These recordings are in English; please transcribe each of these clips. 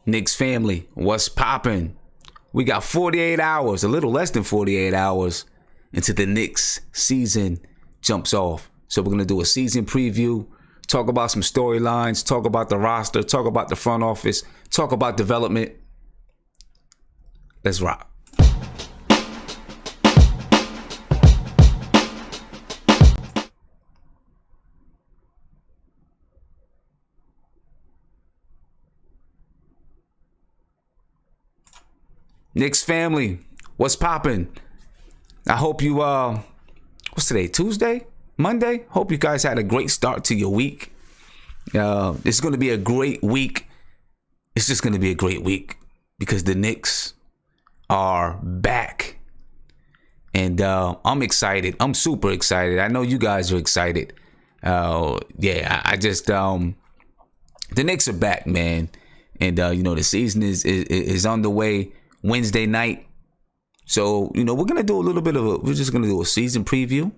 Knicks family, what's poppin'? We got 48 hours, a little less than 48 hours into the Knicks season jumps off. So we're going to do a season preview, talk about some storylines, talk about the roster, talk about the front office, talk about development. Let's rock. Knicks family, what's poppin'? I hope you, what's today, Tuesday? Monday? Hope you guys had a great start to your week. It's going to be a great week. It's just going to be a great week because the Knicks are back. And I'm excited. I'm super excited. I know you guys are excited. I just, the Knicks are back, man. And, the season is underway. Wednesday night. So, we're going to do we're just going to do a season preview.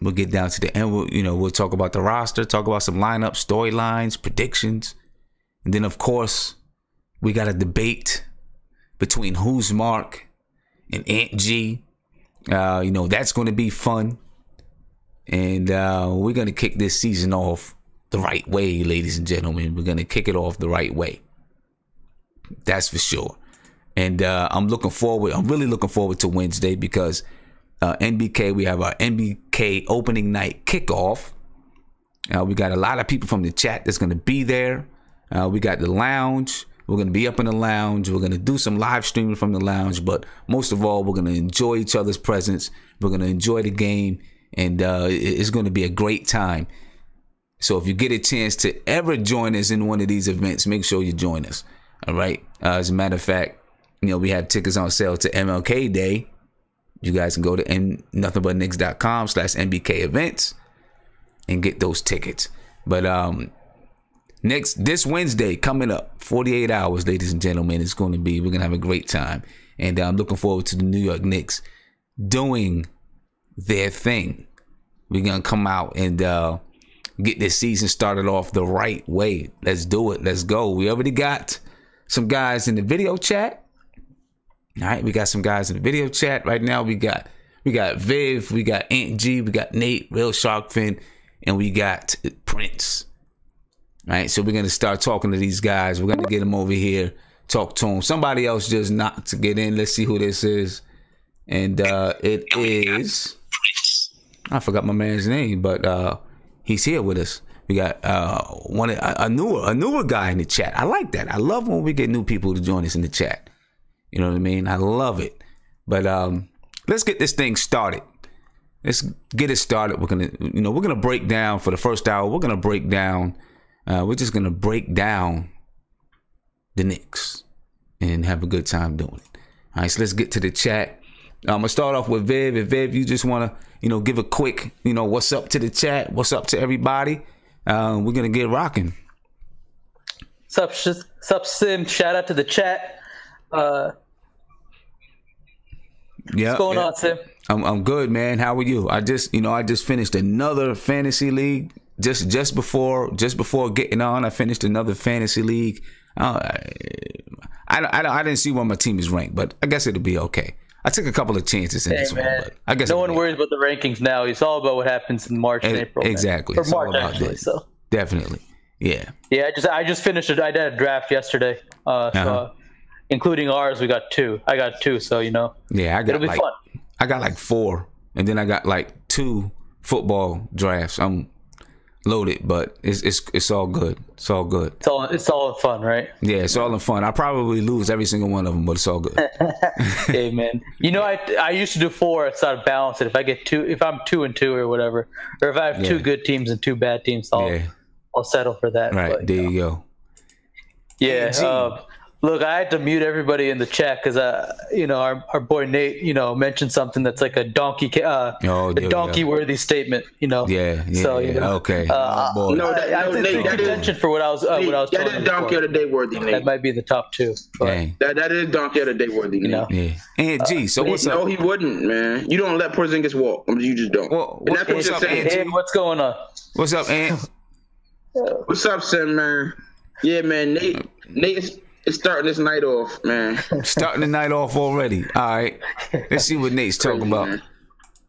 We'll get down to the end. We'll talk about the roster, talk about some lineups, storylines, predictions. And then, of course, we got a debate between Who's Mark and Aunt G. That's going to be fun. And we're going to kick this season off the right way, ladies and gentlemen. We're going to kick it off the right way. That's for sure. And I'm really looking forward to Wednesday because NBK, we have our NBK opening night kickoff. We got a lot of people from the chat that's going to be there. We got the lounge. We're going to be up in the lounge. We're going to do some live streaming from the lounge. But most of all, we're going to enjoy each other's presence. We're going to enjoy the game. And it's going to be a great time. So if you get a chance to ever join us in one of these events, make sure you join us. All right. As a matter of fact, we have tickets on sale to MLK Day. You guys can go to nothingbutnicks.com/NBK events and get those tickets. But this Wednesday coming up, 48 hours, ladies and gentlemen, we're going to have a great time. And I'm looking forward to the New York Knicks doing their thing. We're going to come out and get this season started off the right way. Let's do it. Let's go. We already got some guys in the video chat. All right, we got some guys in the video chat right now. We got Viv, we got Aunt G, we got Nate, Real Shark Fin, and we got Prince. All right, so we're gonna start talking to these guys. We're gonna get them over here, talk to them. Somebody else just knocked to get in. Let's see who this is, and it is. I forgot my man's name, but he's here with us. We got a newer guy in the chat. I like that. I love when we get new people to join us in the chat. You know what I mean? I love it. But let's get this thing started. Let's get it started. We're gonna break down for the first hour. We're gonna break down. We're just gonna break down the Knicks and have a good time doing it. All right. So let's get to the chat. I'm gonna start off with Viv. If Viv, you just wanna give a quick what's up to the chat. What's up to everybody? We're gonna get rocking. Sup, Sim? Shout out to the chat. What's going on, Sim? I'm good, man. How are you? I just finished another fantasy league. Just before getting on, I finished another fantasy league. I didn't see where my team is ranked, but I guess it'll be okay. I took a couple of chances in this one, but I guess no one worries about the rankings now. It's all about what happens in March and April. Exactly. For March, actually. So definitely, yeah. Yeah, I just finished it. I did a draft yesterday. Including ours, we got 2. I got 2, so Yeah, it'll be fun. I got like 4, and then I got like 2 football drafts. I'm loaded, but it's all good. It's all good. It's all fun, right? Yeah, it's all in fun. I probably lose every single one of them, but it's all good. Hey, man. I used to do 4. So I'd balance it. If I get 2, if I'm 2-2 or whatever, or if I have 2 good teams and 2 bad teams, I'll settle for that. Right, but, there you go. Yeah. Look, I had to mute everybody in the chat because, our boy Nate, mentioned something that's like a donkey-worthy statement, Yeah. So, okay. I did take attention for what I was. That is donkey of the day worthy, Nate. That might be the top 2. But, that is donkey of the day worthy, Nate. Yeah. And G, so what's up? No, he wouldn't, man. You don't let Porzingis walk. You just don't. What's up, Aunt G? What's going on? What's up, Aunt? What's up, Sam, man? Yeah, man. Nate is starting this night off, man. Starting the night off already. All right. Let's see what Nate's talking about.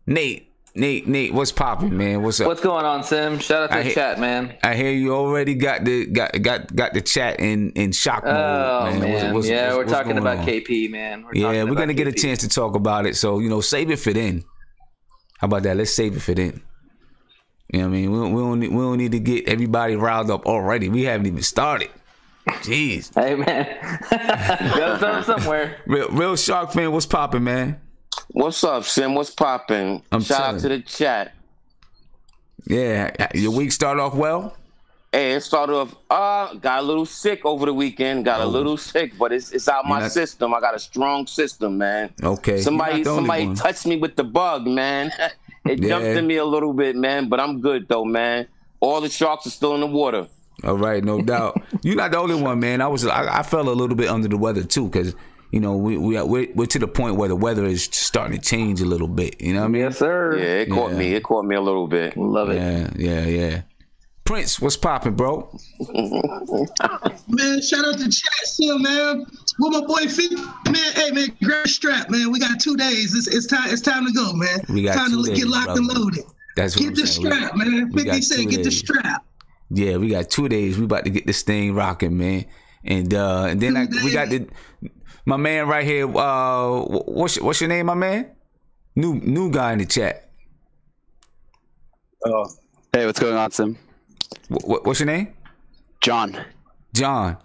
Man. Nate, what's popping, man? What's up? What's going on, Sim? Shout out to the chat, man. I hear you already got the chat in shock mode. Oh man, we're talking about on? KP, man. We're gonna get a chance to talk about it. So save it for then. How about that? Let's save it for then. You know what I mean? We don't need to get everybody riled up already. We haven't even started. Jeez. Hey man, gotta start somewhere. Real Shark fan, what's popping, man? What's up, Sim? What's popping? Shout out to the chat. Yeah, your week started off well. Hey, it started off. Got a little sick over the weekend. Got a little sick, but it's out my system. I got a strong system, man. Okay. Somebody touched me with the bug, man. It jumped in me a little bit, man. But I'm good though, man. All the sharks are still in the water. All right, no doubt. You're not the only one, man. I felt a little bit under the weather too, because we're to the point where the weather is starting to change a little bit. You know what I mean? Yes, sir. Yeah, it caught me. It caught me a little bit. Love it. Yeah. Prince, what's popping, bro? Man, shout out to chat still, man. With my boy Fizz, man. Hey, man, grab a strap, man. We got 2 days. It's time to go, man. We got time 2 to days, get locked brother. and loaded. That's what get the strap, man. 50 Cent, get the strap. Yeah, we got 2 days. We about to get this thing rocking, man. And then we got my man right here. What's your name, my man? New guy in the chat. Oh, hey, what's going on, Sim? What's your name? John,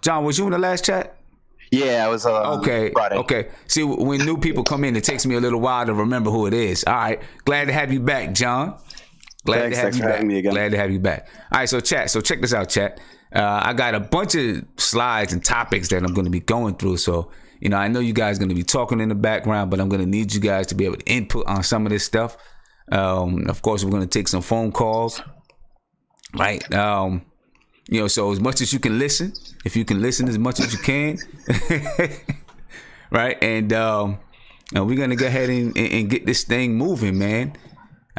was you in the last chat? Yeah, I was. Okay. Friday. Okay. See, when new people come in, it takes me a little while to remember who it is. All right. Glad to have you back, John. Thanks for having me again. Glad to have you back. All right, so chat. So check this out, chat. I got a bunch of slides and topics that I'm going to be going through. So, I know you guys are going to be talking in the background, but I'm going to need you guys to be able to input on some of this stuff. Of course, we're going to take some phone calls, right? So as much as you can listen, if you can listen as much as you can, right? And we're going to go ahead and get this thing moving, man.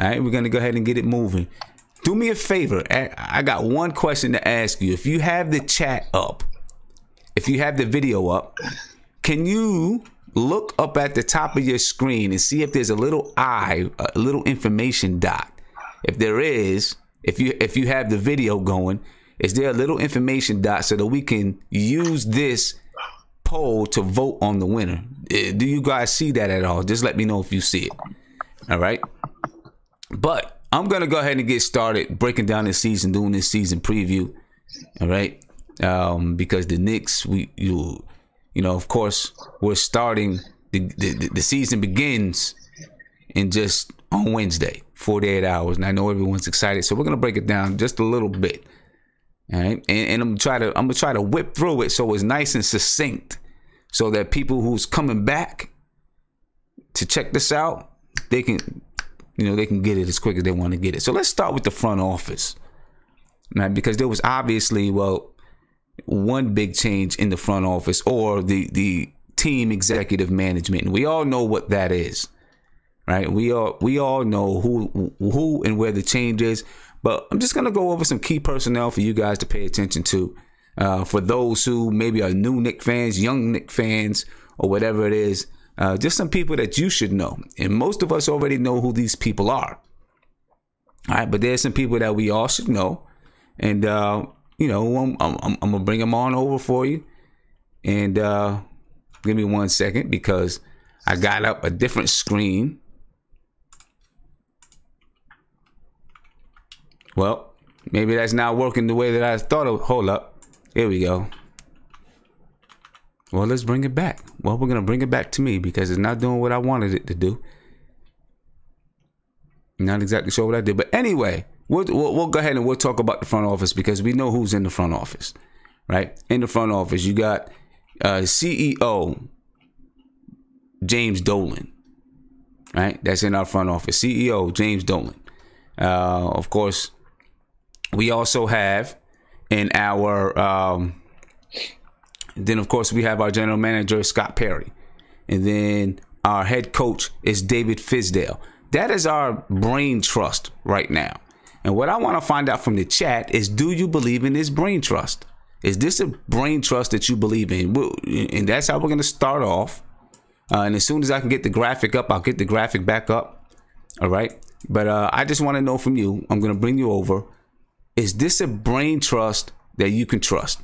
All right, we're going to go ahead and get it moving. Do me a favor. I got one question to ask you. If you have the chat up, if you have the video up, can you look up at the top of your screen and see if there's a little eye, a little information dot? If there is, if you have the video going, is there a little information dot so that we can use this poll to vote on the winner? Do you guys see that at all? Just let me know if you see it. All right. But I'm going to go ahead and get started breaking down this season, doing this season preview. All right. Because the Knicks, of course, we're starting, the season begins in just on Wednesday, 48 hours. And I know everyone's excited. So we're going to break it down just a little bit. All right. And I'm going to try to whip through it so it's nice and succinct so that people who's coming back to check this out, they can get it as quick as they want to get it. So let's start with the front office, right? Because there was obviously, one big change in the front office or the team executive management. And we all know what that is, right? We all know who and where the change is. But I'm just going to go over some key personnel for you guys to pay attention to. For those who maybe are new Knicks fans, young Knicks fans, or whatever it is. Just some people that you should know. And most of us already know who these people are. All right, but there's some people that we all should know. And, I'm going to bring them on over for you. And give me 1 second because I got up a different screen. Well, maybe that's not working the way that I thought it. Hold up. Here we go. Well, let's bring it back. Well, we're going to bring it back to me because it's not doing what I wanted it to do. Not exactly sure what I did. But anyway, we'll go ahead and we'll talk about the front office because we know who's in the front office, right? In the front office, you got CEO James Dolan, right? That's in our front office. CEO James Dolan. Of course, we also have in our... Then, of course, we have our general manager, Scott Perry. And then our head coach is David Fizdale. That is our brain trust right now. And what I want to find out from the chat is, do you believe in this brain trust? Is this a brain trust that you believe in? And that's how we're going to start off. And as soon as I can get the graphic up, I'll get the graphic back up. All right. But I just want to know from you, I'm going to bring you over. Is this a brain trust that you can trust?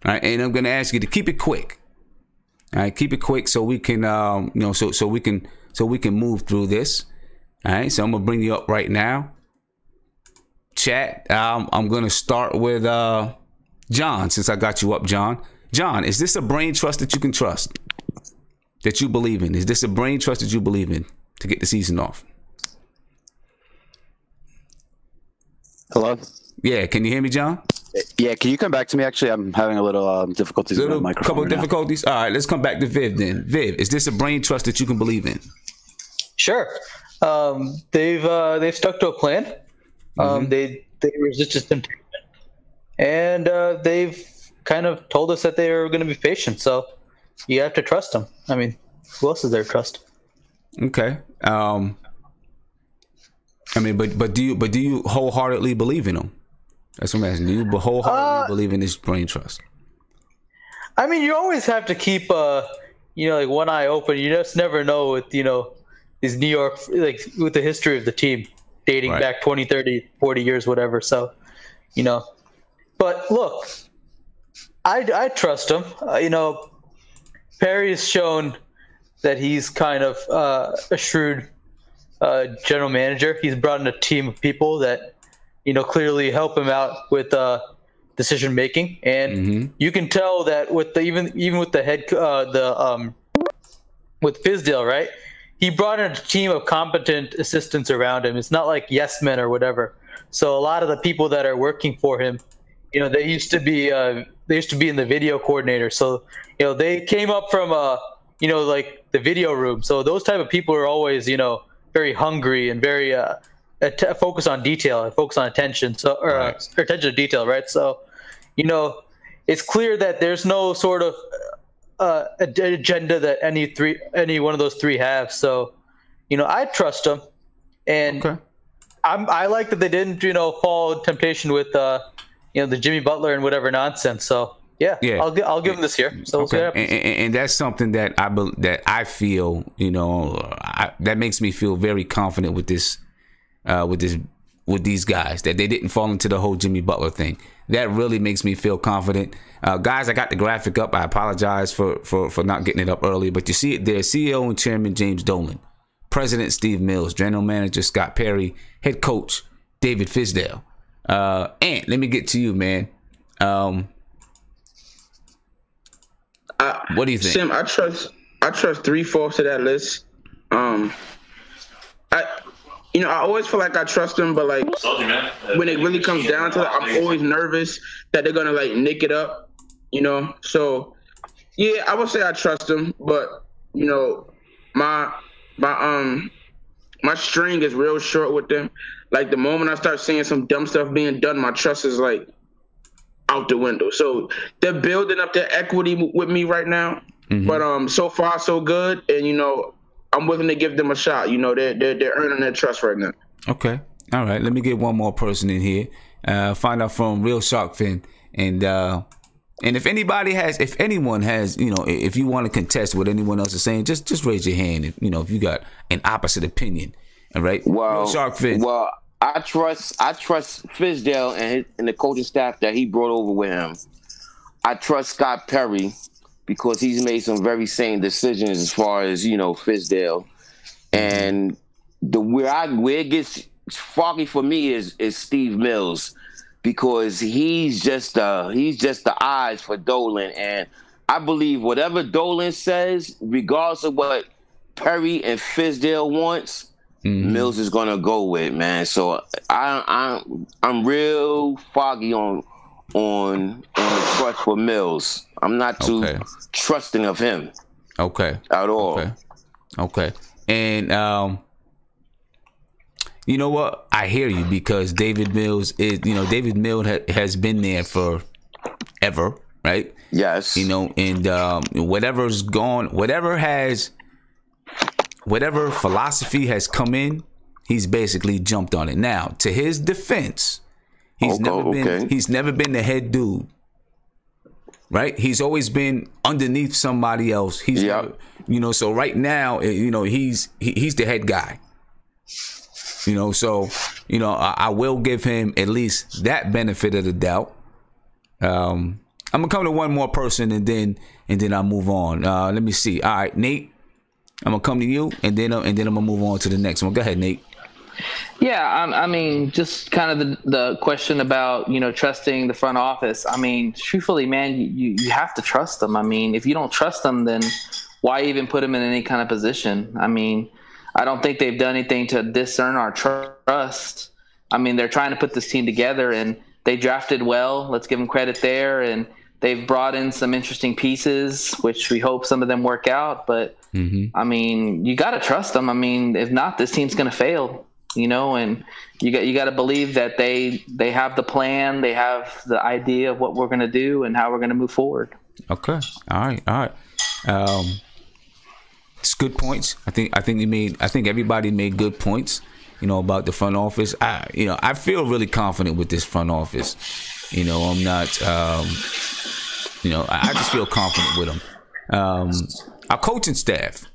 All right. And I'm going to ask you to keep it quick. All right. Keep it quick so we can, so we can move through this. All right. So I'm going to bring you up right now. Chat. I'm going to start with John, since I got you up, John. John, is this a brain trust that you can trust? That you believe in? Is this a brain trust that you believe in to get the season off? Hello? Yeah, can you hear me, John? Yeah, can you come back to me? Actually, I'm having a little difficulties with my microphone. Couple of difficulties? All right, let's come back to Viv then. Viv, is this a brain trust that you can believe in? Sure. They've stuck to a plan. They resisted temptation. And they've kind of told us that they are going to be patient. So you have to trust them. I mean, who else is there to trust? Okay. I mean, but do you wholeheartedly believe in them? That's what I'm asking. Do you wholeheartedly believe in this brain trust? I mean, you always have to keep, like one eye open. You just never know with, these New York, like with the history of the team dating back 20, 30, 40 years, whatever. So, but look, I trust him. Perry's shown that he's kind of a shrewd general manager. He's brought in a team of people that, clearly help him out with decision making, and you can tell that with the even with the head with Fizdale, right? He brought in a team of competent assistants around him. It's not like yes men or whatever. So a lot of the people that are working for him, they used to be in the video coordinator. So they came up from like the video room. So those type of people are always very hungry and very focus on detail, focus on attention, attention to detail, right? So, it's clear that there's no sort of agenda that any one of those three have. So, I trust them, and I like that they didn't, fall in temptation with the Jimmy Butler and whatever nonsense. So, yeah. I'll give them this year. So we'll see what happens. And that's something that I feel, that makes me feel very confident with this. With these guys, that they didn't fall into the whole Jimmy Butler thing. That really makes me feel confident. Guys, I got the graphic up. I apologize for not getting it up earlier, but you see it there. CEO and Chairman James Dolan, President Steve Mills, General Manager Scott Perry, Head Coach David Fizdale. Ant, let me get to you, man. What do you think? Sim, I trust 3/4 of that list. I always feel like I trust them, but like when it really comes down to it, I'm always nervous that they're gonna like nick it up, So yeah, I would say I trust them, but my string is real short with them. Like the moment I start seeing some dumb stuff being done, my trust is like out the window. So they're building up their equity with me right now, but so far so good, and I'm willing to give them a shot. They're earning their trust right now. Okay. All right. Let me get one more person in here. Find out from Real Shark Fin. And if anyone has, if you want to contest what anyone else is saying, just raise your hand. If you got an opposite opinion. All right. Well, Real Shark Fin. Well, I trust Fizdale and the coaching staff that he brought over with him. I trust Scott Perry, because he's made some very sane decisions as far as, Fizdale. And where it gets foggy for me is Steve Mills, because he's just the eyes for Dolan. And I believe whatever Dolan says, regardless of what Perry and Fizdale wants, Mills is gonna go with, man. So I'm real foggy on the trust for Mills. I'm not too trusting of him. Okay. At all. Okay. And you know what? I hear you, because David Mills has been there for ever, right? Yes. And whatever philosophy has come in, he's basically jumped on it. Now, to his defense, he's never been the head dude right? He's always been underneath somebody else. He's so right now, he's the head guy. I will give him at least that benefit of the doubt. I'm gonna come to one more person and then I'll move on. Let me see. All right, Nate, I'm gonna come to you and then I'm gonna move on to the next one. Go ahead, Nate. Yeah, I mean, just kind of the question about, trusting the front office. I mean, truthfully, man, you have to trust them. I mean, if you don't trust them, then why even put them in any kind of position? I mean, I don't think they've done anything to discern our trust. I mean, they're trying to put this team together, and they drafted well. Let's give them credit there. And they've brought in some interesting pieces, which we hope some of them work out. But, I mean, you got to trust them. I mean, if not, this team's going to fail. And you got to believe that they have the plan, they have the idea of what we're going to do and how we're going to move forward. Okay. All right. It's good points. I think everybody made good points, about the front office. I feel really confident with this front office. I'm not, I just feel confident with them. Our coaching staff.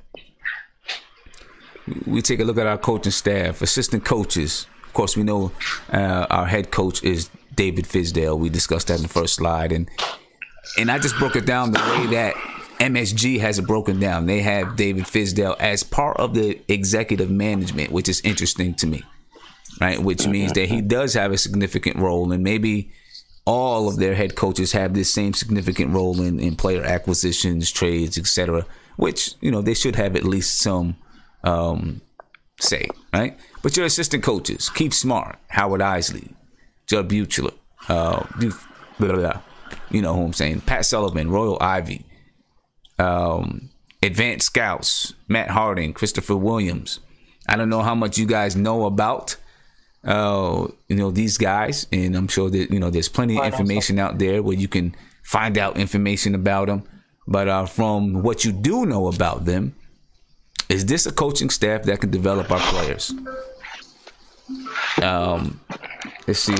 We take a look at our coaching staff, assistant coaches. Of course, we know our head coach is David Fizdale. We discussed that in the first slide, and I just broke it down the way that MSG has it broken down. They have David Fizdale as part of the executive management, which is interesting to me, right? Which means that he does have a significant role, and maybe all of their head coaches have this same significant role in player acquisitions, trades, etc. Which they should have at least some. Say, right? But your assistant coaches, Keith Smart, Howard Isley, Judd Buechler, you know who I'm saying, Pat Sullivan, Royal Ivy, Advanced Scouts, Matt Harding, Christopher Williams. I don't know how much you guys know about these guys, and I'm sure that there's plenty of information out there where you can find out information about them. But from what you do know about them, is this a coaching staff that can develop our players? Let's see.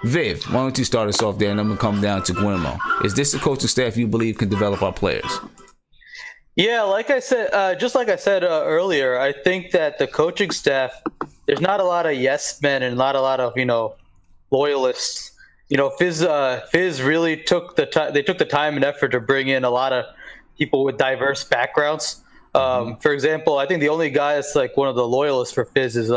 Viv, why don't you start us off there, and I'm going to come down to Guillermo. Is this a coaching staff you believe can develop our players? Yeah, like I said, earlier, I think that the coaching staff, there's not a lot of yes men and not a lot of, loyalists. Fizz really took the time. They took the time and effort to bring in a lot of people with diverse backgrounds. For example, I think the only guy that's like one of the loyalists for Fizz is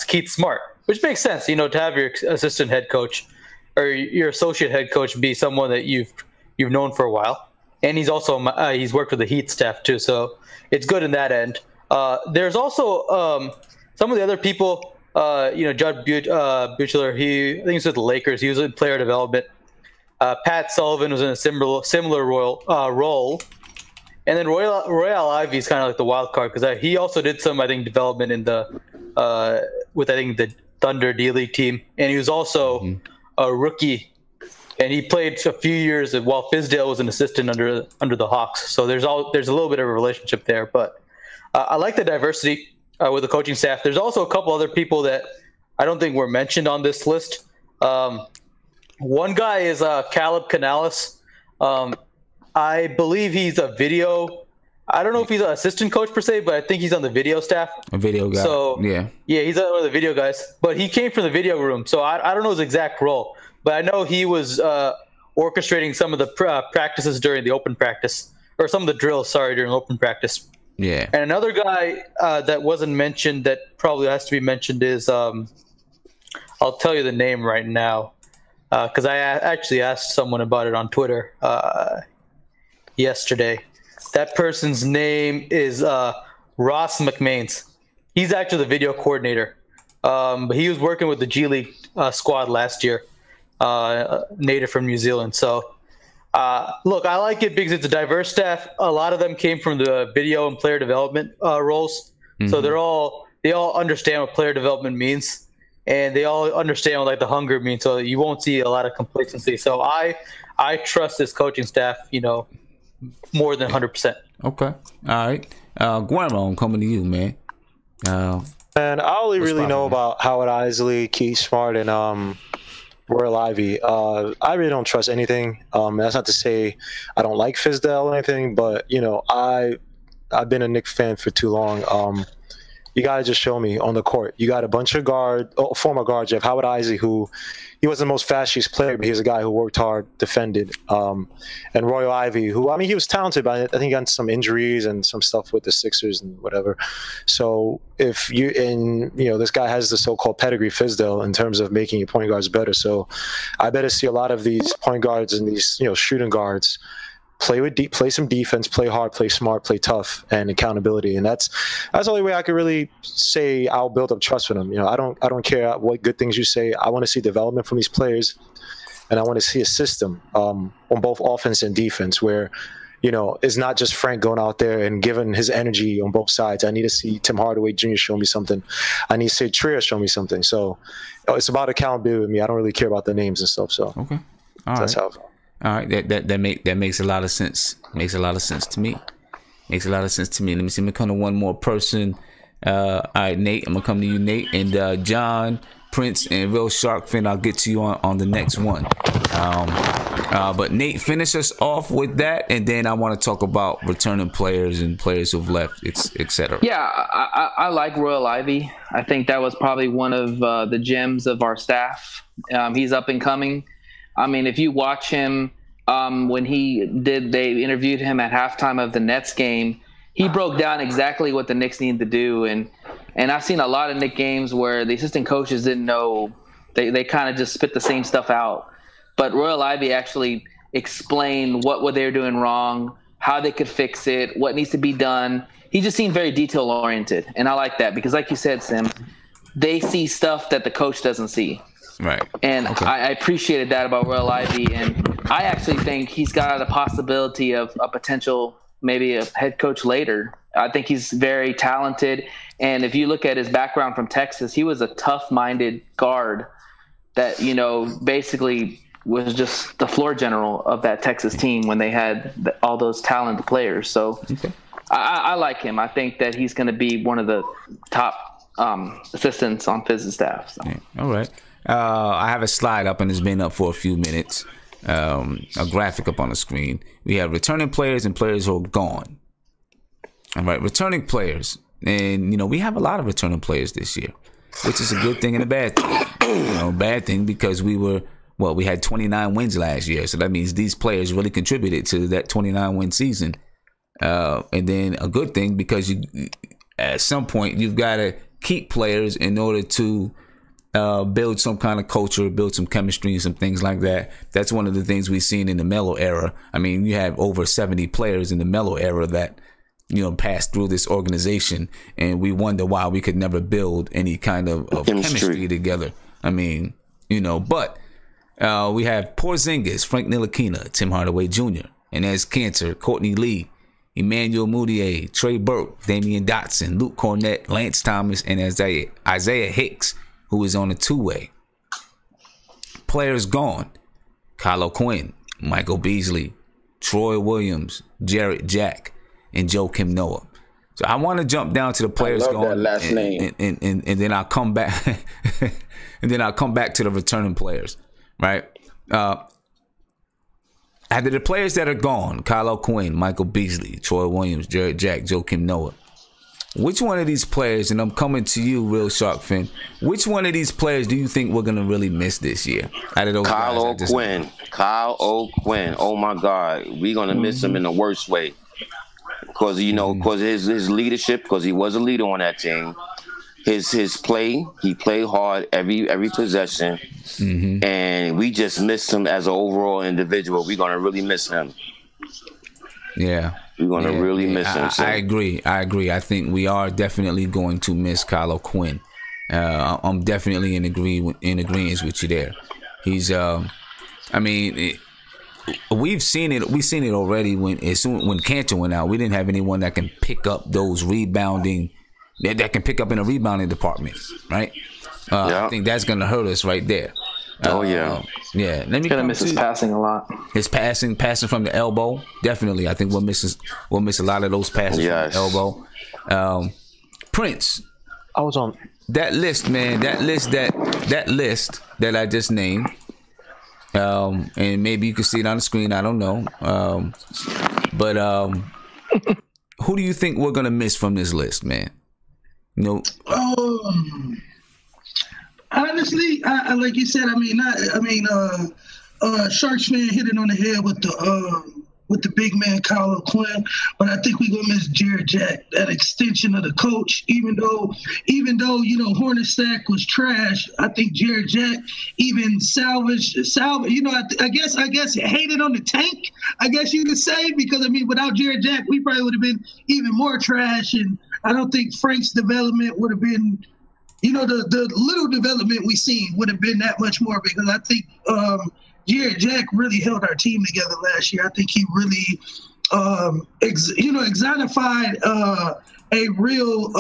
Keith Smart, which makes sense, to have your assistant head coach or your associate head coach be someone that you've known for a while, and he's also he's worked with the Heat staff too, so it's good in that end. There's also some of the other people, Judd Buechler, I think he's with the Lakers. He was in player development. Pat Sullivan was in a similar role. And then Royal Ivy is kind of like the wild card because he also did some, I think, development in the Thunder D-League team, and he was also a rookie, and he played a few years while Fizdale was an assistant under the Hawks. So there's a little bit of a relationship there, but I like the diversity with the coaching staff. There's also a couple other people that I don't think were mentioned on this list. One guy is Caleb Canales. I believe he's a video. I don't know if he's an assistant coach per se, but I think he's on the video staff. A video guy. So yeah, he's one of the video guys. But he came from the video room, so I don't know his exact role. But I know he was orchestrating some of the practices during the open practice, or some of the drills. During open practice. Yeah. And another guy that wasn't mentioned that probably has to be mentioned is I'll tell you the name right now because I actually asked someone about it on Twitter. Yesterday. That person's name is Ross McMains. He's actually the video coordinator. But he was working with the G League squad last year, native from New Zealand. So, look, I like it because it's a diverse staff. A lot of them came from the video and player development roles. So they all understand what player development means, and they all understand what the hunger means. So you won't see a lot of complacency. So I trust this coaching staff, more than 100%. Okay. All right. Guillermo, I'm coming to you, man. And I only really know about Howard Isley, Keith Smart, and Royal Ivy. I really don't trust anything. That's not to say I don't like Fizdale or anything, but I've been a Knicks fan for too long. You gotta just show me on the court. You got a bunch of former guards. You have Howard Isaac, who he wasn't the most flashiest player, but he's a guy who worked hard, defended. And Royal Ivy, who he was talented, but I think he got some injuries and some stuff with the Sixers and whatever. So if this guy has the so-called pedigree, Fizdale, in terms of making your point guards better. So I better see a lot of these point guards and these shooting guards play some defense, play hard, play smart, play tough, and accountability. And that's the only way I could really say I'll build up trust with them. I don't care what good things you say. I want to see development from these players, and I want to see a system on both offense and defense where it's not just Frank going out there and giving his energy on both sides. I need to see Tim Hardaway Jr. show me something. I need to see Trier show me something. So it's about accountability with me. I don't really care about the names and stuff. So okay, that's how. All right, that makes a lot of sense. Makes a lot of sense to me. Let me see. I'm gonna come to one more person. All right, Nate. I'm gonna come to you, Nate, and John, Prince, and Real Shark Fin. I'll get to you on the next one. But Nate, finish us off with that, and then I want to talk about returning players and players who've left, etc. Yeah, I like Royal Ivy. I think that was probably one of the gems of our staff. He's up and coming. If you watch him, when they interviewed him at halftime of the Nets game, he broke down exactly what the Knicks need to do. And I've seen a lot of Knicks games where the assistant coaches didn't know. They kind of just spit the same stuff out. But Royal Ivy actually explained what they were doing wrong, how they could fix it, what needs to be done. He just seemed very detail oriented. And I like that because, like you said, Sim, they see stuff that the coach doesn't see. Right. And okay. I appreciated that about Royal Ivy. And I actually think he's got a possibility of a potential, maybe a head coach later. I think he's very talented. And if you look at his background from Texas, he was a tough-minded guard that, basically was just the floor general of that Texas team when they had all those talented players. So okay. I like him. I think that he's going to be one of the top assistants on Fizz's staff. So. Yeah. All right. I have a slide up and it's been up for a few minutes. A graphic up on the screen. We have returning players and players who are gone. All right, returning players. And, we have a lot of returning players this year, which is a good thing and a bad thing. Bad thing because we had 29 wins last year. So that means these players really contributed to that 29-win season. And then a good thing because at some point you've got to keep players in order to build some kind of culture, build some chemistry and some things like that. That's one of the things we've seen in the Melo era. You have over 70 players in the Melo era that, passed through this organization, and we wonder why we could never build any kind of chemistry together. But we have Porzingis, Frank Ntilikina, Tim Hardaway Jr., and as Kanter, Courtney Lee, Emmanuel Mudiay, Trey Burke, Damian Dotson, Luke Cornett, Lance Thomas, and Isaiah Hicks, who is on a two-way. Players gone. Kyle O'Quinn, Michael Beasley, Troy Williams, Jarrett Jack, and Joakim Noah. So I want to jump down to the players I love gone. That last name. And then I'll come back and then I'll come back to the returning players. Right? After the players that are gone, Kyle O'Quinn, Michael Beasley, Troy Williams, Jarrett Jack, Joakim Noah. Which one of these players, and I'm coming to you, Real Shark Fin, which one of these players do you think we're going to really miss this year? Out of those Kyle O'Quinn. Oh, my God. We're going to miss him in the worst way. Because, because his leadership, because he was a leader on that team. His play, he played hard every possession. Mm-hmm. And we just missed him as an overall individual. We're going to really miss him. Yeah. We're going to really miss him. I agree. I think we are definitely going to miss Kyle O'Quinn. I'm definitely in agreement with you there. He's, we've seen it. We've seen it already when Kanter went out. We didn't have anyone that can pick up those rebounding, that can pick up in a rebounding department, right? I think that's going to hurt us right there. Yeah. Let me gonna miss his passing a lot. His passing from the elbow, definitely. I think we'll miss a lot of those passes from the elbow. Prince, I was on that list, man. That list that I just named. And maybe you can see it on the screen. I don't know. But who do you think we're gonna miss from this list, man? Honestly, I like you said. Sharks fan hit it on the head with the big man Kyle Quinn, but I think we're gonna miss Jared Jack, that extension of the coach. Even though Hornacek was trash, I think Jared Jack even salvage. I guess hated on the tank. I guess you could say, because without Jared Jack, we probably would have been even more trash. And I don't think Frank's development would have been. The little development we seen would have been that much more, because I think Jared Jack really held our team together last year. I think he really, exemplified a real,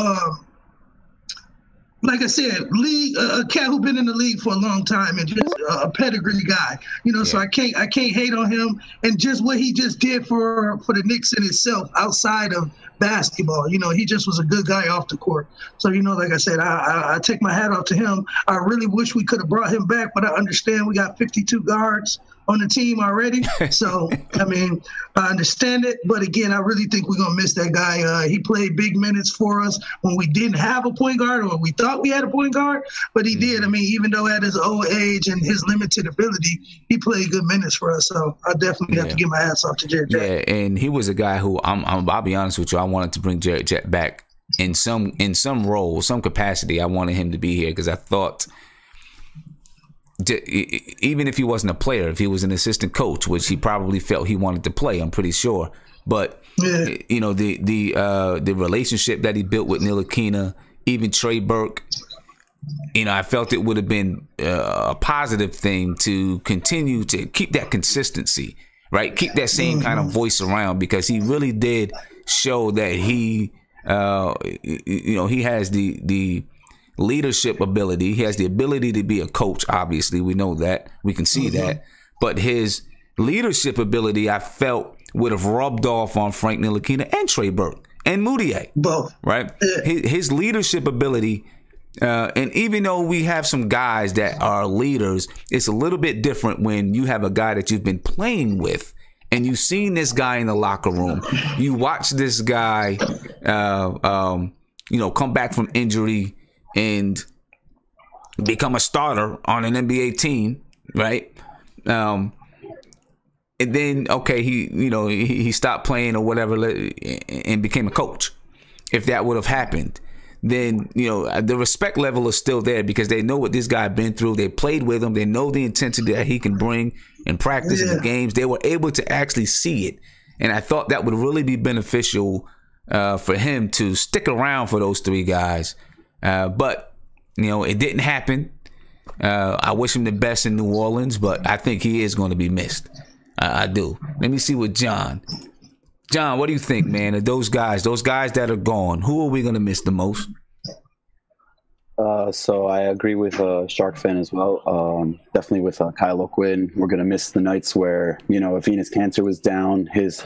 like I said, a cat who been in the league for a long time and just a pedigree guy. So I can't hate on him, and just what he just did for the Knicks in itself outside of basketball. He just was a good guy off the court. So, like I said, I take my hat off to him. I really wish we could have brought him back, but I understand we got 52 guards on the team already. So, I understand it. But again, I really think we're going to miss that guy. He played big minutes for us when we didn't have a point guard, or we thought we had a point guard, but he did. Even though at his old age and his limited ability, he played good minutes for us. So I definitely have to give my hats off to Jared Jack. Yeah, and he was a guy who I'll be honest with you, I wanted to bring Jared Jack back in some role, some capacity. I wanted him to be here because I thought, even if he wasn't a player, if he was an assistant coach, which he probably felt he wanted to play, I'm pretty sure. But the relationship that he built with Ntilikina, even Trey Burke, I felt it would have been a positive thing to continue to keep that consistency, right? Keep that same kind of voice around, because he really did show that he has the leadership ability. He has the ability to be a coach. Obviously, we know that. We can see that. But his leadership ability, I felt, would have rubbed off on Frank Ntilikina and Trey Burke and Moutier. Both. Right? His leadership ability, and even though we have some guys that are leaders, it's a little bit different when you have a guy that you've been playing with and you've seen this guy in the locker room. You watch this guy, come back from injury and become a starter on an NBA team, right? And then, he stopped playing or whatever and became a coach. If that would have happened, then, the respect level is still there, because they know what this guy been through. They played with him. They know the intensity that he can bring in practice in the games. They were able to actually see it. And I thought that would really be beneficial for him to stick around for those three guys. But, it didn't happen. I wish him the best in New Orleans, but I think he is going to be missed. I do. Let me see what John, what do you think, man? Of those guys that are gone, who are we going to miss the most? So I agree with Shark fan as well. Definitely with Kyle O'Quinn. We're going to miss the nights where, if Venus Kanter was down, his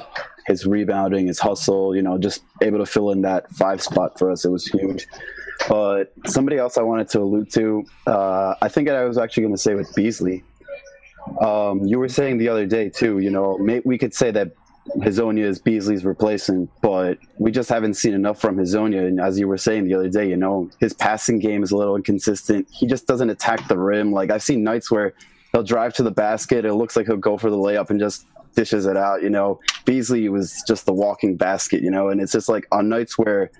rebounding, his hustle, just able to fill in that 5 spot for us. It was huge. But somebody else I wanted to allude to, I think I was actually going to say with Beasley. You were saying the other day too, we could say that Hezonja is Beasley's replacement, but we just haven't seen enough from Hezonja. And as you were saying the other day, his passing game is a little inconsistent. He just doesn't attack the rim. Like, I've seen nights where he'll drive to the basket. It looks like he'll go for the layup and just dishes it out. Beasley was just the walking basket, and it's just like on nights where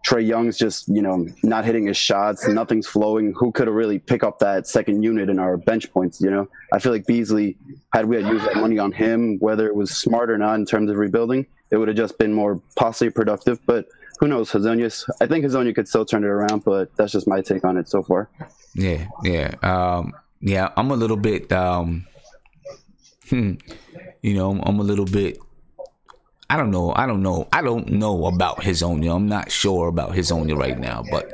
Trae Young's just, not hitting his shots, nothing's flowing. Who could have really pick up that second unit in our bench points, I feel like Beasley, had we used that money on him, whether it was smart or not in terms of rebuilding, it would have just been more possibly productive. But who knows, I think Hezonja could still turn it around, but that's just my take on it so far. Yeah. I'm a little bit, I'm a little bit, I don't know about Hezonja. I'm not sure about Hezonja right now, but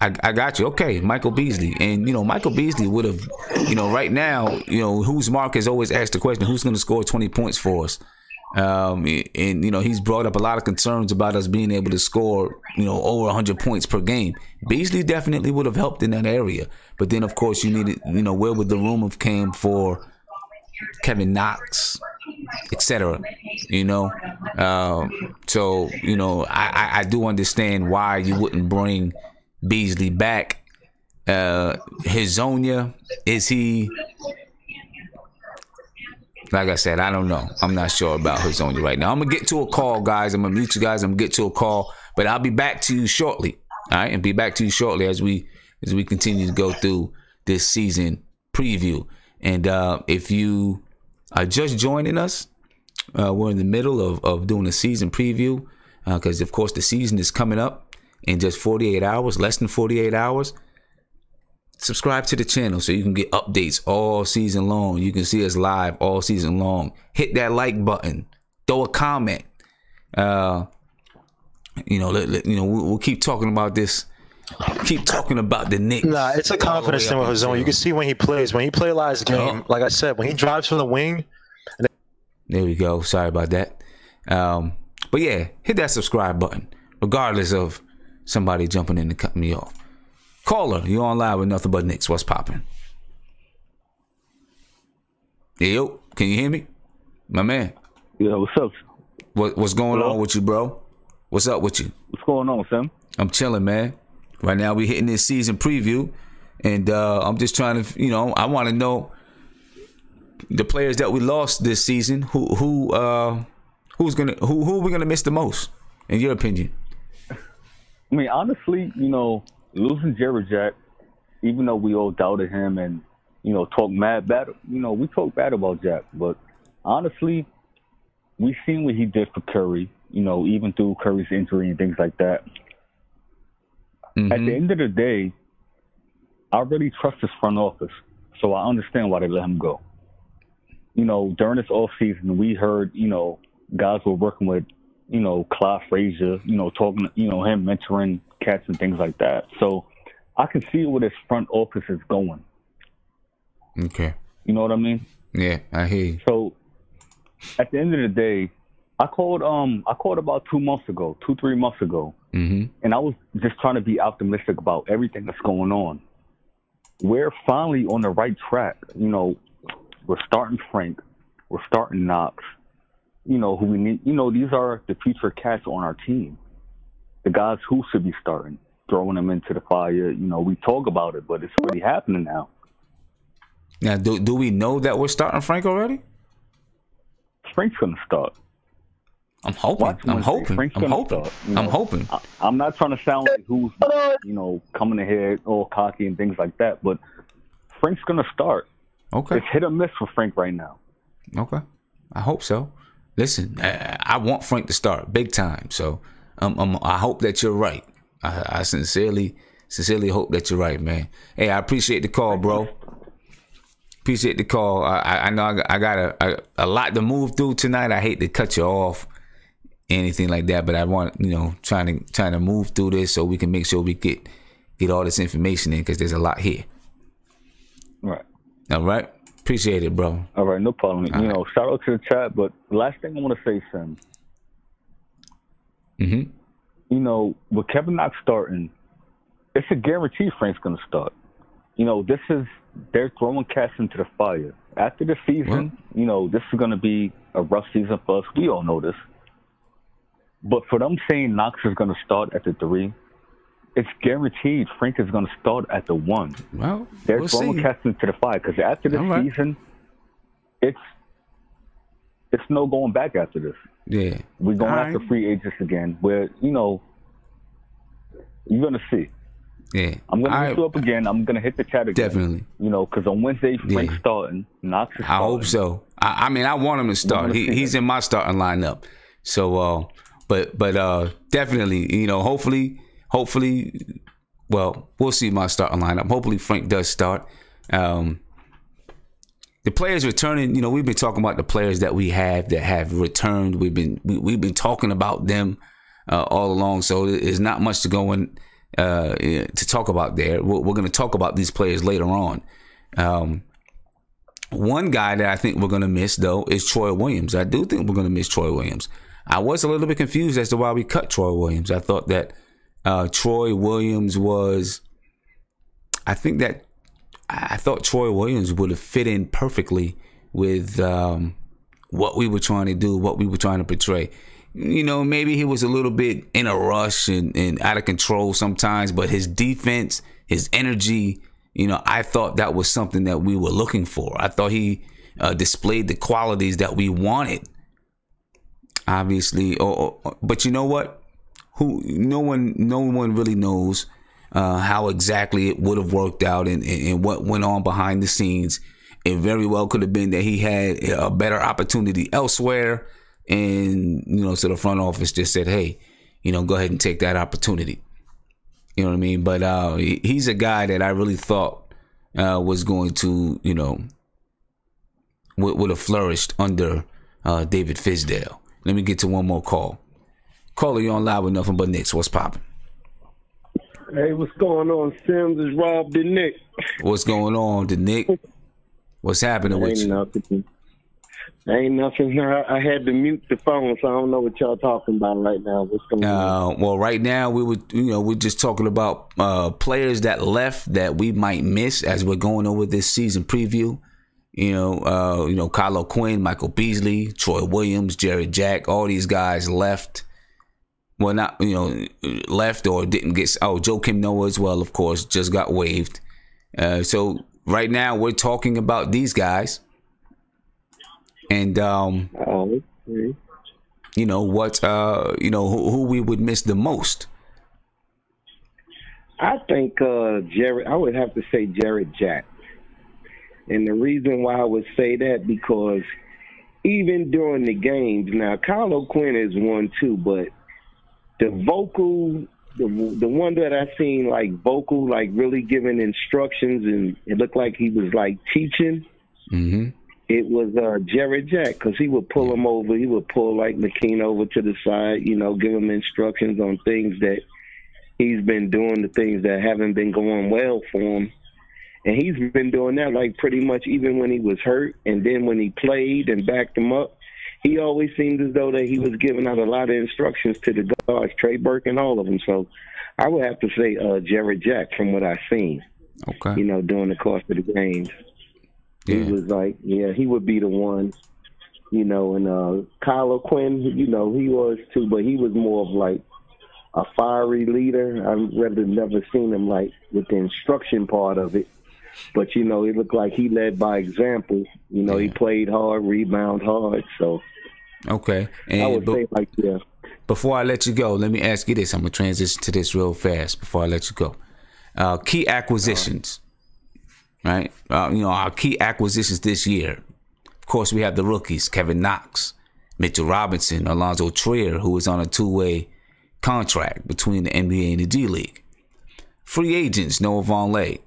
I got you. Okay, Michael Beasley. And Michael Beasley would have, right now, whose Mark has always asked the question, who's going to score 20 points for us? And he's brought up a lot of concerns about us being able to score, over 100 points per game. Beasley definitely would have helped in that area. But then, of course, you needed, where would the room have came for Kevin Knox, etc. So I do understand why you wouldn't bring Beasley back. Hezonja, is he? Like I said, I don't know. I'm not sure about Hezonja right now. I'm gonna get to a call, guys. I'm gonna mute you guys. I'm gonna get to a call, but I'll be back to you shortly. All right, and be back to you shortly as we continue to go through this season preview. And if you are just joining us, we're in the middle of doing a season preview because, of course, the season is coming up in just 48 hours, less than 48 hours. Subscribe to the channel so you can get updates all season long. You can see us live all season long. Hit that like button. Throw a comment. We'll keep talking about this. Keep talking about the Knicks. Nah, it's a confidence thing with his own. You can see when he plays. When he played last game, like I said, when he drives from the wing. There we go. Sorry about that. But yeah, hit that subscribe button, regardless of somebody jumping in to cut me off. Caller, you on live with Nothing But Knicks. What's popping? Yo, can you hear me? My man. Yeah, what's up? What's going on with you, bro? What's up with you? What's going on, Sam? I'm chilling, man. Right now we hitting this season preview, and I'm just trying to, I want to know the players that we lost this season. Who are we gonna miss the most, in your opinion? I mean, honestly, losing Jerry Jack, even though we all doubted him and talk mad bad, we talk bad about Jack, but honestly, we seen what he did for Curry. Even through Curry's injury and things like that. Mm-hmm. At the end of the day, I really trust his front office, so I understand why they let him go. During this off season, we heard, guys were working with, Clyde Frazier, talking, him mentoring cats and things like that. So I can see where this front office is going. Okay. You know what I mean? Yeah, I hear you. So at the end of the day, I called about 3 months ago, mm-hmm. and I was just trying to be optimistic about everything that's going on. We're finally on the right track. We're starting Frank, we're starting Knox. Who we need. These are the future cats on our team. The guys who should be starting, throwing them into the fire. We talk about it, but it's really happening now. Now, do we know that we're starting Frank already? Frank's gonna start. I'm hoping. I'm hoping. I'm not trying to sound like who's coming ahead all cocky and things like that, but Frank's gonna start. Okay. It's hit or miss for Frank right now. Okay. I hope so. Listen, I want Frank to start big time. So I hope that you're right. I sincerely hope that you're right, man. Hey, I appreciate the call, bro. Appreciate the call. I know I got a lot to move through tonight. I hate to cut you off, anything like that, but I want trying to move through this so we can make sure we get all this information in because there's a lot here. Right. All right. Appreciate it, bro. All right, no problem. Shout out to the chat, but the last thing I want to say, Sam. Mm-hmm. With Kevin Knox starting, it's a guarantee Frank's going to start. They're throwing cats into the fire. After the season, this is going to be a rough season for us. We all know this. But for them saying Knox is going to start at the 3, it's guaranteed Frank is going to start at the 1. Well, they're throwing cats into the fire because after the season, it's no going back after this. Yeah, we're going after free agents again. Where you're going to see. Yeah, I'm going to hit you up again. I'm going to hit the chat again. Definitely. Because on Wednesday Frank's starting, Knox is starting. I hope so. I mean, I want him to start. He's in my starting lineup. So, but definitely, hopefully, well, we'll see my starting lineup. Hopefully Frank does start. The players returning, we've been talking about the players that we have that have returned. We've been talking about them all along. So there's not much to go in to talk about there. We're going to talk about these players later on. One guy that I think we're going to miss, though, is Troy Williams. I do think we're going to miss Troy Williams. I was a little bit confused as to why we cut Troy Williams. I thought that Troy Williams was... I thought Troy Williams would have fit in perfectly with what we were trying to do, what we were trying to portray. You know, maybe he was a little bit in a rush and out of control sometimes, but his defense, his energy, you know, I thought that was something that we were looking for. I thought he displayed the qualities that we wanted. Obviously, but you know what? No one really knows how exactly it would have worked out and what went on behind the scenes. It very well could have been that he had a better opportunity elsewhere, and so the front office just said, "Hey, go ahead and take that opportunity." You know what I mean? But he's a guy that I really thought was going to, would have flourished under David Fizdale. Let me get to one more call. Caller, you on live with Nothing But Knicks. What's popping? Hey, what's going on, Sims? It's Rob the Nick. What's going on, the Nick? What's happening with you? Nothing. Ain't nothing. I had to mute the phone, so I don't know what y'all talking about right now. What's going on? Well, right now we're just talking about players that left that we might miss as we're going over this season preview. Kyle O'Quinn, Michael Beasley, Troy Williams, Jared Jack, all these guys left. Well, not left or didn't get. Oh, Joakim Noah as well, of course, just got waived. So right now we're talking about these guys. And who we would miss the most? I think Jared. I would have to say Jared Jack, and the reason why I would say that because even during the games, now Kyle O'Quinn is one too, but the vocal, the one that I seen like vocal, like really giving instructions, and it looked like he was like teaching. Mm-hmm. It was Jared Jack, because he would pull him over. He would pull like McKean over to the side, give him instructions on things that he's been doing, the things that haven't been going well for him. And he's been doing that like pretty much even when he was hurt. And then when he played and backed him up, he always seemed as though that he was giving out a lot of instructions to the guards, Trey Burke and all of them. So I would have to say Jared Jack from what I've seen, during the course of the games. Yeah. He was like, he would be the one, and Kyle O'Quinn, he was too, but he was more of like a fiery leader. I'd rather never seen him like with the instruction part of it, but it looked like he led by example. He played hard, rebound hard, so. Okay. And I would say like, yeah. Before I let you go, let me ask you this. I'm going to transition to this real fast before I let you go. Key acquisitions. Right, our key acquisitions this year. Of course, we have the rookies: Kevin Knox, Mitchell Robinson, Alonzo Trier, who is on a 2-way contract between the NBA and the G League. Free agents: Noah Vonleh,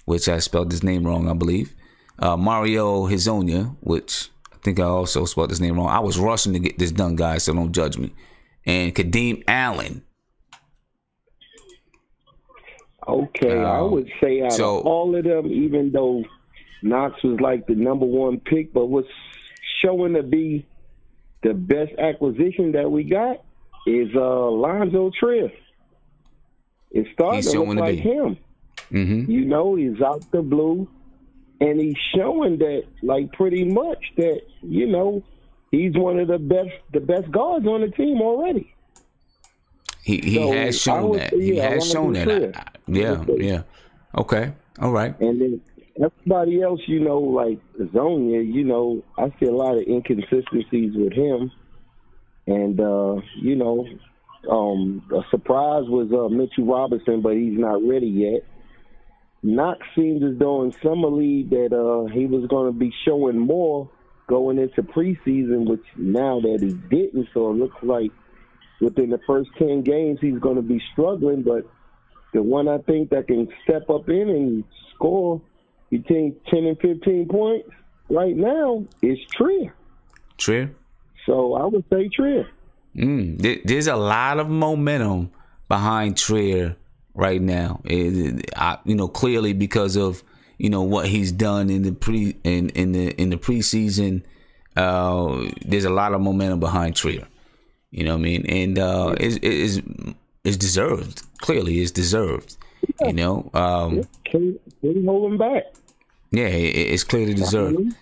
which I spelled his name wrong, I believe. Mario Hezonja, which I think I also spelled his name wrong. I was rushing to get this done, guys, so don't judge me. And Kadeem Allen. Okay, I would say out of all of them, even though Knox was like the number one pick, but what's showing to be the best acquisition that we got is Alonzo Trier. It's starting to look like him. Mm-hmm. He's out the blue, and he's showing that, like, pretty much that, he's one of the best guards on the team already. He has shown that. He has shown that. Yeah. Okay. All right. And then everybody else, like Zonia, I see a lot of inconsistencies with him. And, a surprise was Mitchell Robinson, but he's not ready yet. Knox seems as though in summer league that he was going to be showing more going into preseason, which now that he didn't, so it looks like within the first 10 games, he's going to be struggling. But the one I think that can step up in and score between 10 and 15 points right now is Trier. Trier? So I would say Trier. There's a lot of momentum behind Trier right now. Clearly because of what he's done in the preseason, there's a lot of momentum behind Trier. You know what I mean? And it's deserved. Clearly, it's deserved. Can't hold him back. Yeah, it's clearly deserved.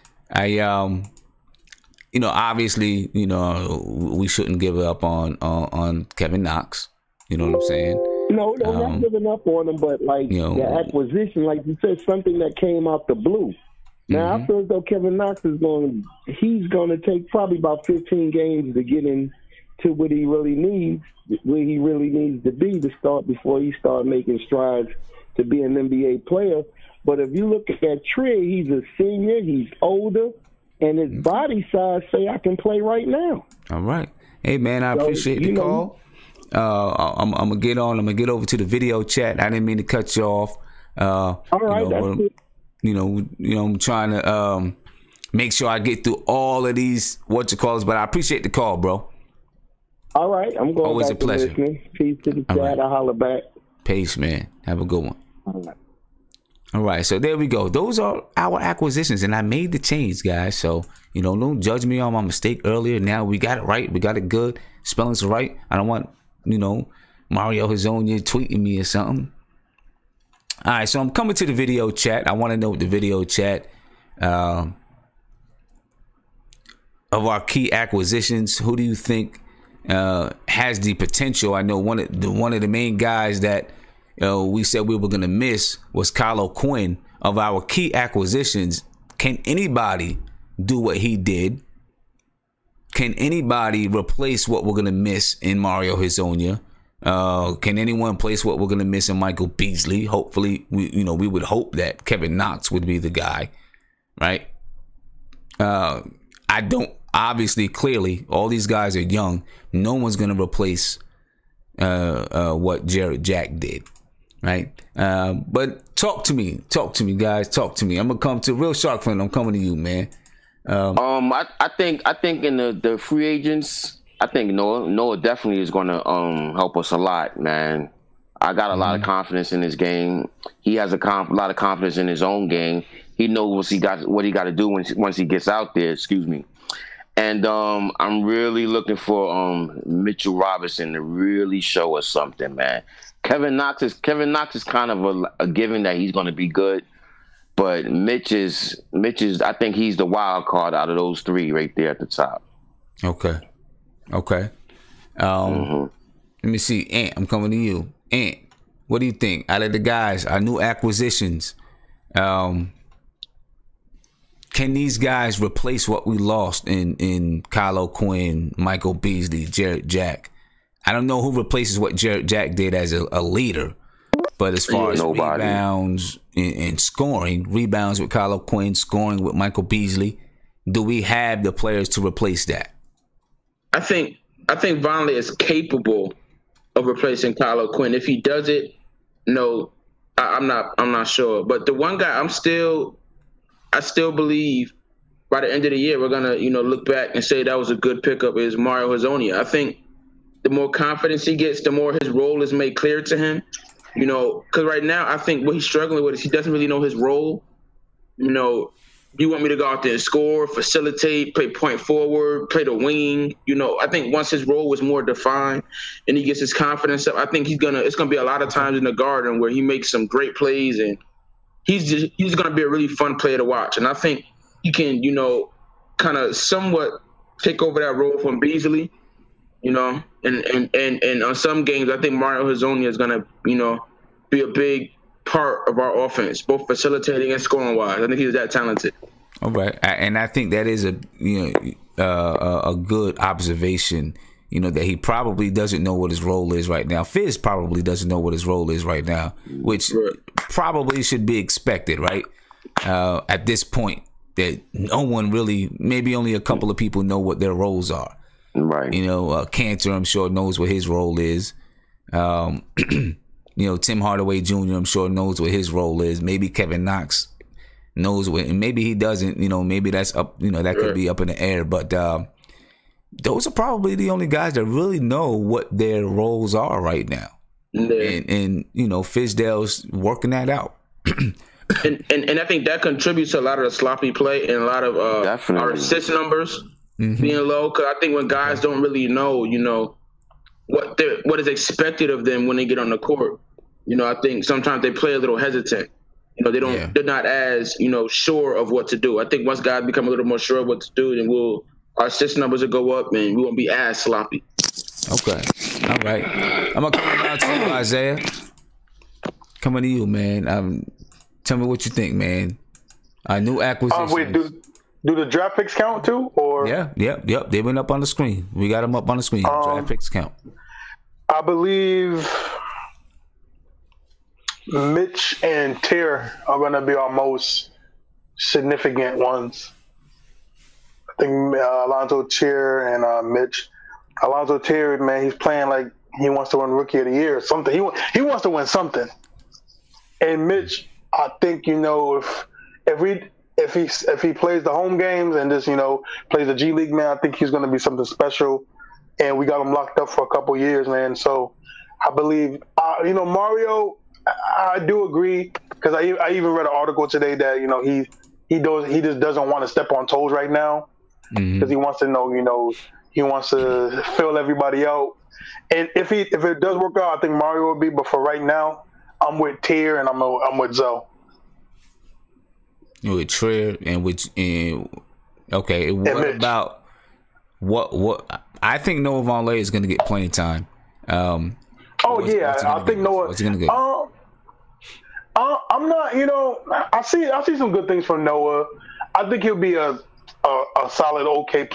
Obviously, we shouldn't give up on Kevin Knox. You know what I'm saying? No, they're not giving up on him, but the acquisition, like you said, something that came out the blue. Now I feel as though Kevin Knox he's going to take probably about 15 games to get into what he really needs, where he really needs to be to start before he start making strides to be an NBA player. But if you look at Trey, he's a senior, he's older, and his body size say I can play right now. All right. Hey man, I appreciate the call. I'm gonna get over to the video chat. I didn't mean to cut you off. All right, that's it. I'm trying to make sure I get through all of these but I appreciate the call, bro. All right, I'm going always back a pleasure. To listening. Peace to the chat. Right. I'll holler back. Peace, man. Have a good one. All right, so there we go. Those are our acquisitions, and I made the change, guys. So, don't judge me on my mistake earlier. Now we got it right. We got it good. Spelling's right. I don't want, Mario Hazonia tweeting me or something. All right, so I'm coming to the video chat. I want to know what the video chat of our key acquisitions. Who do you think has the potential? I know one of the main guys that we said we were going to miss was Kyle O'Quinn. Of our key acquisitions, can anybody do what he did? Can anybody replace what we're going to miss in Mario Hazonia? Can anyone place what we're going to miss in Michael Beasley? Hopefully, we would hope that Kevin Knox would be the guy, right? I don't. Obviously, clearly, all these guys are young. No one's going to replace what Jarrett Jack did, right? But talk to me, guys. Talk to me. I'm gonna come to Real Shark Friend. I'm coming to you, man. I think in the free agents, I think Noah definitely is going to help us a lot, man. I got a lot of confidence in his game. He has a lot of confidence in his own game. He knows what he got to do once he gets out there. Excuse me. And I'm really looking for Mitchell Robinson to really show us something, man. Kevin Knox is kind of a given that he's going to be good, but Mitch is. I think he's the wild card out of those three right there at the top. Okay. Let me see, Ant. I'm coming to you, Ant. What do you think out of the guys, our new acquisitions? Can these guys replace what we lost in Kyle O'Quinn, Michael Beasley, Jarrett Jack? I don't know who replaces what Jarrett Jack did as a leader, but as far as nobody. Rebounds and scoring, rebounds with Kyle O'Quinn, scoring with Michael Beasley, do we have the players to replace that? I think Vonleh is capable of replacing Kyle O'Quinn. If he does it, no, I'm not sure. But the one guy I still believe by the end of the year we're gonna look back and say that was a good pickup is Mario Hazonia. I think the more confidence he gets, the more his role is made clear to him. Because right now I think what he's struggling with is he doesn't really know his role. You want me to go out there and score, facilitate, play point forward, play the wing. I think once his role was more defined and he gets his confidence up, I think it's gonna be a lot of times in the Garden where he makes some great plays and he's gonna be a really fun player to watch. And I think he can, kind of somewhat take over that role from Beasley, and on some games I think Mario Hazonia is gonna, be a big part of our offense, both facilitating and scoring wise. I think he's that talented. All right, and I think that is a good observation. That he probably doesn't know what his role is right now. Fizz probably doesn't know what his role is right now, which probably should be expected, right? At this point, that no one really, maybe only a couple of people know what their roles are. Right. Kanter, I'm sure, knows what his role is. Tim Hardaway Jr., I'm sure, knows what his role is. Maybe Kevin Knox knows what, and maybe he doesn't. Maybe that's up. That could be up in the air. But those are probably the only guys that really know what their roles are right now. Yeah. And Fizdale's working that out. and I think that contributes to a lot of the sloppy play and a lot of our assist numbers being low. Because I think when guys don't really know, what is expected of them when they get on the court, I think sometimes they play a little hesitant. They're not as sure of what to do. I think once guys become a little more sure of what to do, then our assist numbers will go up and we won't be as sloppy. Okay, all right. I'm gonna come around to you, Isaiah. Coming to you, man. Tell me what you think, man. New acquisition. Wait, do the draft picks count too, or? Yep. They went up on the screen. We got them up on the screen. Draft picks count. I believe Mitch and Tier are going to be our most significant ones. I think Alonzo Tier and Mitch. Alonzo Tier, man, he's playing like he wants to win Rookie of the Year or something. He wants to win something. And Mitch, I think if he plays the home games and just plays the G League, man, I think he's going to be something special. And we got him locked up for a couple years, man. So I believe, Mario. I do agree because I even read an article today that he just doesn't want to step on toes right now because he wants to know he wants to fill everybody out. And if it does work out, I think Mario will be. But for right now, I'm with Tier and I'm with Zoe. With Trier and okay. What about what? I think Noah Vonleh is going to get playing time. I think Noah. What's he going to get? I'm not. I see some good things from Noah. I think he'll be a solid, okay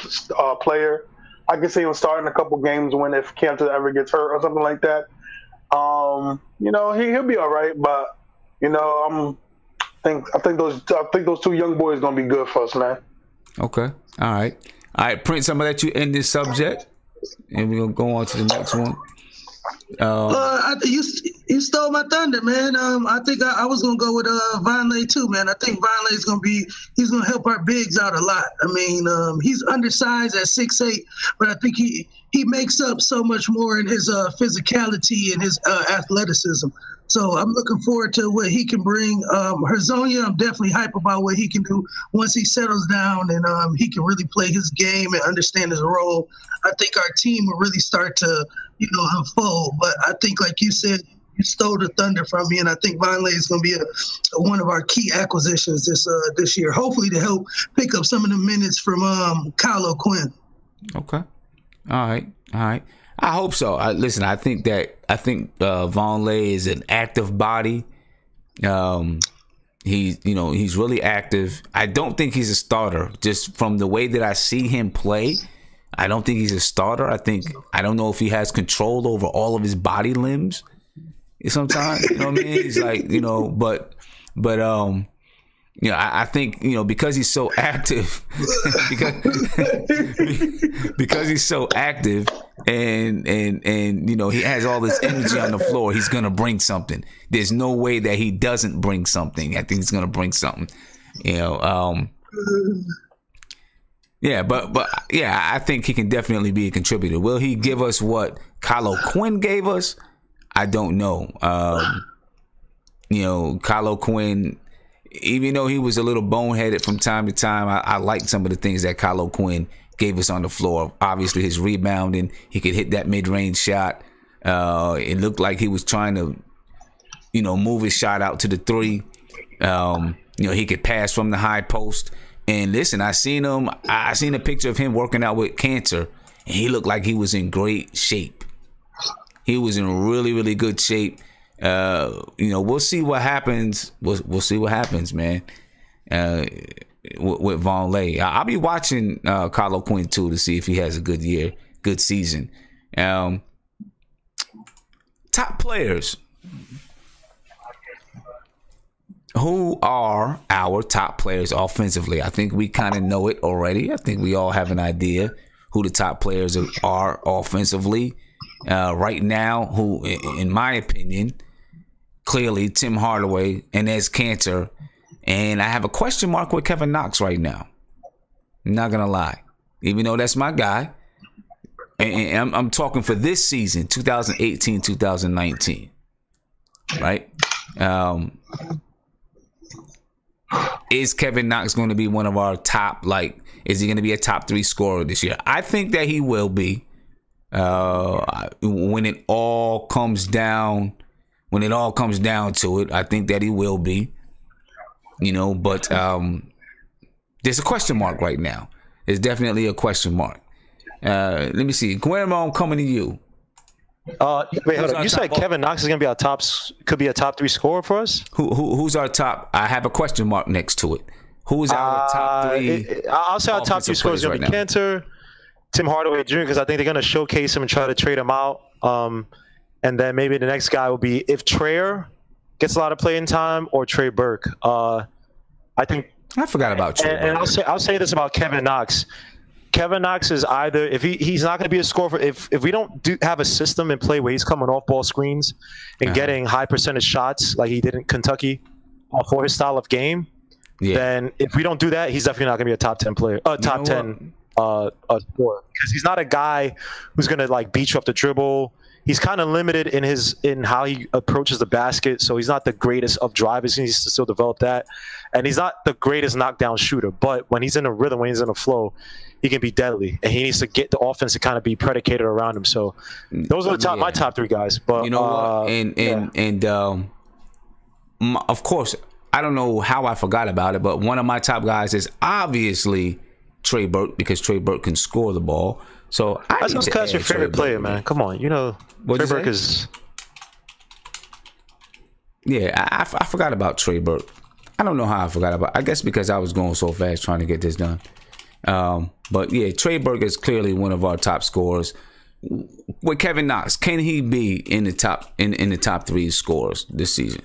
player. I can see him starting a couple games when if Kanter ever gets hurt or something like that. He'll be all right, but I think those two young boys gonna be good for us, man. Okay, all right, Prince. I'm gonna let you end this subject, and we're gonna go on to the next one. I think you stole my thunder, man. I think I was gonna go with Vonleh too, man. I think Vonleh is he's gonna help our bigs out a lot. I mean, he's undersized at 6'8", but I think he makes up so much more in his physicality and his athleticism. So I'm looking forward to what he can bring. Herzonia, I'm definitely hype about what he can do once he settles down and he can really play his game and understand his role. I think our team will really start to, unfold. But I think, like you said, you stole the thunder from me, and I think Vonleh is going to be one of our key acquisitions this year. Hopefully, to help pick up some of the minutes from Kyle O'Quinn. Okay, all right. I hope so. I think Vonleh is an active body. He's really active. I don't think he's a starter. Just from the way that I see him play, I don't think he's a starter. I don't know if he has control over all of his body limbs. Sometimes, you know what I mean? He's like, I think, because he's so active, because he's so active and he has all this energy on the floor, he's going to bring something. There's no way that he doesn't bring something. I think he's going to bring something, I think he can definitely be a contributor. Will he give us what Kyle O'Quinn gave us? I don't know. Kyle O'Quinn, even though he was a little boneheaded from time to time, I liked some of the things that Kyle O'Quinn gave us on the floor. Obviously, his rebounding, he could hit that mid-range shot. It looked like he was trying to, move his shot out to the three. He could pass from the high post. And listen, I seen a picture of him working out with Kanter, and he looked like he was in great shape. He was in really, really good shape. We'll see what happens. We'll see what happens, man. With Vonleh, I'll be watching Kyle O'Quinn too to see if he has a good year, good season. Top players. Who are our top players offensively? I think we kind of know it already. I think we all have an idea who the top players are offensively right now. Who, in my opinion, clearly Tim Hardaway and Kanter, and I have a question mark with Kevin Knox right now. I'm not gonna lie, even though that's my guy, and I'm talking for this season, 2018-2019, right? is Kevin Knox going to be one of our top, like, is he going to be a top 3 scorer this year? I think that he will be. When it all comes down to it, I think that he will be. But there's a question mark right now. There's definitely a question mark. Let me see. Guillermo, I'm coming to you. Wait, hold on. You said Kevin Knox is going to be could be a top 3 scorer for us? Who's our top? I have a question mark next to it. Who's our top 3? I'll say our top 3 scorers is going to be Kanter, Tim Hardaway Jr., because I think they're going to showcase him and try to trade him out. And then maybe the next guy will be if Trayer gets a lot of playing time or Trey Burke. I think I forgot about Trey Burke. And I'll say this about Kevin Knox. Kevin Knox is either if he's not going to be a scorer if we don't have a system in play where he's coming off ball screens and getting high percentage shots like he did in Kentucky for his style of game, then if we don't do that, he's definitely not going to be a top 10 player, top 10 scorer, because he's not a guy who's going to like beat you up the dribble. He's kind of limited in how he approaches the basket, so he's not the greatest of drivers. He needs to still develop that, and he's not the greatest knockdown shooter. But when he's in a rhythm, when he's in a flow, he can be deadly, and he needs to get the offense to kind of be predicated around him. So those are my top 3 guys. But of course, I don't know how I forgot about it, but one of my top guys is obviously Trey Burke, because Trey Burke can score the ball. So that's because your favorite player, man. Come on, Trey Burke is. Yeah, I forgot about Trey Burke. I don't know how I forgot about. I guess because I was going so fast trying to get this done. But yeah, Trey Burke is clearly one of our top scorers. With Kevin Knox, can he be in the top in the top 3 scorers this season?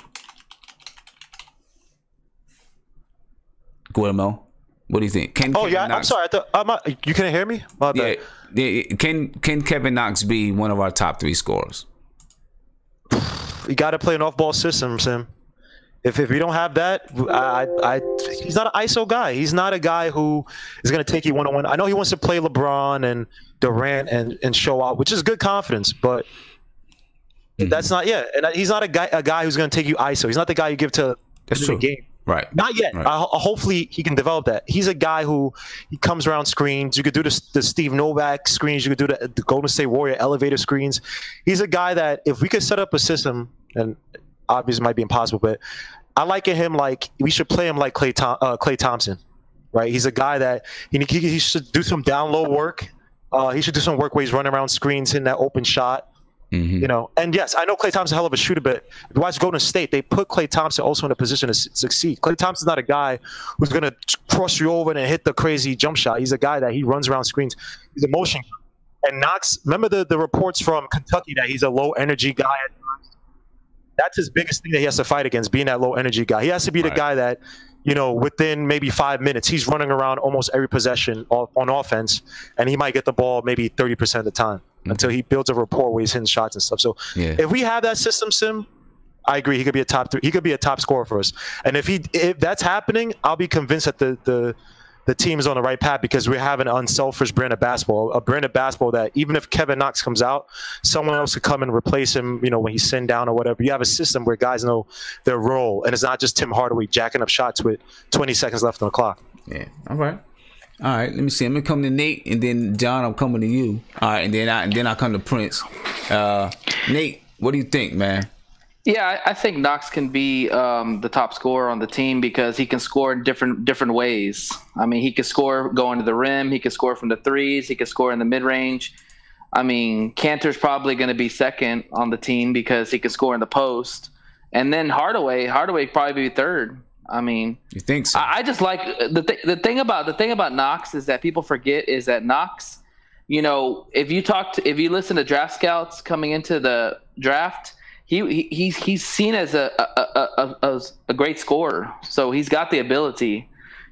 Guillermo, what do you think? Kevin Knox, I'm sorry. You couldn't hear me? Yeah. Can Kevin Knox be one of our top 3 scorers? You got to play an off-ball system, Sim. If we don't have that, he's not an ISO guy. He's not a guy who is going to take you one-on-one. I know he wants to play LeBron and Durant and show out, which is good confidence, but that's not And he's not a guy who's going to take you ISO. He's not the guy you give to the game. Right. Not yet. Right. Hopefully he can develop that. He's a guy who he comes around screens. You could do the Steve Novak screens. You could do the Golden State Warrior elevator screens. He's a guy that if we could set up a system, and obviously it might be impossible, but I like him like we should play him like Klay Thompson, right? He's a guy that he should do some down low work. He should do some work where he's running around screens, hitting that open shot. And yes, I know Klay Thompson's a hell of a shooter, but if you watch Golden State, they put Klay Thompson also in a position to succeed. Klay Thompson's not a guy who's going to cross you over and hit the crazy jump shot. He's a guy that he runs around screens. He's a motion. And Knox, remember the reports from Kentucky that he's a low energy guy at times? That's his biggest thing that he has to fight against, being that low energy guy. He has to be the guy that, within maybe 5 minutes, he's running around almost every possession on offense, and he might get the ball maybe 30% of the time until he builds a rapport where he's hitting shots and stuff. So if we have that system, Sim, I agree. He could be a top 3. He could be a top scorer for us. And if that's happening, I'll be convinced that the team is on the right path, because we have an unselfish brand of basketball, a brand of basketball that even if Kevin Knox comes out, someone else could come and replace him, when he's sitting down or whatever. You have a system where guys know their role, and it's not just Tim Hardaway jacking up shots with 20 seconds left on the clock. Yeah. All right. Let me see. I'm gonna come to Nate, and then John, I'm coming to you. All right, and then I come to Prince. Nate, what do you think, man? Yeah, I think Knox can be the top scorer on the team because he can score in different ways. I mean, he can score going to the rim. He can score from the threes. He can score in the mid-range. I mean, Kanter's probably going to be second on the team because he can score in the post. And then Hardaway probably be third. I mean, you think so? I just like the thing about Knox is that people forget is that Knox, if you listen to draft scouts coming into the draft, he's seen as a great scorer. So he's got the ability.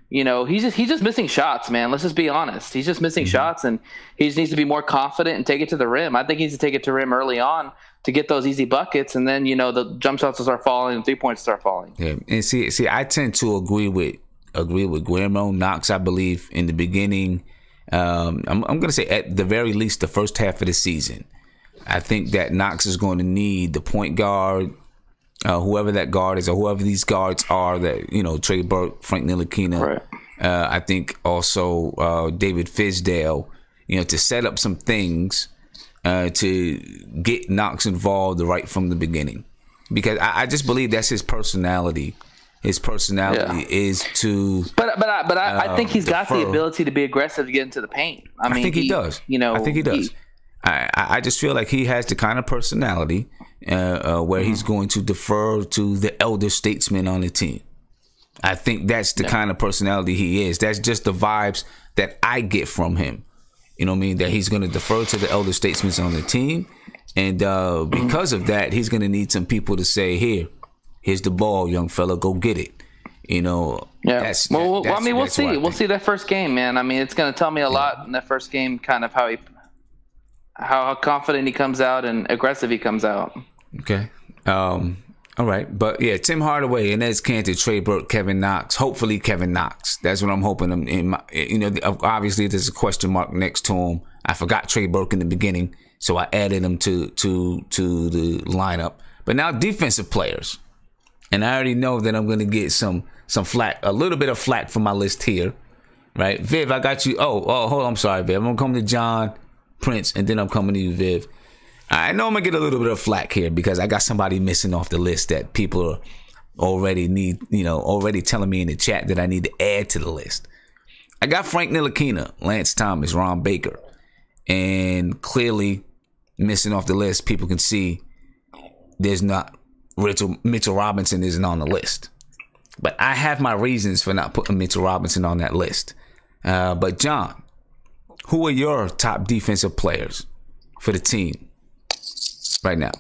He's just missing shots, man. Let's just be honest. He's just missing shots, and he just needs to be more confident and take it to the rim. I think he needs to take it to the rim early on to get those easy buckets, and then the jump shots will start falling and 3-points start falling. Yeah, and see, I tend to agree with Guillermo. Knox, I believe in the beginning. I'm going to say at the very least the first half of the season. I think that Knox is going to need the point guard whoever that guard is or whoever these guards are that, Trey Burke, Frank Ntilikina. Right. I think also David Fizdale, to set up some things to get Knox involved right from the beginning. Because I just believe that's his personality. His personality is to. But I think he's got the ability to be aggressive to get into the paint. I mean, think he does. I think he does. I just feel like he has the kind of personality where he's going to defer to the elder statesman on the team. I think that's the kind of personality he is. That's just the vibes that I get from him. You know what I mean? That he's going to defer to the elder statesmen on the team. And because of that, he's going to need some people to say, here's the ball, young fella, go get it. Yeah. I mean, we'll see. We'll see that first game, man. I mean, it's going to tell me a lot in that first game, kind of how confident he comes out and aggressive he comes out. Okay. All right. But yeah, Tim Hardaway, Inez Kanter, Trey Burke, Kevin Knox. Hopefully Kevin Knox. That's what I'm hoping. Obviously there's a question mark next to him. I forgot Trey Burke in the beginning, so I added him to the lineup. But now defensive players. And I already know that I'm going to get some flack, a little bit of flack from my list here. Right? Viv, I got you. Oh, hold on. I'm sorry, Viv. I'm going to come to John, Prince, and then I'm coming to you, Viv. I know I'm going to get a little bit of flack here because I got somebody missing off the list that people are already telling me in the chat that I need to add to the list. I got Frank Ntilikina, Lance Thomas, Ron Baker. And clearly missing off the list, people can see there's not Mitchell Robinson isn't on the list. But I have my reasons for not putting Mitchell Robinson on that list. But John, who are your top defensive players for the team right now?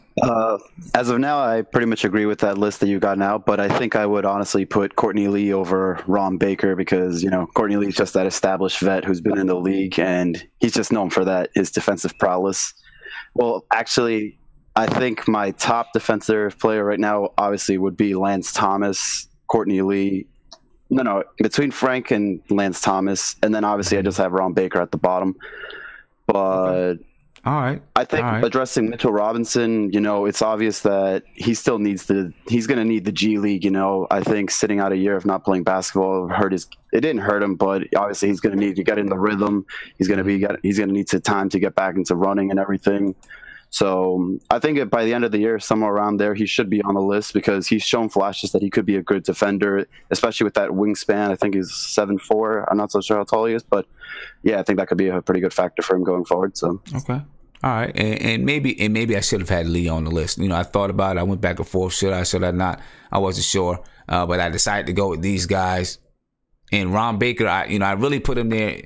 As of now, I pretty much agree with that list that you got now, but I think I would honestly put Courtney Lee over Ron Baker because, Courtney Lee is just that established vet who's been in the league, and he's just known for that, his defensive prowess. Well, actually, I think my top defensive player right now obviously would be Lance Thomas, Courtney Lee. No, between Frank and Lance Thomas, and then obviously I just have Ron Baker at the bottom. But all right, I think addressing Mitchell Robinson, it's obvious that he still he's going to need the G League. I think sitting out a year of not playing basketball it didn't hurt him, but obviously he's going to need to get in the rhythm. He's going to need some time to get back into running and everything. So I think by the end of the year, somewhere around there, he should be on the list because he's shown flashes that he could be a good defender, especially with that wingspan. I think he's 7'4". I'm not so sure how tall he is, but yeah, I think that could be a pretty good factor for him going forward. So okay, all right, and maybe I should have had Lee on the list. I thought about it. I went back and forth. Should I not? I wasn't sure, but I decided to go with these guys. And Ron Baker, I really put him there.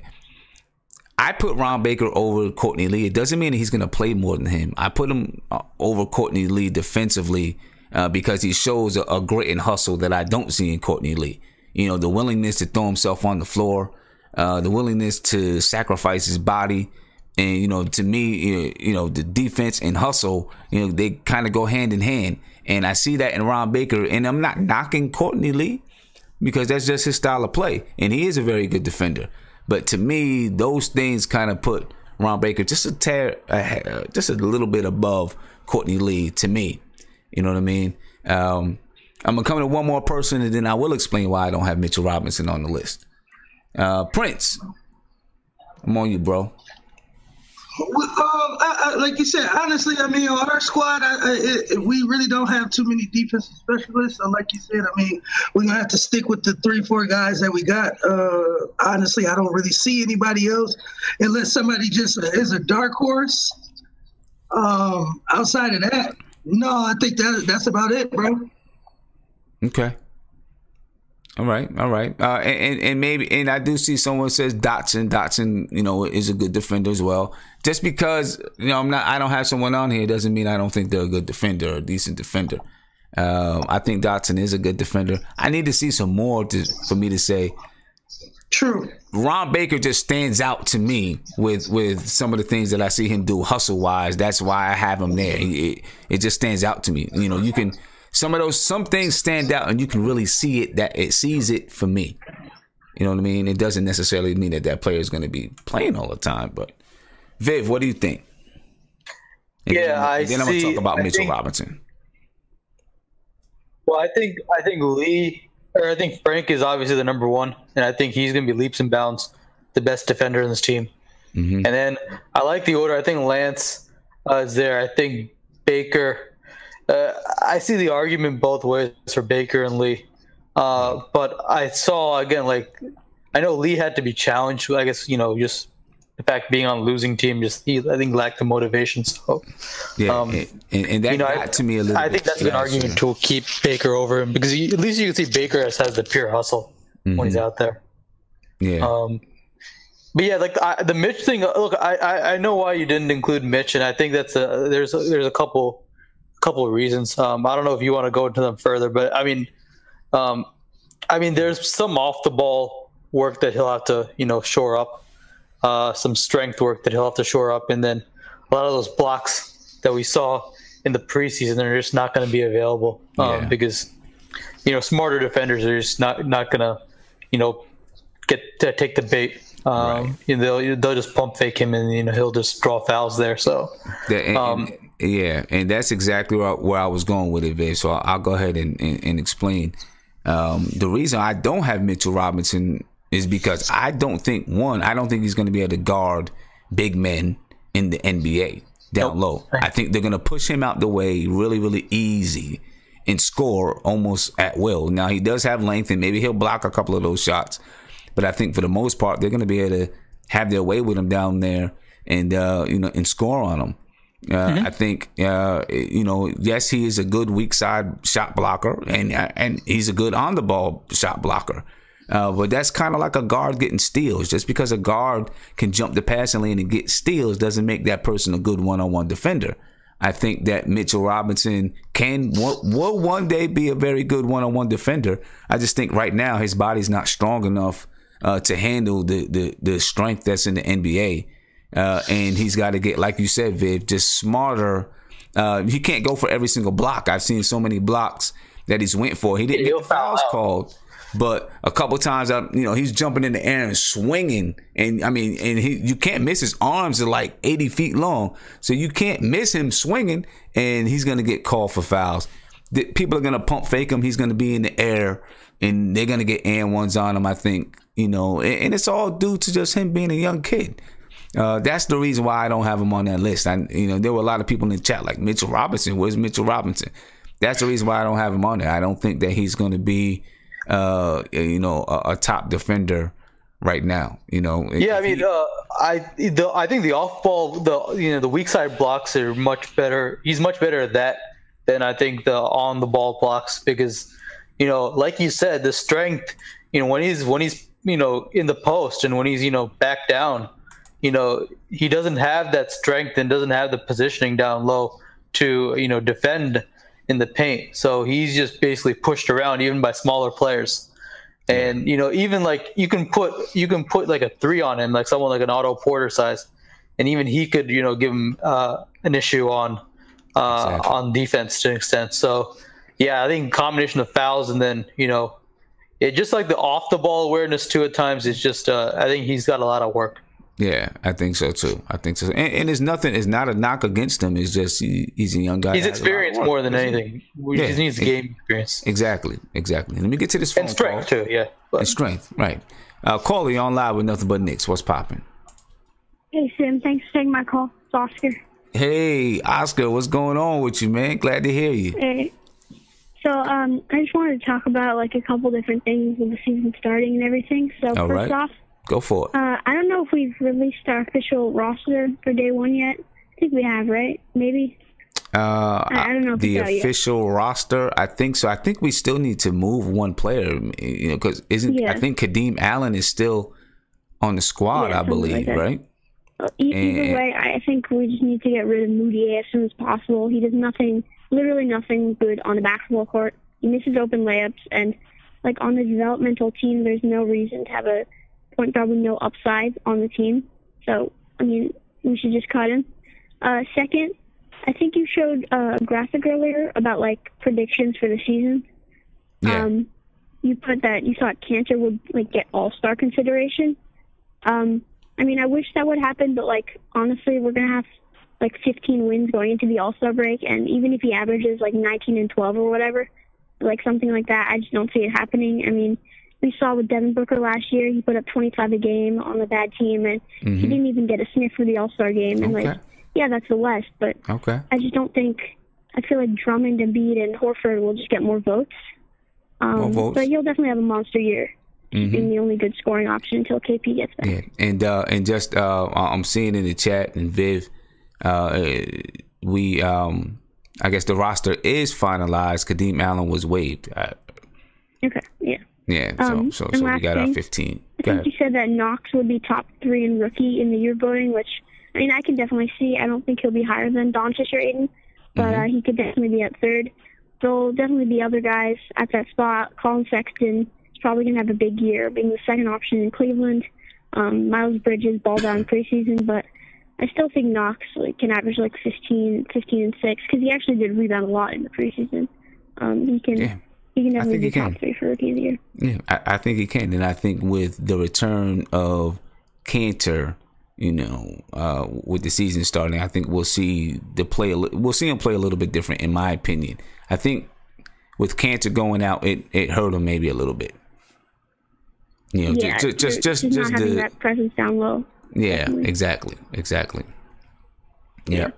I put Ron Baker over Courtney Lee. It doesn't mean that he's going to play more than him. I put him over Courtney Lee defensively because he shows a grit and hustle that I don't see in Courtney Lee. The willingness to throw himself on the floor, the willingness to sacrifice his body. And, to me, the defense and hustle, they kind of go hand in hand. And I see that in Ron Baker. And I'm not knocking Courtney Lee because that's just his style of play. And he is a very good defender. But to me, those things kind of put Ron Baker just a little bit above Courtney Lee to me. You know what I mean? I'm going to come to one more person, and then I will explain why I don't have Mitchell Robinson on the list. Prince, I'm on you, bro. Like you said, honestly, on our squad, we really don't have too many defensive specialists. Like you said, we're going to have to stick with the 3-4 guys that we got. Honestly, I don't really see anybody else unless somebody just is a dark horse. Outside of that, no, I think that's about it, bro. Okay. All right. And maybe, and I do see someone says Dotson, is a good defender as well. Just because, I don't have someone on here doesn't mean I don't think they're a good defender or a decent defender. I think Dotson is a good defender. I need to see some more for me to say. True. Ron Baker just stands out to me with some of the things that I see him do hustle wise. That's why I have him there. It just stands out to me. You can. Some things stand out and you can really see it, that it sees it for me. You know what I mean? It doesn't necessarily mean that player is going to be playing all the time. But Viv, what do you think? And then I'm going to talk about Mitchell Robinson. Well, I think Frank is obviously the number one, and I think he's going to be leaps and bounds the best defender in this team. Mm-hmm. And then I like the order. I think Lance is there. I think Baker. I see the argument both ways for Baker and Lee. But I saw, again, like, I know Lee had to be challenged. I guess, just the fact being on a losing team, he, I think, lacked the motivation. So, yeah, and that got to me a little bit. I think that's an argument to keep Baker over him because at least you can see Baker has the pure hustle when he's out there. Yeah. But yeah, like the Mitch thing. Look, I know why you didn't include Mitch, and I think that's there's a couple of reasons. I don't know if you want to go into them further, but I mean, there's some off the ball work that he'll have to shore up, some strength work that he'll have to shore up, and then a lot of those blocks that we saw in the preseason are just not going to be available because smarter defenders are just not going to get to take the bait. Right. They'll just pump fake him, and he'll just draw fouls there. So and that's exactly where I was going with it, Viv. So I'll go ahead and explain. The reason I don't have Mitchell Robinson is because I don't think he's going to be able to guard big men in the NBA down low. I think they're going to push him out the way really, really easy and score almost at will. Now, he does have length, and maybe he'll block a couple of those shots. But I think for the most part, they're going to be able to have their way with him down there and, and score on him. I think, yes, he is a good weak side shot blocker and he's a good on the ball shot blocker. But that's kind of like a guard getting steals. Just because a guard can jump the passing lane and get steals doesn't make that person a good one-on-one defender. I think that Mitchell Robinson will one day be a very good one-on-one defender. I just think right now his body's not strong enough to handle the strength that's in the NBA. And he's got to get, like you said, Viv, just smarter. He can't go for every single block. I've seen so many blocks that he's went for. He didn't get the fouls called, but a couple times, he's jumping in the air and swinging. And you can't miss. His arms are like 80 feet long, so you can't miss him swinging. And he's gonna get called for fouls. People are gonna pump fake him. He's gonna be in the air, and they're gonna get and ones on him. I think, and it's all due to just him being a young kid. That's the reason why I don't have him on that list. There were a lot of people in the chat like Mitchell Robinson. Where's Mitchell Robinson? That's the reason why I don't have him on there. I don't think that he's going to be, a top defender right now. I think the off ball, the weak side blocks are much better. He's much better at that than I think the on the ball blocks because, like you said, the strength. When he's in the post and when he's back down. He doesn't have that strength and doesn't have the positioning down low to, defend in the paint. So he's just basically pushed around even by smaller players. And, even like you can put like a 3 on him, like someone like an Otto Porter size. And even he could, give him an issue on defense to an extent. So, yeah, I think combination of fouls and then, it just like the off the ball awareness too at times is just, I think he's got a lot of work. Yeah, I think so too. And it's nothing. It's not a knock against him. It's just he's a young guy. He's experienced more than anything. He just needs game experience. Exactly. Let me get to this phone and strength call. Too. Yeah, and strength. Right. Caller, you on live with Nothing But Knicks. What's popping? Hey Sim, thanks for taking my call. It's Oscar. Hey Oscar, what's going on with you, man? Glad to hear you. Hey. So I just wanted to talk about like a couple different things with the season starting and everything. So first off. Go for it. I don't know if we've released our official roster for day one yet. I think we have, right? Maybe. I don't know if the official roster. I think so. I think we still need to move one player, because I think Kadeem Allen is still on the squad. I believe, like right? Either way, I think we just need to get rid of Moody as soon as possible. He does literally nothing good on the basketball court. He misses open layups, and like on the developmental team, there's no reason to have a point guard with no upside on the team. So, we should just cut him. Second, I think you showed a graphic earlier about, like, predictions for the season. Yeah. You put that you thought Kanter would, like, get all-star consideration. I wish that would happen, but, like, honestly, we're going to have, like, 15 wins going into the all-star break, and even if he averages, like, 19 and 12 or whatever, like something like that. I just don't see it happening. I mean, we saw with Devin Booker last year, he put up 25 a game on a bad team, and he didn't even get a sniff for the All-Star game. And, like, yeah, that's the West, but I just don't think – I feel like Drummond, Embiid, and Horford will just get more votes. But he'll definitely have a monster year. Being the only good scoring option until KP gets back. Yeah. And just I'm seeing in the chat, and Viv, we I guess the roster is finalized. Kadeem Allen was waived. Okay, yeah. Yeah, so we got our 15. I think you said that Knox would be top 3 in rookie in the year voting, which, I mean, I can definitely see. I don't think he'll be higher than Doncic or Aiden, but he could definitely be at 3rd. There'll definitely be other guys at that spot. Colin Sexton is probably going to have a big year, being the second option in Cleveland. Miles Bridges balled out in preseason, but I still think Knox can average 15 and 6, because he actually did rebound a lot in the preseason. He can definitely be top 3 for rookie of the year. Yeah, I think he can, and I think with the return of Kanter, with the season starting, I think we'll see him play a little bit different, in my opinion. I think with Kanter going out, it hurt him maybe a little bit. Just not having that presence down low. Yeah, definitely. Exactly. Yeah.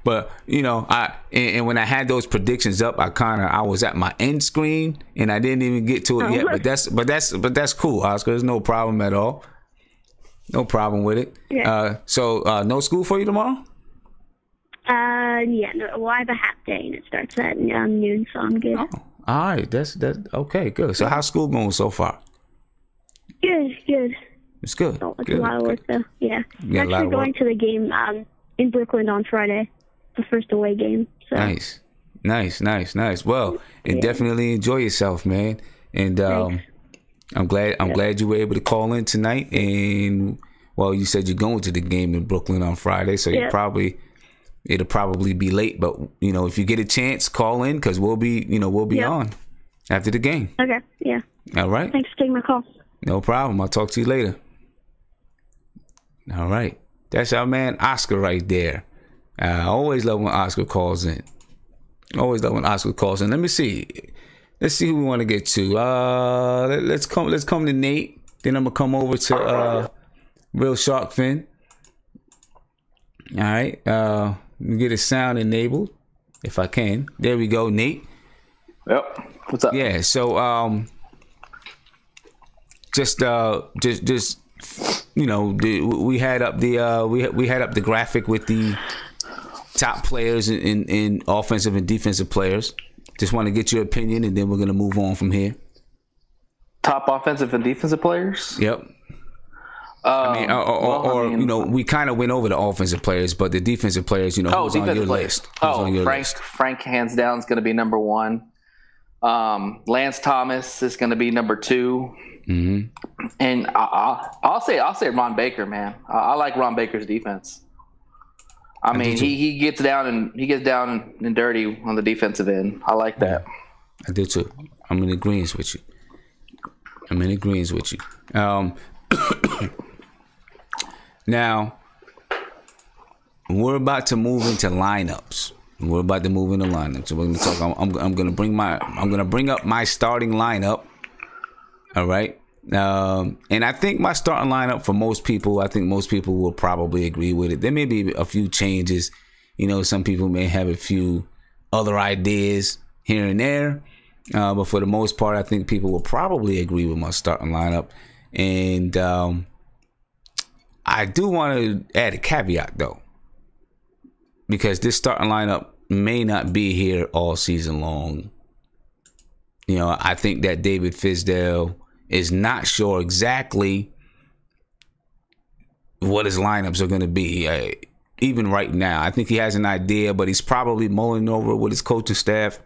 But and when I had those predictions up, I was at my end screen and I didn't even get to it yet. But that's cool, Oscar. There's no problem at all. No problem with it. Yeah. So no school for you tomorrow? Yeah. No. Well, I have a half day and it starts at noon, so I'm good. Oh, all right. That's okay. Good. So how's school going so far? Good. It's good. Oh, it's a lot of work though. Yeah. I'm actually going to the game in Brooklyn on Friday, the first away game. So. Nice. Well, and definitely enjoy yourself, man. And I'm glad you were able to call in tonight. And well, you said you're going to the game in Brooklyn on Friday, so it'll probably be late. But if you get a chance, call in, because we'll be on after the game. Okay. Yeah. All right. Thanks for taking my call. No problem. I'll talk to you later. All right. That's our man Oscar right there. I always love when Oscar calls in. Let me see. Let's see who we want to get to. Let's come to Nate. Then I'm gonna come over to Real Shark Fin. All right. Let me get his sound enabled if I can. There we go, Nate. Yep. What's up? Yeah. So just we had up the graphic with the top players in offensive and defensive players. Just want to get your opinion, and then we're gonna move on from here. Top offensive and defensive players. Yep. We kind of went over the offensive players, but the defensive players, who's on your list? Frank hands down is going to be number 1. Lance Thomas is going to be number 2. Mm-hmm. And I'll say Ron Baker, man. I like Ron Baker's defense. I mean, he gets down and dirty on the defensive end. I like that. I do too. I'm in agreement with you. Now we're about to move into lineups. So we're going to talk. I'm going to bring up my starting lineup. All right. And I think my starting lineup for most people, will probably agree with it. There may be a few changes. Some people may have a few other ideas here and there. But for the most part, I think people will probably agree with my starting lineup. And I do want to add a caveat, though, because this starting lineup may not be here all season long. I think that David Fizdale is not sure exactly what his lineups are going to be. Even right now, I think he has an idea, but he's probably mulling over with his coaching staff,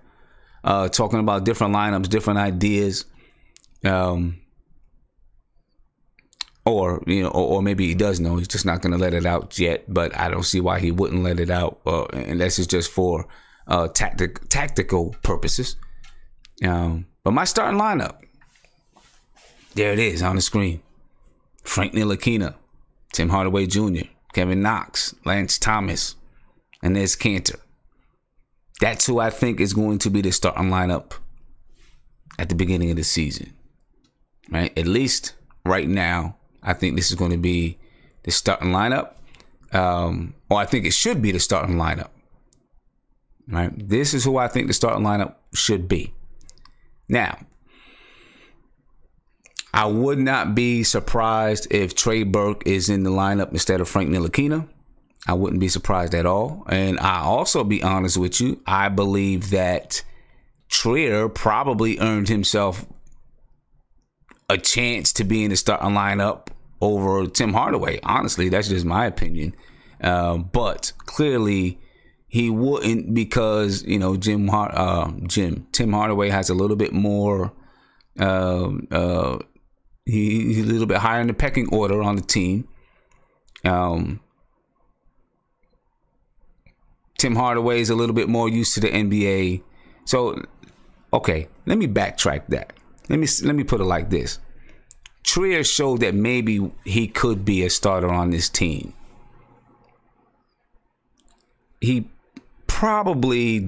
talking about different lineups, different ideas. Or maybe he does know. He's just not going to let it out yet. But I don't see why he wouldn't let it out unless it's just for tactical purposes. But my starting lineup, there it is on the screen. Frank Ntilikina, Tim Hardaway Jr., Kevin Knox, Lance Thomas, and there's Kanter. That's who I think is going to be the starting lineup at the beginning of the season. Right? At least right now, I think this is going to be the starting lineup. Or I think it should be the starting lineup. Right? This is who I think the starting lineup should be. Now, I would not be surprised if Trey Burke is in the lineup instead of Frank Ntilikina. I wouldn't be surprised at all. And I also be honest with you, I believe that Trier probably earned himself a chance to be in the starting lineup over Tim Hardaway. Honestly, that's just my opinion. But clearly he wouldn't because, you know, Tim Hardaway has a little bit more, he's a little bit higher in the pecking order on the team. Tim Hardaway is a little bit more used to the NBA. So, okay, let me backtrack that. Let me put it like this. Trier showed that maybe he could be a starter on this team. He probably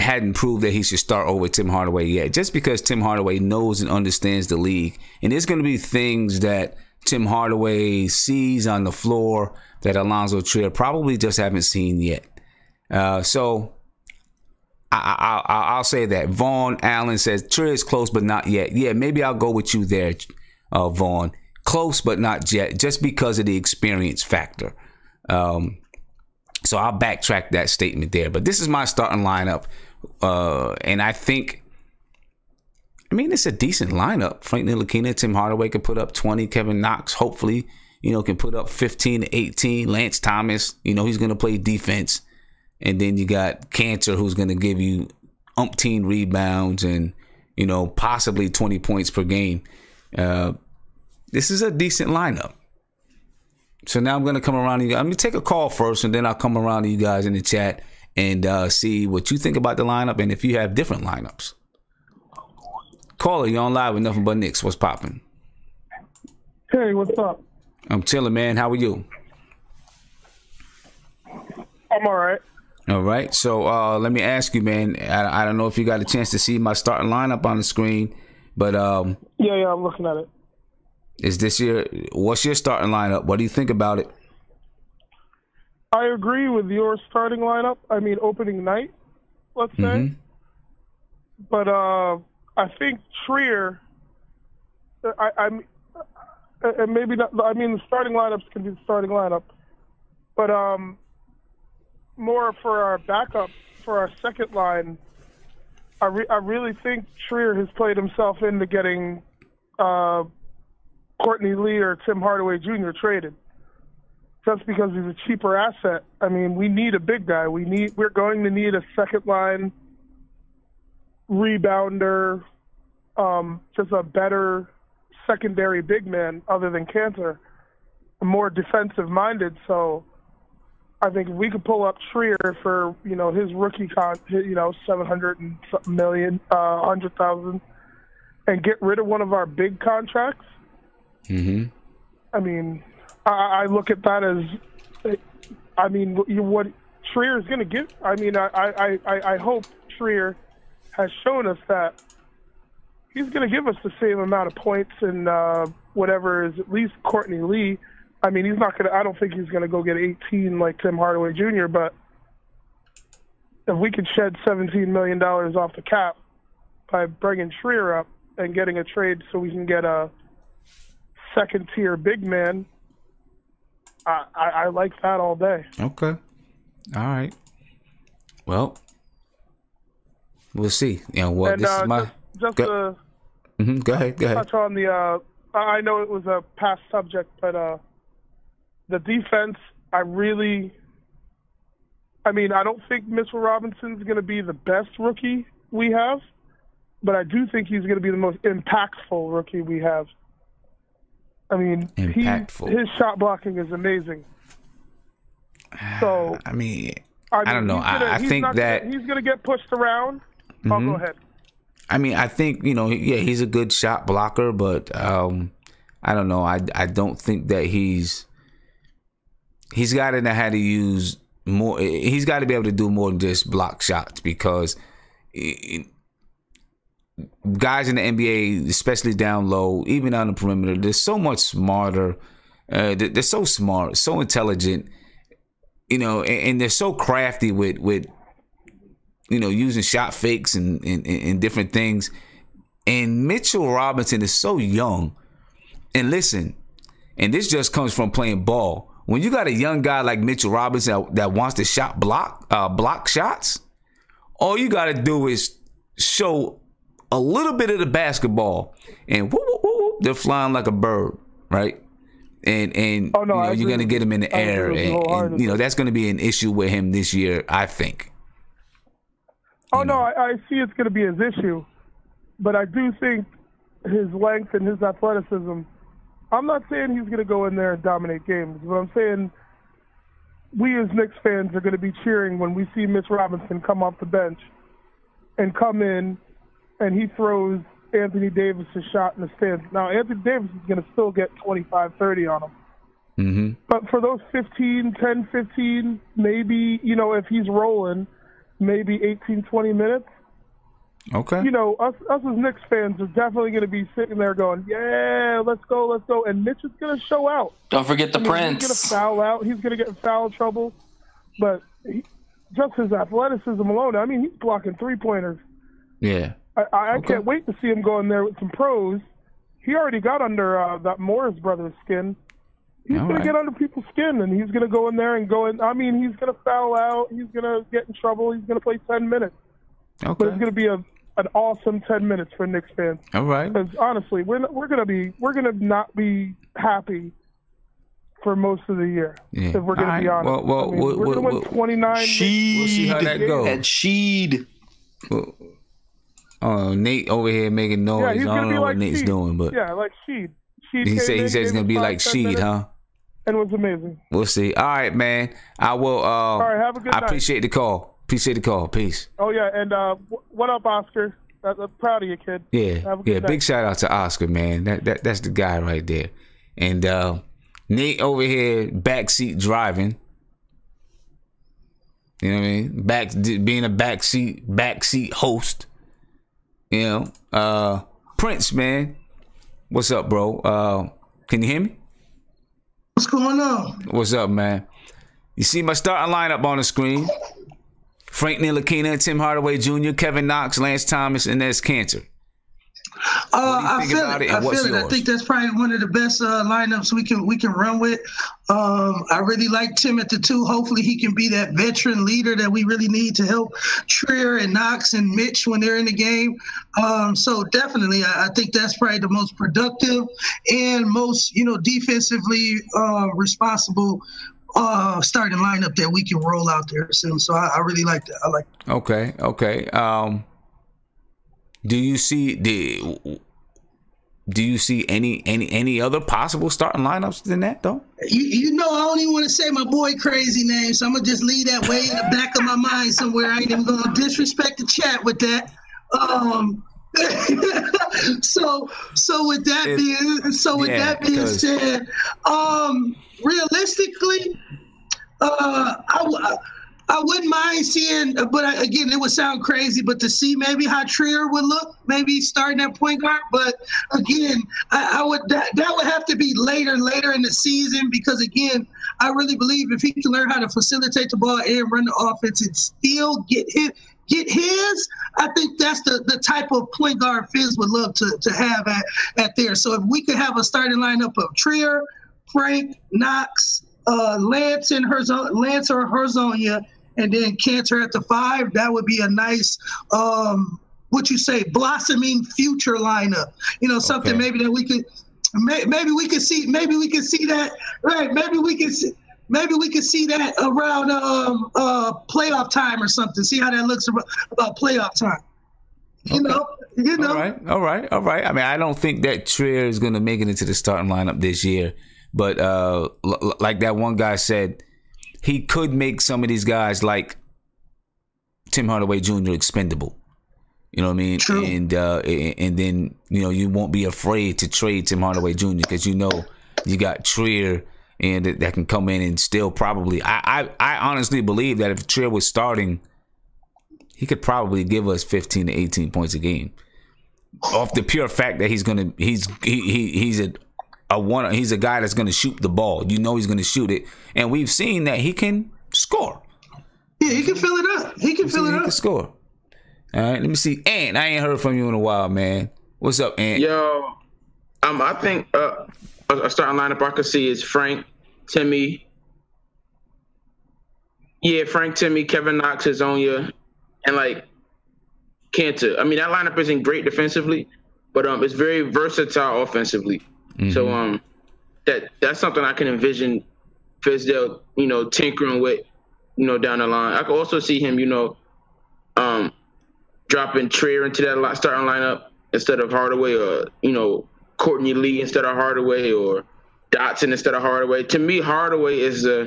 hadn't proved that he should start over Tim Hardaway yet. Just because Tim Hardaway knows and understands the league. And there's going to be things that Tim Hardaway sees on the floor that Alonzo Trier probably just haven't seen yet. So I'll say that. Vaughn Allen says Trier is close but not yet. Yeah, maybe I'll go with you there, Vaughn. Close but not yet, just because of the experience factor. So I'll backtrack that statement there. But this is my starting lineup. And I think, it's a decent lineup. Frank Ntilikina, Tim Hardaway can put up 20. Kevin Knox, hopefully, can put up 15 to 18. Lance Thomas, he's going to play defense. And then you got Kanter, who's going to give you umpteen rebounds and, possibly 20 points per game. This is a decent lineup. So now I'm going to come around to you guys. I'm going to take a call first, and then I'll come around to you guys in the chat and see what you think about the lineup and if you have different lineups. Caller, you on live with Nothing But Knicks. What's popping? Hey, what's up? I'm chilling, man. How are you? I'm all right. All right. So let me ask you, man. I don't know if you got a chance to see my starting lineup on the screen, but yeah, I'm looking at it. What's your starting lineup? What do you think about it? I agree with your starting lineup. Opening night, let's say. Mm-hmm. But I think Trier, and maybe not. The starting lineups can be the starting lineup, but more for our backup, for our second line. I really think Trier has played himself into getting Courtney Lee or Tim Hardaway Jr. traded, just because he's a cheaper asset. We need a big guy. We're going to need a second line rebounder, just a better secondary big man other than Kanter, more defensive minded. So I think if we could pull up Trier for his rookie $700 and something million, 100,000, and get rid of one of our big contracts. Mm-hmm. I look at that as, what Trier is going to give. I hope Trier has shown us that he's going to give us the same amount of points and whatever is at least Courtney Lee. He's not going to. I don't think he's going to go get 18 like Tim Hardaway Jr. But if we could shed $17 million off the cap by bringing Trier up and getting a trade so we can get a second-tier big man, I like that all day. Okay. All right. Well, we'll see. And this is my... Go ahead. Touch on the... I know it was a past subject, but the defense, I don't think Mitchell Robinson's going to be the best rookie we have, but I do think he's going to be the most impactful rookie we have. His shot blocking is amazing. So I don't know. I think that he's going to get pushed around. Mm-hmm. I'll go ahead. I think he's a good shot blocker, but I don't know. I don't think that he's got to know how to use more. He's got to be able to do more than just block shots, because guys in the NBA, especially down low, even on the perimeter, they're so much smarter. They're so smart, so intelligent, and they're so crafty with using shot fakes and different things. And Mitchell Robinson is so young. And listen, and this just comes from playing ball. When you got a young guy like Mitchell Robinson that wants to block shots, all you got to do is show a little bit of the basketball, and whoop, whoop, whoop, whoop, they're flying like a bird, right? And you're going to get him in the air, and that's going to be an issue with him this year, I think. I see it's going to be his issue, but I do think his length and his athleticism. I'm not saying he's going to go in there and dominate games, but I'm saying we as Knicks fans are going to be cheering when we see Mitch Robinson come off the bench and come in and he throws Anthony Davis' shot in the stands. Now, Anthony Davis is going to still get 25, 30 on him. Mm-hmm. But for those 10, 15, maybe, if he's rolling, maybe 18, 20 minutes, okay. Us as Knicks fans are definitely going to be sitting there going, yeah, let's go. And Mitch is going to show out. Don't forget the Prince. He's going to foul out. He's going to get in foul trouble. But just his athleticism alone, he's blocking three-pointers. Yeah. I can't wait to see him go in there with some pros. He already got under that Morris brothers' skin. He's going to get under people's skin, and he's going to go in there and he's going to foul out. He's going to get in trouble. He's going to play 10 minutes. Okay. But it's going to be an awesome 10 minutes for Knicks fans. All right. Because honestly, we're going to not be happy for most of the year. Yeah. If we're going to be honest. We're going to win 29. We'll see how that goes. That Sheed. Nate over here making noise. Yeah, I don't know what Nate's doing, but like Sheed. He said he's going to be like Sheed, huh? And it was amazing. We'll see. All right, man. I will. All right, have a good night. I appreciate the call. Peace. Oh yeah, and what up, Oscar? I'm proud of you, kid. Yeah, big shout out to Oscar, man. That's the guy right there. And Nate over here backseat driving. You know what I mean? Being a backseat host. Prince, man. What's up, bro? Can you hear me? What's going on? What's up, man? You see my starting lineup on the screen. Frank Ntilikina, Tim Hardaway Jr., Kevin Knox, Lance Thomas, and there's Kanter. I feel it. I think that's probably one of the best lineups we can run with. I really like Tim at the 2. Hopefully he can be that veteran leader that we really need to help Trier and Knox and Mitch when they're in the game. So definitely, I think that's probably the most productive and most defensively responsible starting lineup that we can roll out there soon. So I really like that. I like that. Okay. Do you see any other possible starting lineups than that though? I don't even want to say my boy crazy name, so I'm gonna just leave that way in the back of my mind somewhere. I ain't even gonna disrespect the chat with that. So with that being said, realistically, I wouldn't mind seeing, but again, it would sound crazy, but to see maybe how Trier would look, maybe starting at point guard. But again, that would have to be later in the season, because again, I really believe if he can learn how to facilitate the ball and run the offense and still get his, I think that's the type of point guard Fizz would love to have at there. So if we could have a starting lineup of Trier, Frank, Knox, Lance or Herzonia, and then Kanter at the 5, that would be a nice blossoming future lineup. Something maybe that we could maybe we can see that, right? Maybe we can see that around playoff time or something. See how that looks about playoff time. You know. All right. I mean, I don't think that Trier is going to make it into the starting lineup this year. But like that one guy said, he could make some of these guys like Tim Hardaway Jr. expendable. You know what I mean? True. And then you won't be afraid to trade Tim Hardaway Jr. because you got Trier and that can come in and still probably. I honestly believe that if Trier was starting, he could probably give us 15 to 18 points a game, off the pure fact that he's a guy that's gonna shoot the ball. He's gonna shoot it, and we've seen that he can score. Yeah, he can fill it up. He can score. All right, let me see. Ant, I ain't heard from you in a while, man. What's up, Ant? Yo, I think a starting lineup I could see is Frank, Timmy. Yeah, Frank, Timmy, Kevin Knox, Hazonia, and like Kanter. I mean, that lineup isn't great defensively, but it's very versatile offensively. Mm-hmm. So that's something I can envision Fizdale, tinkering with, down the line. I could also see him, dropping Trier into that starting lineup instead of Hardaway, or Courtney Lee instead of Hardaway, or Dotson instead of Hardaway. To me, Hardaway is I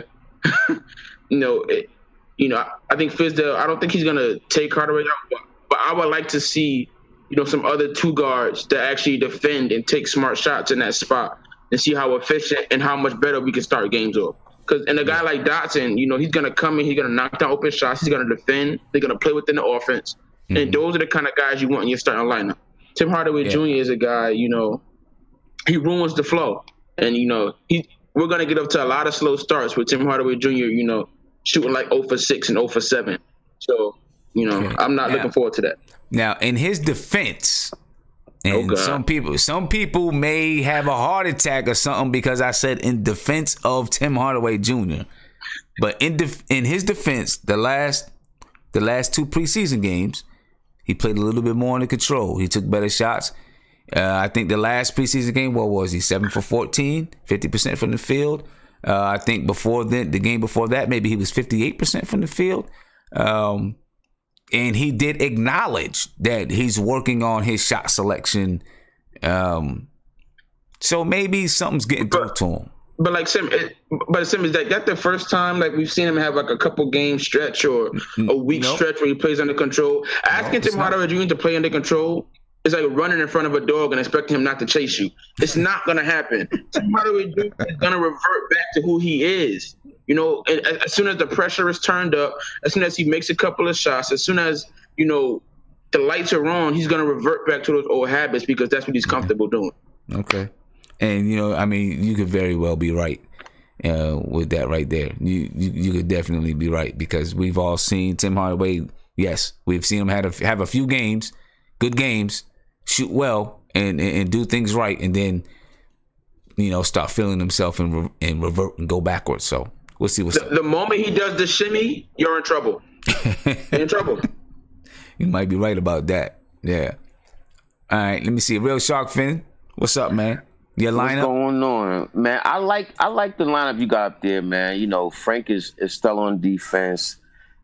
think Fizdale. I don't think he's gonna take Hardaway out, but I would like to see some other two guards that actually defend and take smart shots in that spot, and see how efficient and how much better we can start games off. And a guy like Dotson, he's gonna come in, he's gonna knock down open shots, he's gonna defend, they're gonna play within the offense. And those are the kind of guys you want in your starting lineup. Tim Hardaway Jr. is a guy, he ruins the flow. And, we're going to get up to a lot of slow starts with Tim Hardaway Jr., shooting like 0 for 6 and 0 for 7. So, I'm not looking forward to that. Now, in his defense, and some people may have a heart attack or something because I said in defense of Tim Hardaway Jr. But in his defense, the last 2 preseason games, he played a little bit more under control. He took better shots. I think the last preseason game, what was he? 7 for 14, 50% from the field. I think before then, the game before that, maybe he was 58% from the field. And he did acknowledge that he's working on his shot selection. So maybe something's getting through to him. But like Sim, is that the first time like we've seen him have like a couple game stretch or a week stretch where he plays under control? Asking Tim Hardaway Jr. to play under control is like running in front of a dog and expecting him not to chase you. It's not gonna happen. Tim Hardaway Jr. is gonna revert back to who he is. And as soon as the pressure is turned up, as soon as he makes a couple of shots, as soon as the lights are on, he's gonna revert back to those old habits because that's what he's comfortable doing. Okay. And you could very well be right with that right there. You could definitely be right because we've all seen Tim Hardaway. Yes, we've seen him have a few games, good games, shoot well, and do things right, and then start feeling himself and revert and go backwards. So we'll see what's up. The moment he does the shimmy, you're in trouble. You're in trouble. You might be right about that. Yeah. All right. Let me see. Real Shark Fin. What's up, man? Your lineup? What's going on, man? I like the lineup you got up there, man. Frank is still on defense.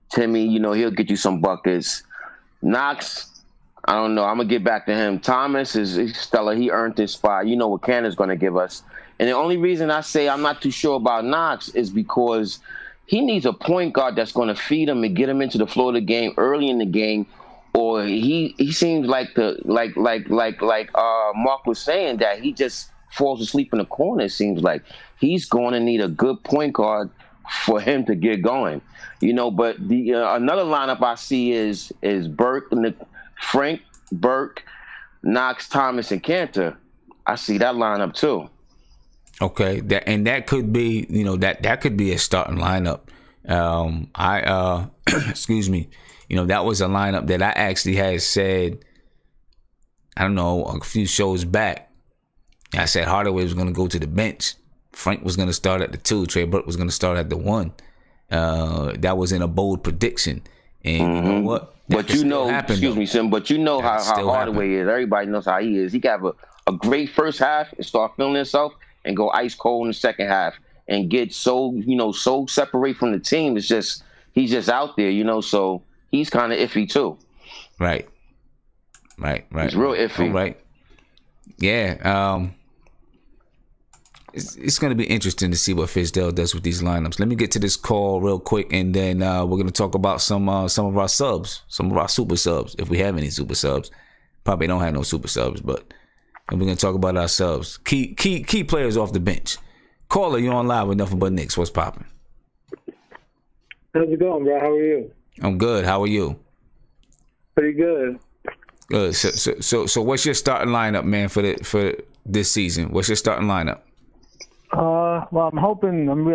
Timmy, he'll get you some buckets. Knox, I don't know. I'm gonna get back to him. Thomas is stellar. He earned his spot. What Kanter's gonna give us. And the only reason I say I'm not too sure about Knox is because he needs a point guard that's gonna feed him and get him into the flow of the game early in the game. Or he seems like Mark was saying that he just falls asleep in the corner. It seems like he's going to need a good point guard for him to get going, But the another lineup I see is Burke, Frank, Burke, Knox, Thomas, and Kanter. I see that lineup too. Okay, that could be that could be a starting lineup. Excuse me. That was a lineup that I actually had said, I don't know, a few shows back. I said Hardaway was going to go to the bench. Frank was going to start at the 2. Trey Burke was going to start at the 1. That was in a bold prediction. And you know what? But excuse me, Sim, but how Hardaway is. Everybody knows how he is. He got a great first half and start feeling himself and go ice cold in the second half and get so separate from the team. It's just, he's just out there, so he's kind of iffy too. Right. He's real iffy. Right. Yeah. It's going to be interesting to see what Fizdale does with these lineups. Let me get to this call real quick, and then we're going to talk about some of our subs, some of our super subs, if we have any super subs. Probably don't have no super subs, but we're going to talk about our subs. Key players off the bench. Caller, you on live with Nothing But Knicks. What's popping? How's it going, bro? How are you? I'm good. How are you? Pretty good. Good. So what's your starting lineup, man, for this season? What's your starting lineup? Well, I'm hoping. I'm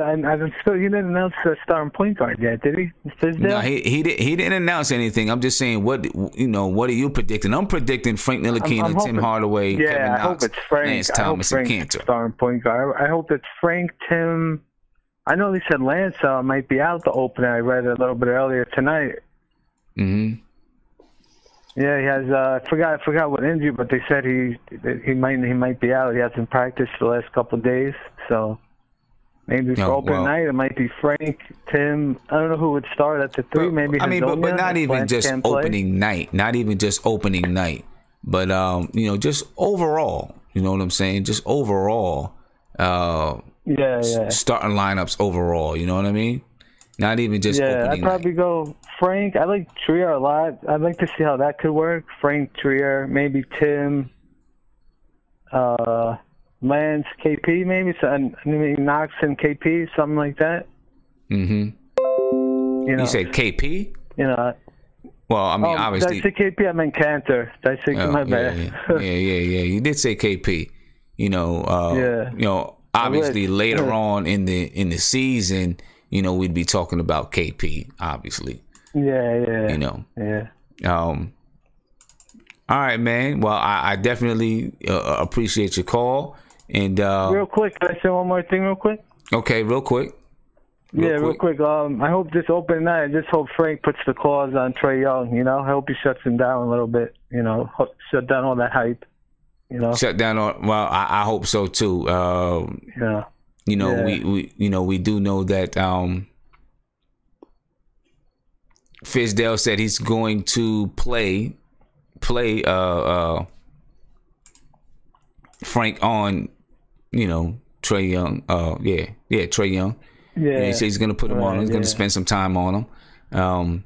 still. He didn't announce the starting point guard yet, did he? Fizdale? No, he didn't announce anything. I'm just saying, what are you predicting? I'm predicting Frank Ntilikina, Tim Hardaway, Kevin Knox, I hope it's Frank. Lance Thomas, and Kanter. Starting point guard. I hope it's Frank, Tim. I know they said Lance might be out the opener. I read it a little bit earlier tonight. Mm-hmm. Yeah, he has. I forgot what injury, but they said he might be out. He hasn't practiced the last couple of days, so maybe for opening night it might be Frank, Tim. I don't know who would start at the three. Maybe but not even just opening night. Not even just opening night, but just overall. You know what I'm saying? Just overall. Starting lineups overall. You know what I mean? Not even just opening I'd probably go Frank. I like Trier a lot. I'd like to see how that could work. Frank, Trier, maybe Tim, Lance, KP, maybe. So, maybe Knox and KP, something like that. Mm-hmm. You said KP? Well, I mean, obviously. Did I say KP? I meant Kanter. Did I say my bad? Yeah. You did say KP. Obviously later on in the season, we'd be talking about KP, obviously. Yeah. All right, man. Well, I definitely appreciate your call. And real quick, can I say one more thing real quick? Okay, real quick. Real quick. I hope this opening night, I just hope Frank puts the claws on Trae Young, I hope he shuts him down a little bit, shut down all that hype, Shut down all, well, I hope so too. We do know that Fizdale said he's going to play Frank on, Trae Young. Trae Young. Yeah. He said he's going to put him on. He's going to spend some time on him.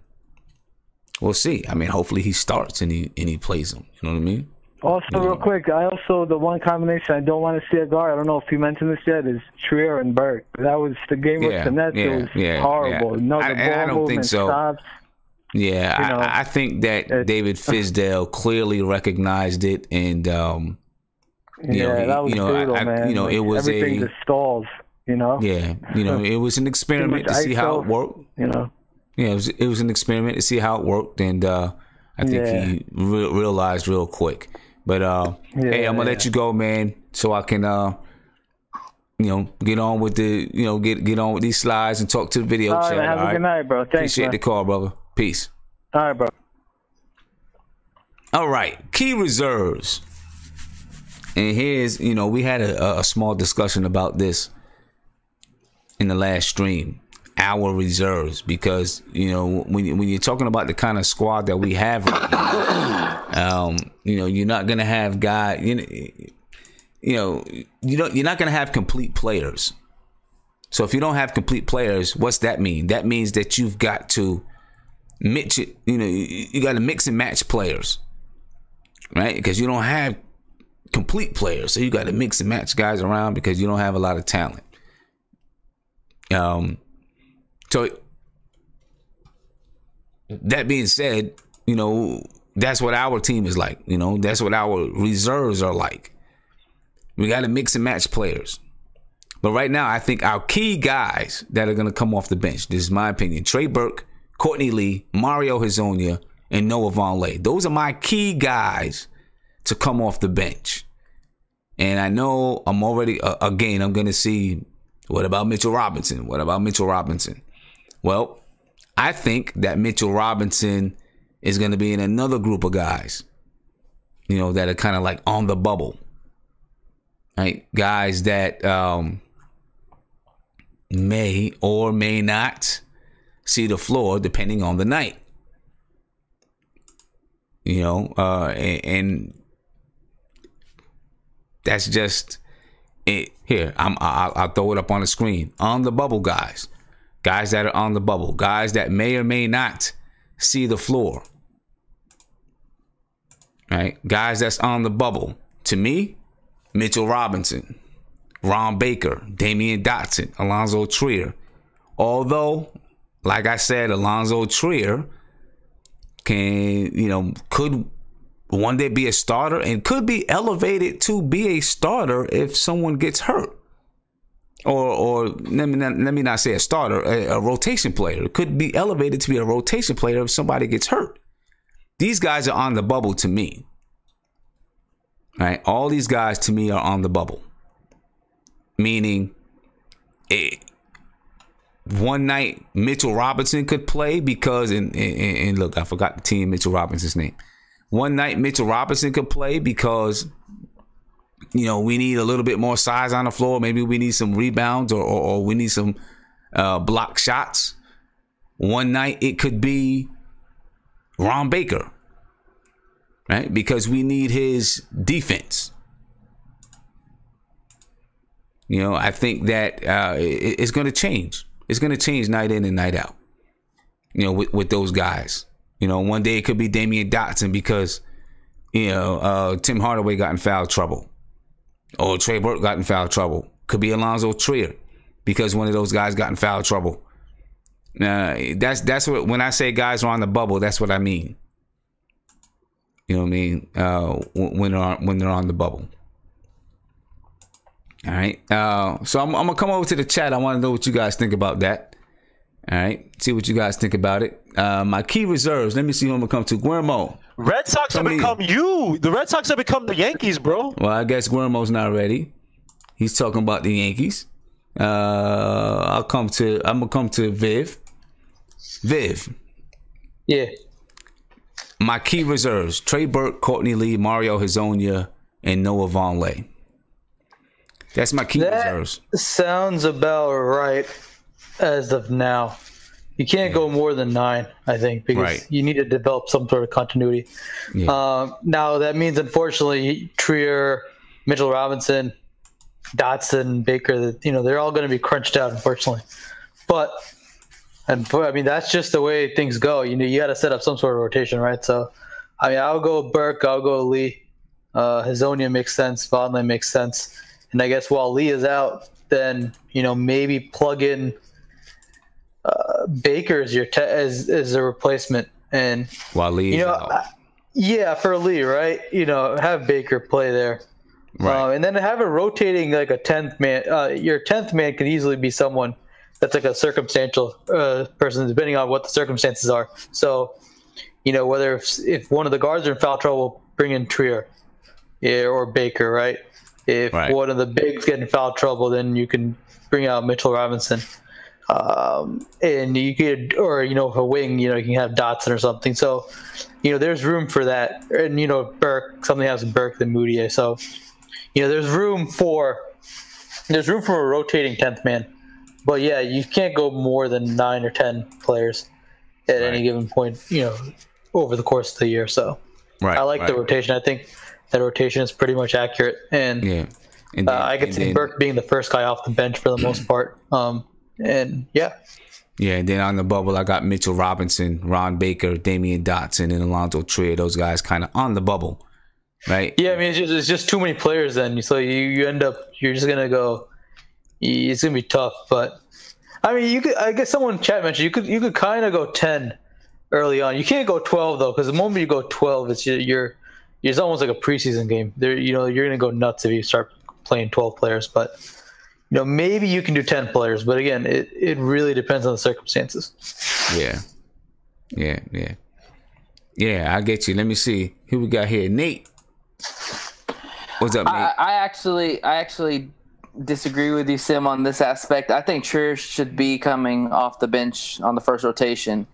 We'll see. I mean, hopefully he starts and he plays him. You know what I mean? Also, real quick, the one combination I don't want to see a guard, I don't know if you mentioned this yet, is Trier and Burke. That was the game with the Nets. It was horrible. Yeah. I don't think so. Stops. Yeah, I think that David Fizdale clearly recognized it, and that was brutal, man. It was everything just stalls. Yeah, it was an experiment to see how it worked. It was an experiment to see how it worked, and I think he realized real quick. But hey, I'm gonna let you go, man, so I can get on with the get on with these slides and talk to the video chat. Have a good night, bro. Thanks, Appreciate the call, brother. Peace. All right, bro. All right, key reserves. And here's, we had a small discussion about this in the last stream. Our reserves, because when you're talking about the kind of squad that we have right now, you're not gonna have guys. You're not gonna have complete players. So if you don't have complete players, what's that mean? That means that you've got to mix it. You got to mix and match players, right? Because you don't have complete players, so you got to mix and match guys around because you don't have a lot of talent. So that being said, that's what our team is like. That's what our reserves are like. We got to mix and match players. But right now, I think our key guys that are going to come off the bench, this is my opinion, Trey Burke, Courtney Lee, Mario Hezonja, and Noah Vonleh. Those are my key guys to come off the bench. And I know I'm already, I'm going to see, what about Mitchell Robinson? Well, I think that Mitchell Robinson is going to be in another group of guys, that are kind of like on the bubble, right? Guys that may or may not see the floor depending on the night, and that's just it. Here, I'll throw it up on the screen. On the bubble guys that are on the bubble, guys that may or may not see the floor, right? Guys that's on the bubble. To me, Mitchell Robinson, Ron Baker, Damian Dotson, Alonzo Trier. Although, like I said, Alonzo Trier could one day be a starter and could be elevated to be a starter if someone gets hurt. Or let me not say a starter, a rotation player. It could be elevated to be a rotation player if somebody gets hurt. These guys are on the bubble to me. Right? All these guys to me are on the bubble. Meaning, one night Mitchell Robinson could play because, and look, I forgot the team Mitchell Robinson's name. One night Mitchell Robinson could play because, we need a little bit more size on the floor. Maybe we need some rebounds or we need some block shots. One night it could be Ron Baker, right? Because we need his defense. I think that it's going to change. It's going to change night in and night out, with those guys. One day it could be Damian Dotson because, Tim Hardaway got in foul trouble. Or Trey Burke got in foul trouble. Could be Alonzo Trier because one of those guys got in foul trouble. That's what, when I say guys are on the bubble, that's what I mean. You know what I mean? When they're on the bubble. All right. So I'm gonna come over to the chat. I want to know what you guys think about that. All right. See what you guys think about it. My key reserves. Let me see who I'm gonna come to. Guillermo. Red Sox have become you. The Red Sox have become the Yankees, bro. Well, I guess Guillermo's not ready. He's talking about the Yankees. I'm gonna come to Viv. Viv. Yeah. My key reserves: Trey Burke, Courtney Lee, Mario Hezonja, and Noah Vonleh. That's my key reserves. Sounds about right as of now. You can't go more than 9, I think, because you need to develop some sort of continuity. Yeah. Now, that means, unfortunately, Trier, Mitchell Robinson, Dotson, Baker, they're all going to be crunched out, unfortunately. But, that's just the way things go. You got to set up some sort of rotation, right? So, I'll go Burke, I'll go Lee. Hezonja makes sense. Vonleh makes sense. And I guess while Lee is out, then, maybe plug in Baker as as a replacement, and while Lee is out. Yeah, for Lee, right? Have Baker play there, right? And then have a rotating like a 10th man. Your 10th man could easily be someone that's like a circumstantial person, depending on what the circumstances are. So, whether if one of the guards are in foul trouble, bring in Trier, or Baker, right? If one of the bigs get in foul trouble, then you can bring out Mitchell Robinson. And you could, or a wing, you can have Dotson or something. So, there's room for that. And Burke, something happens with Burke than Moutier. So, there's room for a rotating 10th man. But yeah, you can't go more than 9 or 10 players at any given point. Over the course of the year. So, I like the rotation. I think that rotation is pretty much accurate. And I could see Burke being the first guy off the bench for the most part. And and then on the bubble I got Mitchell Robinson, Ron Baker, Damian Dotson, and Alonzo Trier. Those guys kind of on the bubble, right? Yeah, it's just too many players then. So you end up, you're just gonna go. It's gonna be tough, but you could. I guess someone in chat mentioned you could kind of go 10 early on. You can't go 12 though, because the moment you go 12, it's almost like a preseason game. You're gonna go nuts if you start playing 12 players, but. Maybe you can do 10 players, but again, it really depends on the circumstances. Yeah, I get you. Let me see who we got here. Nate, what's up, Nate? I actually disagree with you, Sim, on this aspect. I think Trier should be coming off the bench on the first rotation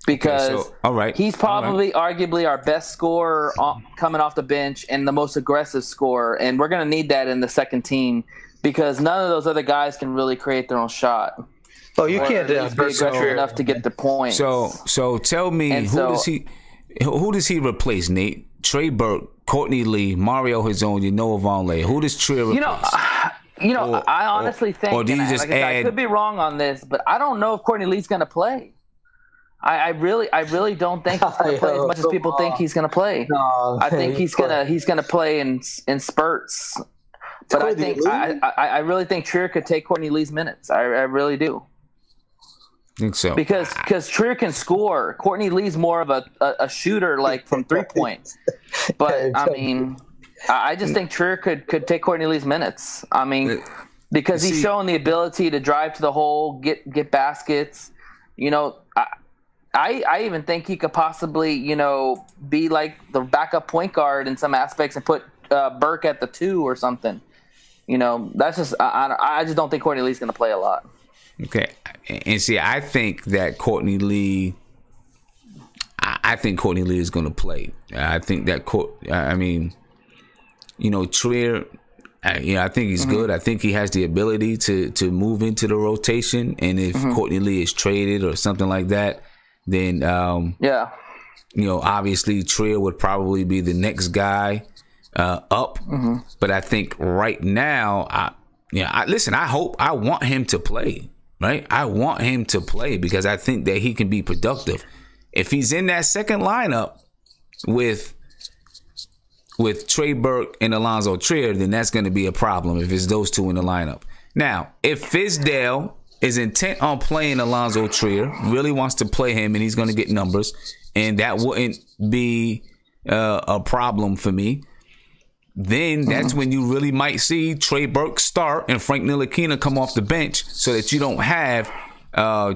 because he's probably arguably our best scorer coming off the bench and the most aggressive scorer, and we're going to need that in the second team. Because none of those other guys can really create their own shot. Oh, you can't be aggressive enough to get the points. So tell me, who does he replace? Nate, Trey Burke, Courtney Lee, Mario Hezonja, Noah Vonleh. Who does Trier replace? I honestly think, or do you just add? I could be wrong on this, but I don't know if Courtney Lee's going to play. I really don't think he's going to play as much as people think he's going to play. No, I think he's gonna play in spurts. But I really think Trier could take Courtney Lee's minutes. I really do. Think so. Because Trier can score. Courtney Lee's more of a shooter, like from 3-point. But I mean, I just think Trier could take Courtney Lee's minutes. I mean, because he's shown the ability to drive to the hole, get baskets. You know, I even think he could possibly, you know, be like the backup point guard in some aspects and put Burke at the 2 or something. You know, that's just I just don't think Courtney Lee's going to play a lot. Okay, and see, I think that Courtney Lee. I think Courtney Lee is going to play. I think that I mean, you know, Trier. I think he's good. I think he has the ability to move into the rotation. And if Courtney Lee is traded or something like that, then you know, obviously Trier would probably be the next guy up. But I think right now, I want him to play. Right, I want him to play because I think that he can be productive. If he's in that second lineup with Trey Burke and Alonzo Trier, then that's going to be a problem if it's those two in the lineup. Now, if Fizdale is intent on playing Alonzo Trier, really wants to play him, and he's going to get numbers, and that wouldn't be a problem for me, then that's when you really might see Trey Burke start and Frank Ntilikina come off the bench so that you don't have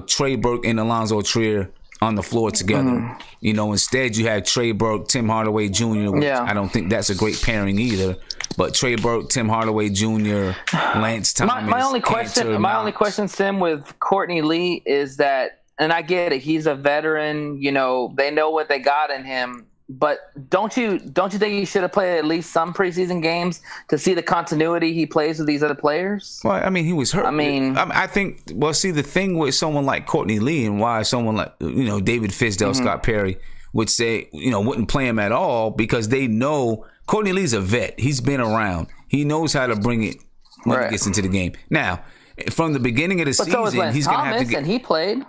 Trey Burke and Alonzo Trier on the floor together. You know, instead you have Trey Burke, Tim Hardaway Jr., which I don't think that's a great pairing either. But Trey Burke, Tim Hardaway Jr., Lance Thomas. My only question, Sim, with Courtney Lee is that, and I get it, he's a veteran. You know, they know what they got in him. But don't you think he should have played at least some preseason games to see the continuity he plays with these other players? Well, I mean, he was hurt. I think. Well, see, the thing with someone like Courtney Lee and why someone like David Fizdale, Scott Perry would say wouldn't play him at all because they know Courtney Lee's a vet. He's been around. He knows how to bring it when he gets into the game. Now, from the beginning of the season, he's going to have to get. And he played,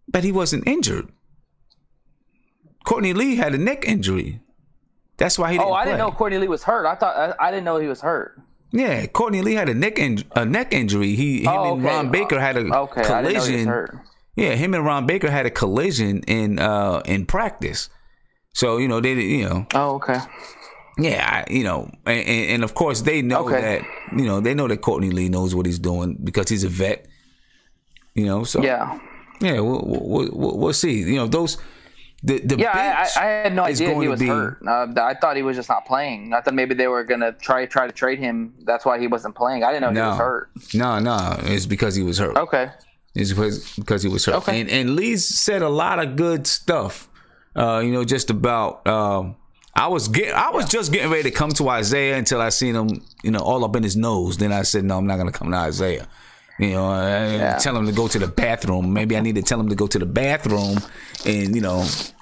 but he wasn't injured. Courtney Lee had a neck injury. That's why he didn't play. I didn't know Courtney Lee was hurt. I didn't know he was hurt. Yeah, Courtney Lee had a neck injury. Him and Ron Baker had a collision. I didn't know he was hurt. Yeah, him and Ron Baker had a collision in practice. So they Oh, okay. Yeah, and of course they know that they know that Courtney Lee knows what he's doing because he's a vet. So yeah, we'll see. Those. I had no idea he was hurt. I thought he was just not playing. I thought maybe they were gonna try to trade him. That's why he wasn't playing. I didn't know he was hurt. No, it's because he was hurt. Okay, it's because he was hurt. Okay, and Lee said a lot of good stuff. Just about. I was just getting ready to come to Isaiah until I seen him, all up in his nose. Then I said, no, I'm not gonna come to Isaiah. Tell him to go to the bathroom. Maybe I need to tell him to go to the bathroom and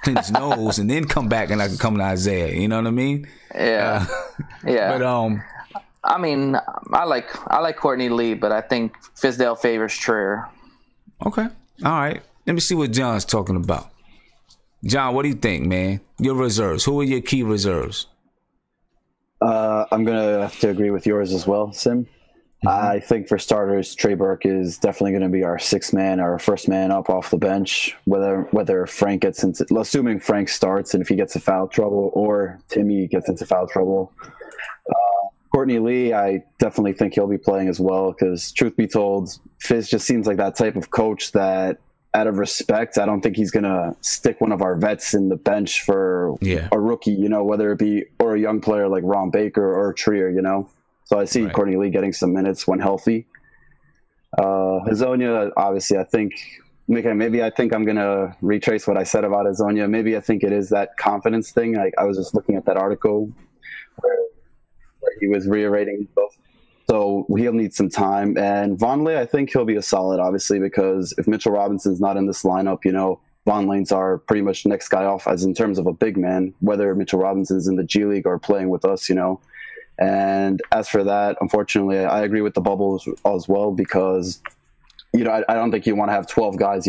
clean his nose and then come back and I can come to Isaiah. You know what I mean? Yeah. Yeah. But I mean, I like Courtney Lee, but I think Fizdale favors Trier. Okay. All right. Let me see what John's talking about. John, what do you think, man? Your reserves. Who are your key reserves? I'm gonna have to agree with yours as well, Sim. I think for starters, Trey Burke is definitely going to be our sixth man, our first man up off the bench. Whether Frank gets into, assuming Frank starts and if he gets into foul trouble, or Timmy gets into foul trouble. Courtney Lee, I definitely think he'll be playing as well because, truth be told, Fizz just seems like that type of coach that, out of respect, I don't think he's going to stick one of our vets in the bench for a rookie, whether it be or a young player like Ron Baker or Trier, So I see Courtney Lee getting some minutes when healthy. Hezonja, obviously, I think maybe I'm going to retrace what I said about Hezonja. Maybe I think it is that confidence thing. I was just looking at that article where he was reiterating himself. So he'll need some time. And Vonleh, I think he'll be a solid, obviously, because if Mitchell Robinson's not in this lineup, Vonleh's are pretty much next guy off as in terms of a big man, whether Mitchell Robinson's in the G League or playing with us, And as for that, unfortunately, I agree with the bubble as well because, I don't think you want to have 12 guys,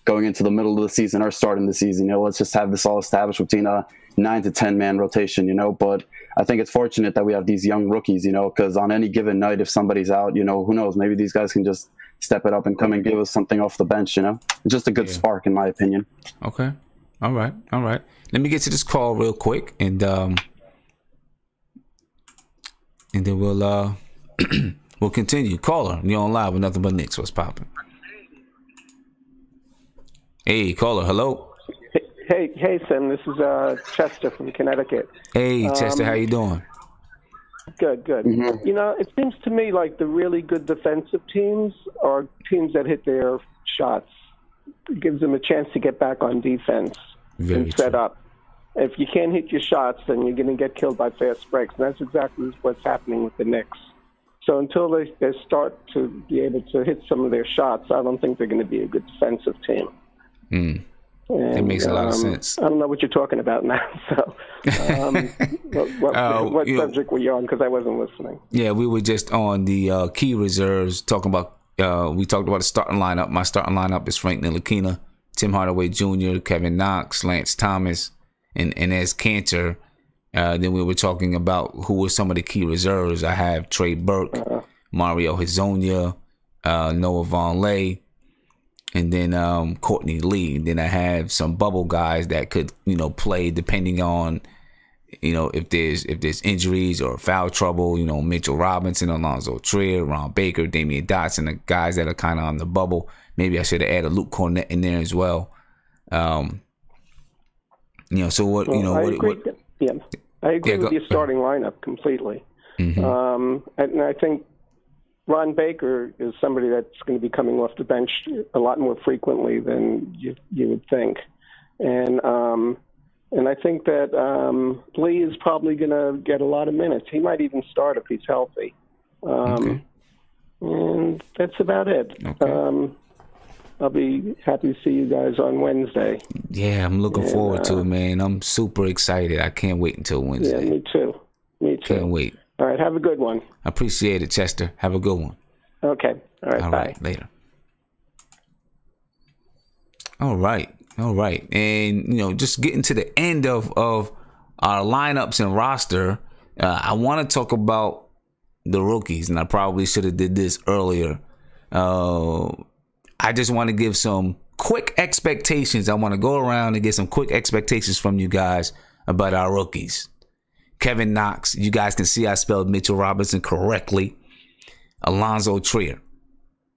going into the middle of the season or starting the season. Let's just have this all established between a 9 to 10 man rotation, But I think it's fortunate that we have these young rookies, because on any given night, if somebody's out, who knows, maybe these guys can just step it up and come and give us something off the bench, Just a good spark, in my opinion. Okay. All right. Let me get to this call real quick, and then we'll we'll continue. Caller, you're on live with Nothing But Knicks. What's popping? Hey, caller. Hello. Hey, Sam. This is Chester from Connecticut. Hey, Chester. How you doing? Good. Mm-hmm. It seems to me like the really good defensive teams are teams that hit their shots. It gives them a chance to get back on defense and set up. If you can't hit your shots, then you're going to get killed by fast breaks. And that's exactly what's happening with the Knicks. So until they start to be able to hit some of their shots, I don't think they're going to be a good defensive team. And, that makes a lot of sense. I don't know what you're talking about now. So, what subject were you on? Because I wasn't listening. Yeah, we were just on the key reserves, talking about. We talked about the starting lineup. My starting lineup is Frank Ntilikina, Tim Hardaway Jr., Kevin Knox, Lance Thomas, and as Kanter. Then we were talking about who were some of the key reserves. I have Trey Burke, Mario Hezonja, Noah Vonleh, and then Courtney Lee. And then I have some bubble guys that could, play depending on, if there's injuries or foul trouble. Mitchell Robinson, Alonzo Trier, Ron Baker, Damian Dotson, the guys that are kind of on the bubble. Maybe I should have added Luke Cornett in there as well. So what? I agree with your starting lineup completely. Mm-hmm. And I think Ron Baker is somebody that's going to be coming off the bench a lot more frequently than you would think. And I think that Lee is probably going to get a lot of minutes. He might even start if he's healthy. Okay. And that's about it. Okay. I'll be happy to see you guys on Wednesday. Yeah, I'm looking forward to it, man. I'm super excited. I can't wait until Wednesday. Yeah, me too. Can't wait. All right, have a good one. I appreciate it, Chester. Have a good one. Okay. All right, bye. Later. All right. And, just getting to the end of our lineups and roster, I want to talk about the rookies, and I probably should have did this earlier. I just want to give some quick expectations. I want to go around and get some quick expectations from you guys about our rookies. Kevin Knox. You guys can see I spelled Mitchell Robinson correctly. Alonzo Trier.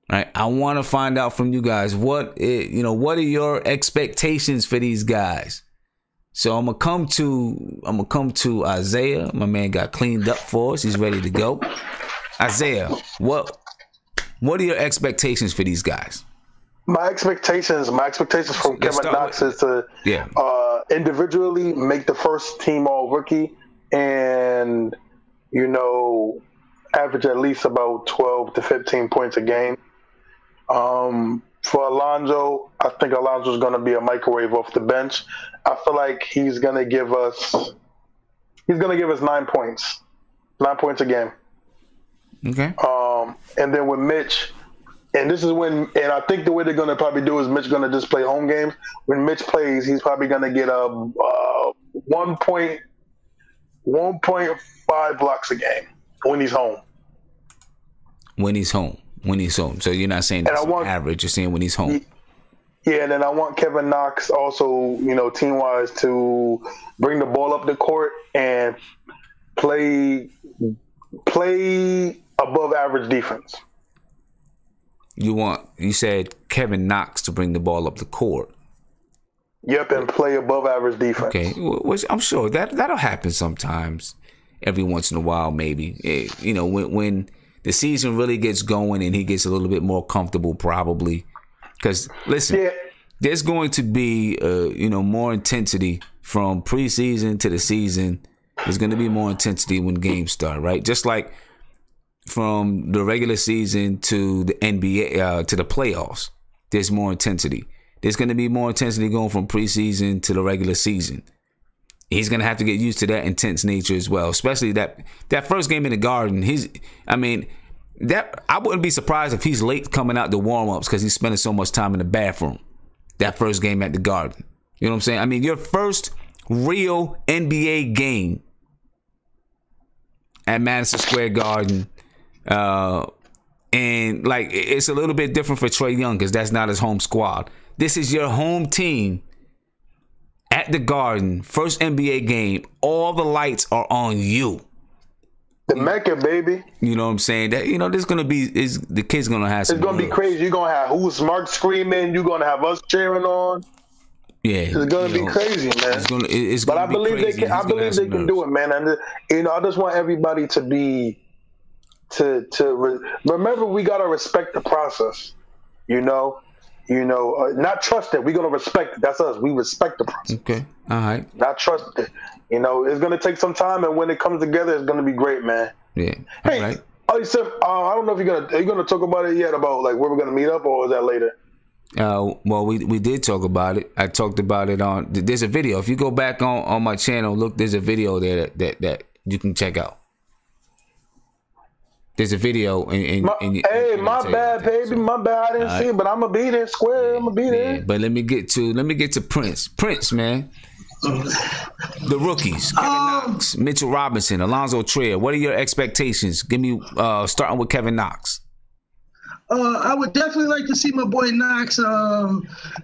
All right. I want to find out from you guys what are your expectations for these guys. So I'm gonna come to Isaiah. My man got cleaned up for us. He's ready to go. Isaiah, what are your expectations for these guys? My expectations from Kevin Knox is to individually make the first team all rookie and, average at least about 12 to 15 points a game. For Alonzo, I think Alonzo's going to be a microwave off the bench. I feel like he's going to give us 9 points. 9 points a game. Okay. And then with Mitch, and I think the way they're going to probably do is Mitch going to just play home games. When Mitch plays, he's probably going to get 1.5 blocks a game when he's home. When he's home. So you're not saying that's average. You're saying when he's home. Yeah, and then I want Kevin Knox also, team-wise, to bring the ball up the court and play above average defense. You said Kevin Knox to bring the ball up the court. Yep, and play above average defense. Okay, which I'm sure that'll happen sometimes, every once in a while, maybe. When the season really gets going and he gets a little bit more comfortable, probably. Because listen, there's going to be more intensity from preseason to the season. There's going to be more intensity when games start, right? Just like from the regular season to the NBA to the playoffs, there's more intensity. There's going to be more intensity going from preseason to the regular season. He's going to have to get used to that intense nature as well, especially that first game in the Garden. I wouldn't be surprised if he's late coming out to warm-ups because he's spending so much time in the bathroom. That first game at the Garden. You know what I'm saying? I mean, your first real NBA game at Madison Square Garden. And like it's a little bit different for Trae Young because that's not his home squad. This is your home team at the Garden, first NBA game. All the lights are on you. The Mecca, baby. You know what I'm saying? That there's gonna be the kid's gonna have. It's gonna be crazy. You're gonna have who's Mark screaming. You're gonna have us cheering on. Yeah, it's gonna be crazy, man. But I believe they can. I believe they can do it, man. And I just want everybody to be remember we gotta respect the process. Not trust it. We're gonna respect it. That's us. We respect the process. Okay, all right. Not trust it. It's gonna take some time, and when it comes together, it's gonna be great, man. Yeah. Hey, all right. Oh, you said I don't know if are you gonna talk about it yet about like where we're gonna meet up, or is that later? Well, we did talk about it. I talked about it on. There's a video. If you go back on my channel, look, there's a video there that you can check out. There's a video. My bad, baby. So, my bad. I didn't see it, but I'm gonna be there square. I'm gonna be there. But let me get to Prince. Prince, man. The rookies: Kevin Knox, Mitchell Robinson, Alonzo Trier. What are your expectations? Give me starting with Kevin Knox. I would definitely like to see my boy Knox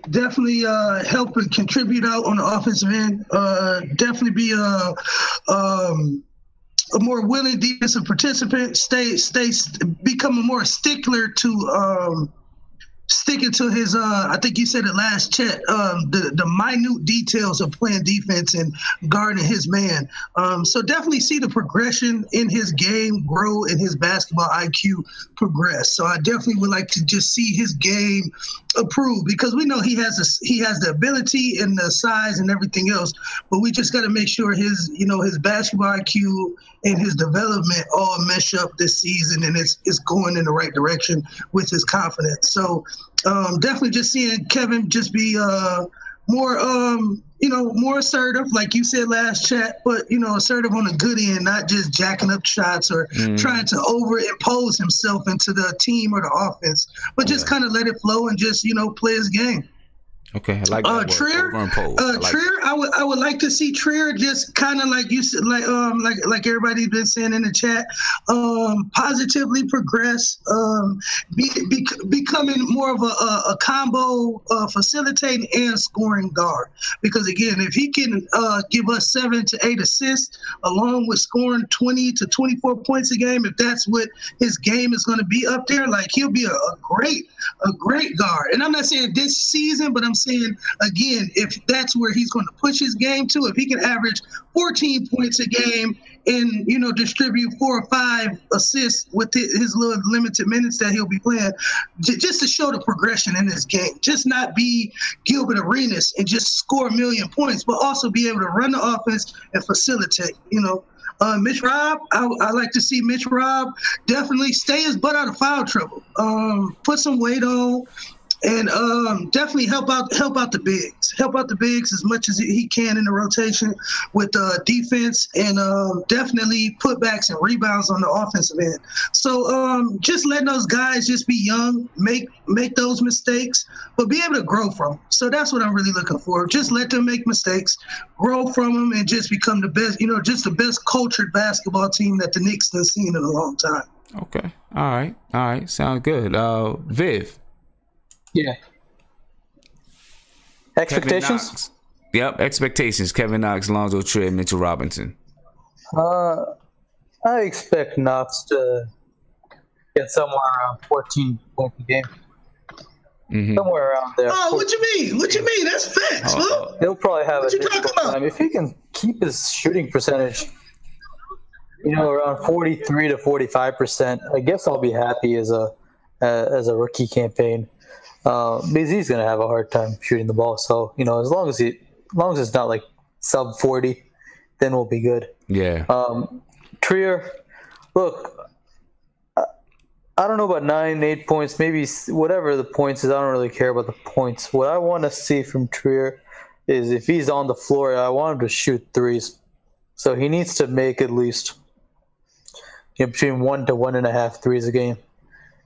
definitely help and contribute out on the offensive end. Definitely be a more willing defensive participant. Become a more stickler to sticking to his I think you said it last chat, the minute details of playing defense and guarding his man. So definitely see the progression in his game grow and his basketball IQ progress. So I definitely would like to just see his game improve because we know he has the ability and the size and everything else, but we just got to make sure his basketball IQ and his development all mesh up this season and it's going in the right direction with his confidence. So definitely just seeing Kevin just be more assertive, like you said last chat, but assertive on the good end, not just jacking up shots or trying to overimpose himself into the team or the offense, but just kind of let it flow and just play his game. Okay, I like that Trier. Trier, I would like to see Trier just kind of like you said, like everybody's been saying in the chat, positively progress, becoming more of a combo facilitating and scoring guard. Because again, if he can give us 7 to 8 assists along with scoring 20 to 24 points a game, if that's what his game is going to be up there, like he'll be a great guard. And I'm not saying this season, but I'm saying again, if that's where he's going to push his game to, if he can average 14 points a game and distribute 4 or 5 assists with his little limited minutes that he'll be playing, just to show the progression in his game, just not be Gilbert Arenas and just score a million points, but also be able to run the offense and facilitate. Mitch Rob, I like to see Mitch Rob definitely stay his butt out of foul trouble. Put some weight on, and definitely help out the bigs. Help out the bigs as much as he can in the rotation with defense, and definitely putbacks and rebounds on the offensive end. So just letting those guys just be young, make those mistakes, but be able to grow from them. So that's what I'm really looking for. Just let them make mistakes, grow from them, and just become the best, just the best cultured basketball team that the Knicks have seen in a long time. Okay. All right. Sounds good. Viv. Yeah. Expectations? Yep, expectations. Kevin Knox, Alonzo Trier, Mitchell Robinson. I expect Knox to get somewhere around 14 points a game. Mm-hmm. Somewhere around there. Oh, what you mean? What you mean? That's facts, bro. He'll probably have what a you talking about? time. If he can keep his shooting percentage, around 43 to 45%, I guess I'll be happy as a rookie campaign. Because he's going to have a hard time shooting the ball. So, as long as it's not like sub 40, then we'll be good. Yeah. Trier, look, I don't know about 9, 8 points, maybe whatever the points is. I don't really care about the points. What I want to see from Trier is if he's on the floor, I want him to shoot threes. So he needs to make at least between 1 to 1.5 threes a game.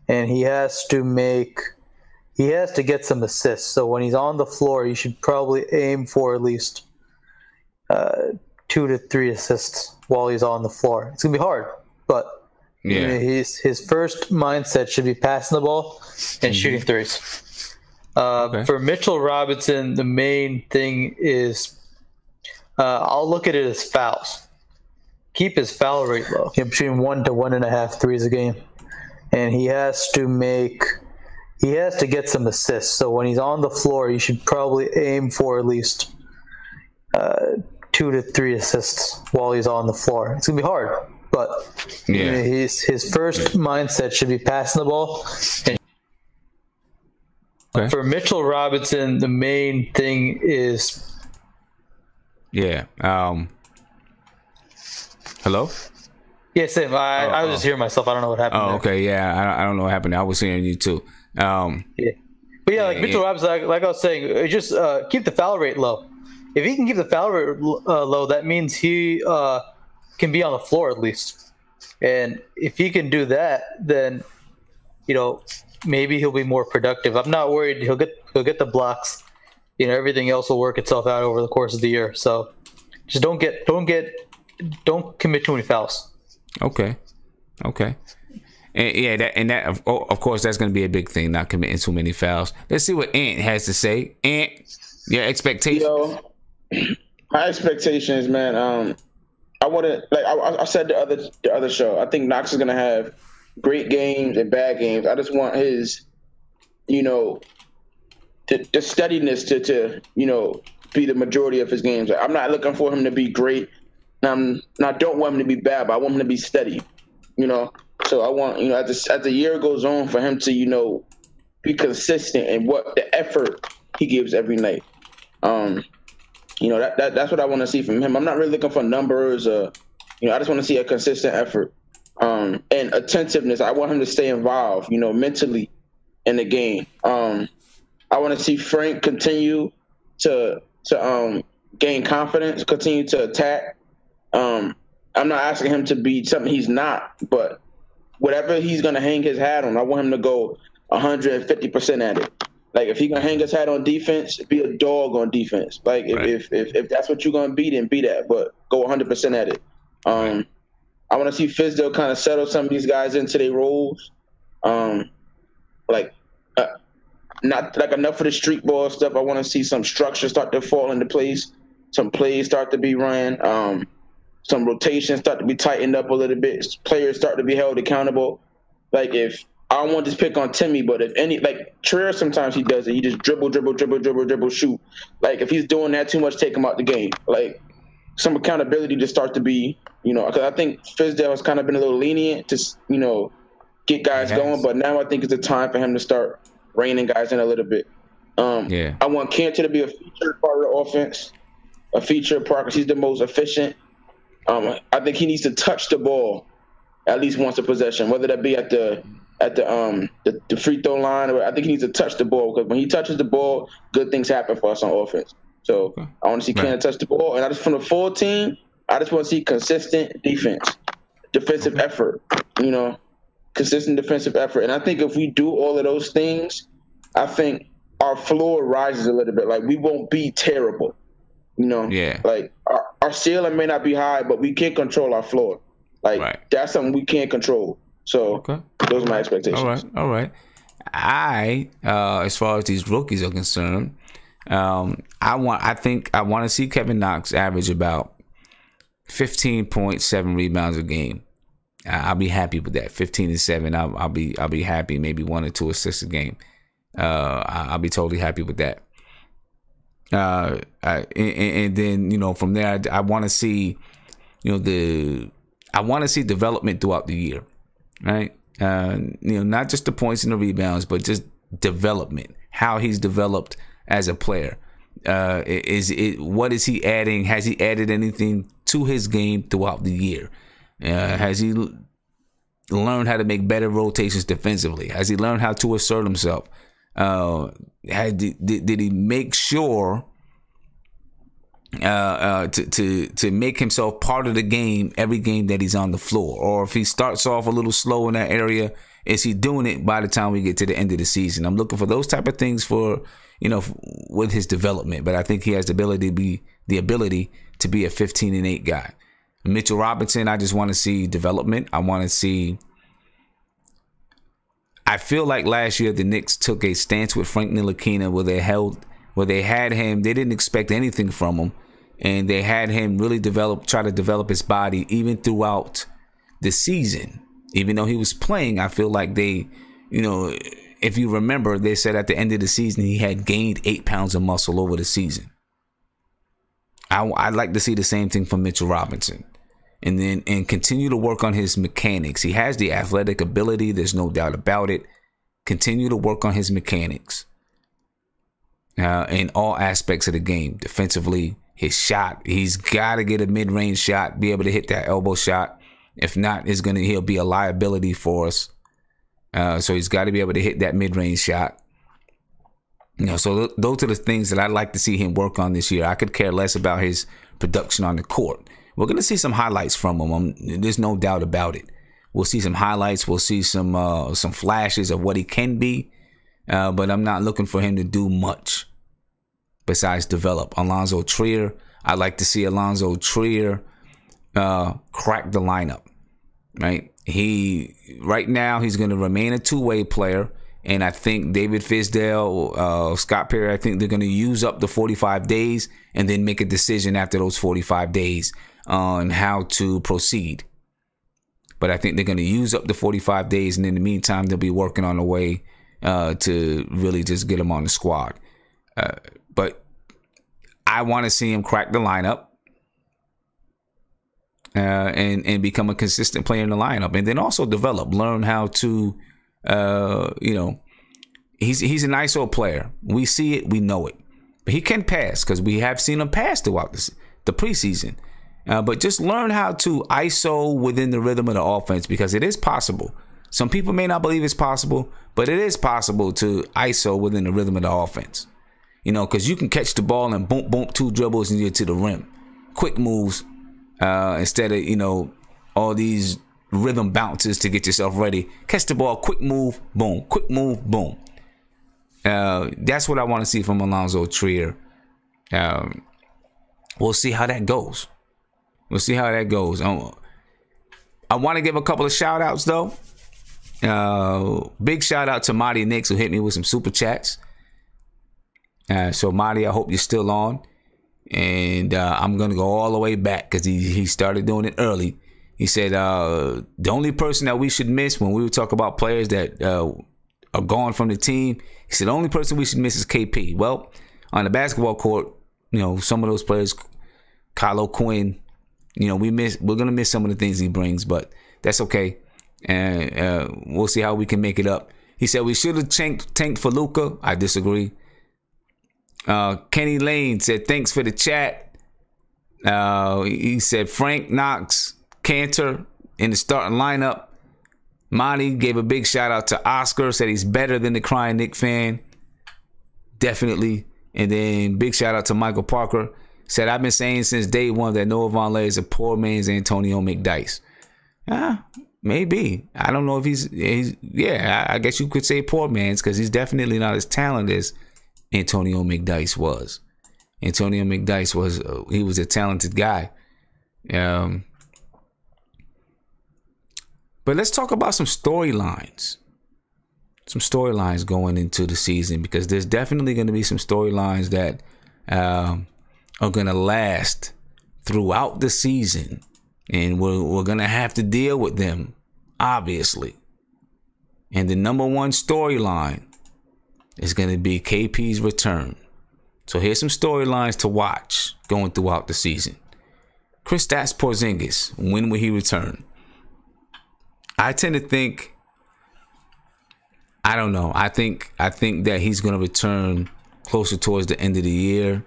And he has to get some assists. So when he's on the floor, you should probably aim for at least 2 to 3 assists while he's on the floor. It's going to be hard. but his first mindset should be passing the ball and shooting threes. For Mitchell Robinson, the main thing is I'll look at it as fouls. Keep his foul rate low, between 1 to 1.5 threes a game, and he has to get some assists. So when he's on the floor, you should probably aim for at least 2 to 3 assists while he's on the floor. It's gonna be hard, but his first mindset should be passing the ball. And for Mitchell Robinson, the main thing is hello? Yeah, Sam. I was just hearing myself. I don't know what happened. Oh, okay. Yeah, I don't know what happened. I was hearing you too. But like Mitchell Robinson, like I was saying, just keep the foul rate low. If he can keep the foul rate low, that means he can be on the floor at least. And if he can do that, then maybe he'll be more productive. I'm not worried. He'll get the blocks. Everything else will work itself out over the course of the year. So just don't commit too many fouls. Okay. And that of course that's going to be a big thing, not committing too many fouls. Let's see what Ant has to say. Ant, your expectations? My expectations, man. I want to, like I said the other show, I think Knox is going to have great games and bad games. I just want his, the steadiness to be the majority of his games. I'm not looking for him to be great. I don't want him to be bad, but I want him to be steady. So I want as the year goes on for him to be consistent in what the effort he gives every night. That's what I want to see from him. I'm not really looking for numbers. I just want to see a consistent effort and attentiveness. I want him to stay involved, mentally in the game. I want to see Frank continue to gain confidence, continue to attack. I'm not asking him to be something he's not, but whatever he's going to hang his hat on, I want him to go 150% at it. Like, if he's going to hang his hat on defense, be a dog on defense. Like, if that's what you're going to be, then be that, but go 100% at it. I want to see Fizdale kind of settle some of these guys into their roles. Not like enough of the street ball stuff. I want to see some structure start to fall into place, some plays start to be run, some rotations start to be tightened up a little bit, players start to be held accountable. Like, if I don't want to just pick on Timmy, but if any, like Trier, sometimes he does it. He just dribble, shoot. Like, if he's doing that too much, take him out the game. Like, some accountability just starts to be, because I think Fizdale has kind of been a little lenient to, get guys going, but now I think it's the time for him to start reining guys in a little bit. I want Kanter to be a featured part of the offense, a featured part because he's the most efficient. I think he needs to touch the ball at least once a possession, whether that be at the free throw line, or I think he needs to touch the ball, because when he touches the ball, good things happen for us on offense. So I want to see Kanter touch the ball, and from the full team, I just want to see consistent defensive effort. Consistent defensive effort, and I think if we do all of those things, I think our floor rises a little bit. Like, we won't be terrible. Like our ceiling may not be high, but we can't control our floor. Like, that's something we can't control. So those are my expectations. All right. As far as these rookies are concerned, I want to see Kevin Knox average about 15.7 rebounds a game. I'll be happy with that. 15 and 7. I'll be happy. Maybe 1 or 2 assists a game. I'll be totally happy with that. And then from there, I want to see development throughout the year, right? Not just the points and the rebounds, but just development. How he's developed as a player. What is he adding? Has he added anything to his game throughout the year? Has he learned how to make better rotations defensively? Has he learned how to assert himself? Did he make sure to make himself part of the game every game that he's on the floor? Or if he starts off a little slow in that area, is he doing it by the time we get to the end of the season? I'm looking for those type of things for with his development. But I think he has the ability to be a 15 and 8 guy. Mitchell Robinson, I just want to see development. I feel like last year the Knicks took a stance with Frank Ntilikina where they had him. They didn't expect anything from him, and they had him really try to develop his body even throughout the season. Even though he was playing, I feel like they, if you remember, they said at the end of the season he had gained 8 pounds of muscle over the season. I'd like to see the same thing from Mitchell Robinson. And continue to work on his mechanics. He has the athletic ability. There's no doubt about it. Continue to work on his mechanics in all aspects of the game. Defensively, his shot. He's got to get a mid-range shot, be able to hit that elbow shot. If not, he'll be a liability for us. So he's got to be able to hit that mid-range shot. So those are the things that I'd like to see him work on this year. I could care less about his production on the court. We're going to see some highlights from him. There's no doubt about it. We'll see some highlights. We'll see some flashes of what he can be. But I'm not looking for him to do much besides develop. Alonzo Trier. I'd like to see Alonzo Trier crack the lineup. Right? Right now, he's going to remain a two-way player. And I think David Fizdale, Scott Perry, I think they're going to use up the 45 days and then make a decision after those 45 days on how to proceed. But I think they're going to use up the 45 days. And in the meantime, they'll be working on a way to really just get him on the squad. But I want to see him crack the lineup and become a consistent player in the lineup. And then also learn how to... he's an ISO player. We see it, we know it. But he can pass because we have seen him pass throughout the preseason. But just learn how to ISO within the rhythm of the offense because it is possible. Some people may not believe it's possible, but it is possible to ISO within the rhythm of the offense. Because you can catch the ball and boom, boom, 2 dribbles and you're to the rim. Quick moves instead of, all these rhythm bounces to get yourself ready. Catch the ball, quick move, boom. Quick move, boom. That's what I want to see from Alonzo Trier. We'll see how that goes. I want to give a couple of shout outs though. Big shout out to Marty Nix who hit me with some super chats. So Marty, I hope you're still on. And I'm going to go all the way back because he started doing it early. He said the only person that we should miss when we would talk about players that are gone from the team, he said the only person we should miss is KP. Well, on the basketball court, some of those players, Kyle O'Quinn, we're gonna miss some of the things he brings, but that's okay. And we'll see how we can make it up. He said we should have tanked for Luka. I disagree. Kenny Lane said thanks for the chat. He said Frank Knox, Kanter in the starting lineup. Monty gave a big shout out to Oscar, said he's better than the crying Knick fan. Definitely. And then big shout out to Michael Parker. Said, I've been saying since day one that Noah Vonleh is a poor man's Antonio McDyess. Maybe. I don't know if he's I guess you could say poor man's because he's definitely not as talented as Antonio McDyess was. Antonio McDyess was a talented guy. But let's talk about some storylines. Some storylines going into the season because there's definitely going to be some storylines that are going to last throughout the season. And we're going to have to deal with them, obviously. And the number one storyline is going to be KP's return. So here's some storylines to watch going throughout the season. Kristaps Porzingis, when will he return? I tend to think, I don't know. I think that he's going to return closer towards the end of the year.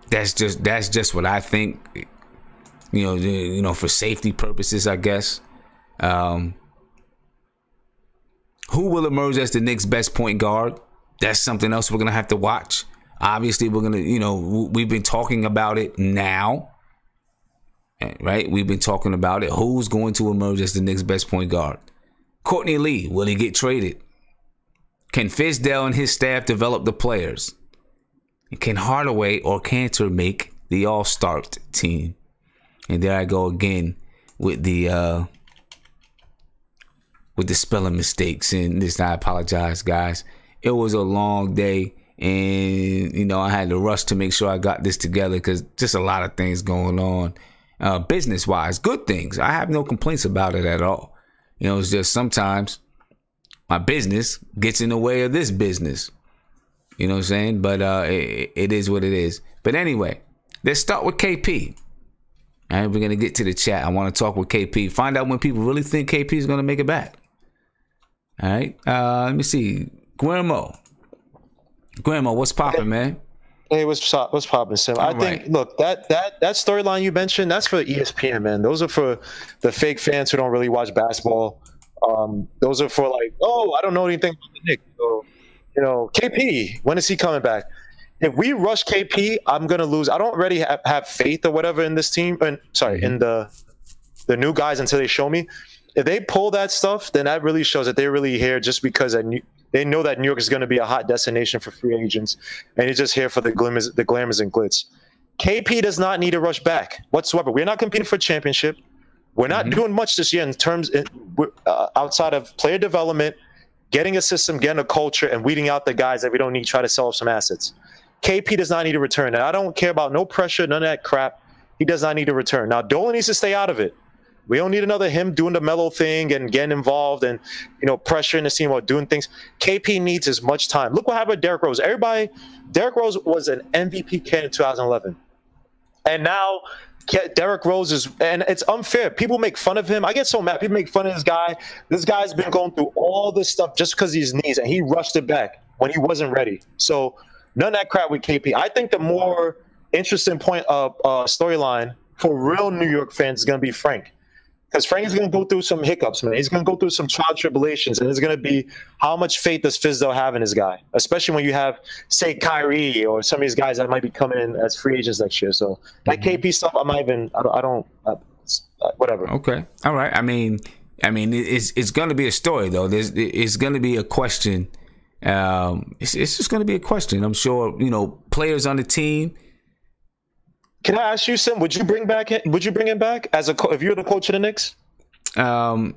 That's just what I think. For safety purposes, I guess. Who will emerge as the Knicks' best point guard? That's something else we're gonna have to watch. Obviously, we're gonna, we've been talking about it now. Right? We've been talking about it. Who's going to emerge as the Knicks' best point guard? Courtney Lee, will he get traded? Can Fizdale and his staff develop the players? Can Hardaway or Kanter make the All-Star team? And there I go again with the spelling mistakes. And this, I apologize, guys. It was a long day, and I had to rush to make sure I got this together because just a lot of things going on, business-wise. Good things. I have no complaints about it at all. It's just sometimes my business gets in the way of this business. You know what I'm saying? But it is what it is. But anyway, let's start with KP. All right, we're going to get to the chat. I want to talk with KP. Find out when people really think KP is going to make it back. All right. Let me see. Guillermo, what's popping, man? Hey, what's popping, Sim? I think, look, that storyline you mentioned, that's for ESPN, man. Those are for the fake fans who don't really watch basketball. Those are for like, I don't know anything about the Knicks. So, KP, when is he coming back? If we rush KP, I'm gonna lose. I don't already have faith or whatever in this team. In the new guys until they show me. If they pull that stuff, then that really shows that they're really here just because they know that New York is going to be a hot destination for free agents, and he's just here for the glamours and glitz. KP does not need to rush back whatsoever. We're not competing for a championship. We're not doing much this year in terms outside of player development, getting a system, getting a culture, and weeding out the guys that we don't need. Try to sell off some assets. KP does not need to return. And I don't care about no pressure, none of that crap. He does not need to return. Now, Dolan needs to stay out of it. We don't need another him doing the mellow thing and getting involved and, pressuring the team while doing things. KP needs as much time. Look what happened with Derrick Rose. Derrick Rose was an MVP candidate in 2011. And now Derrick Rose is, and it's unfair. People make fun of him. I get so mad. People make fun of this guy. This guy's been going through all this stuff just because of his knees, and he rushed it back when he wasn't ready. So none of that crap with KP. I think the more interesting point of storyline for real New York fans is going to be Frank. Because Frank is going to go through some hiccups, man. He's going to go through some trial tribulations, and it's going to be how much faith does Fizdale have in this guy, especially when you have, say, Kyrie or some of these guys that might be coming in as free agents next year. So that KP stuff, whatever. Okay, all right. I mean, it's going to be a story though. It's going to be a question. It's just going to be a question. I'm sure players on the team. Can I ask you, Sim? Would you bring him back if you're the coach of the Knicks? I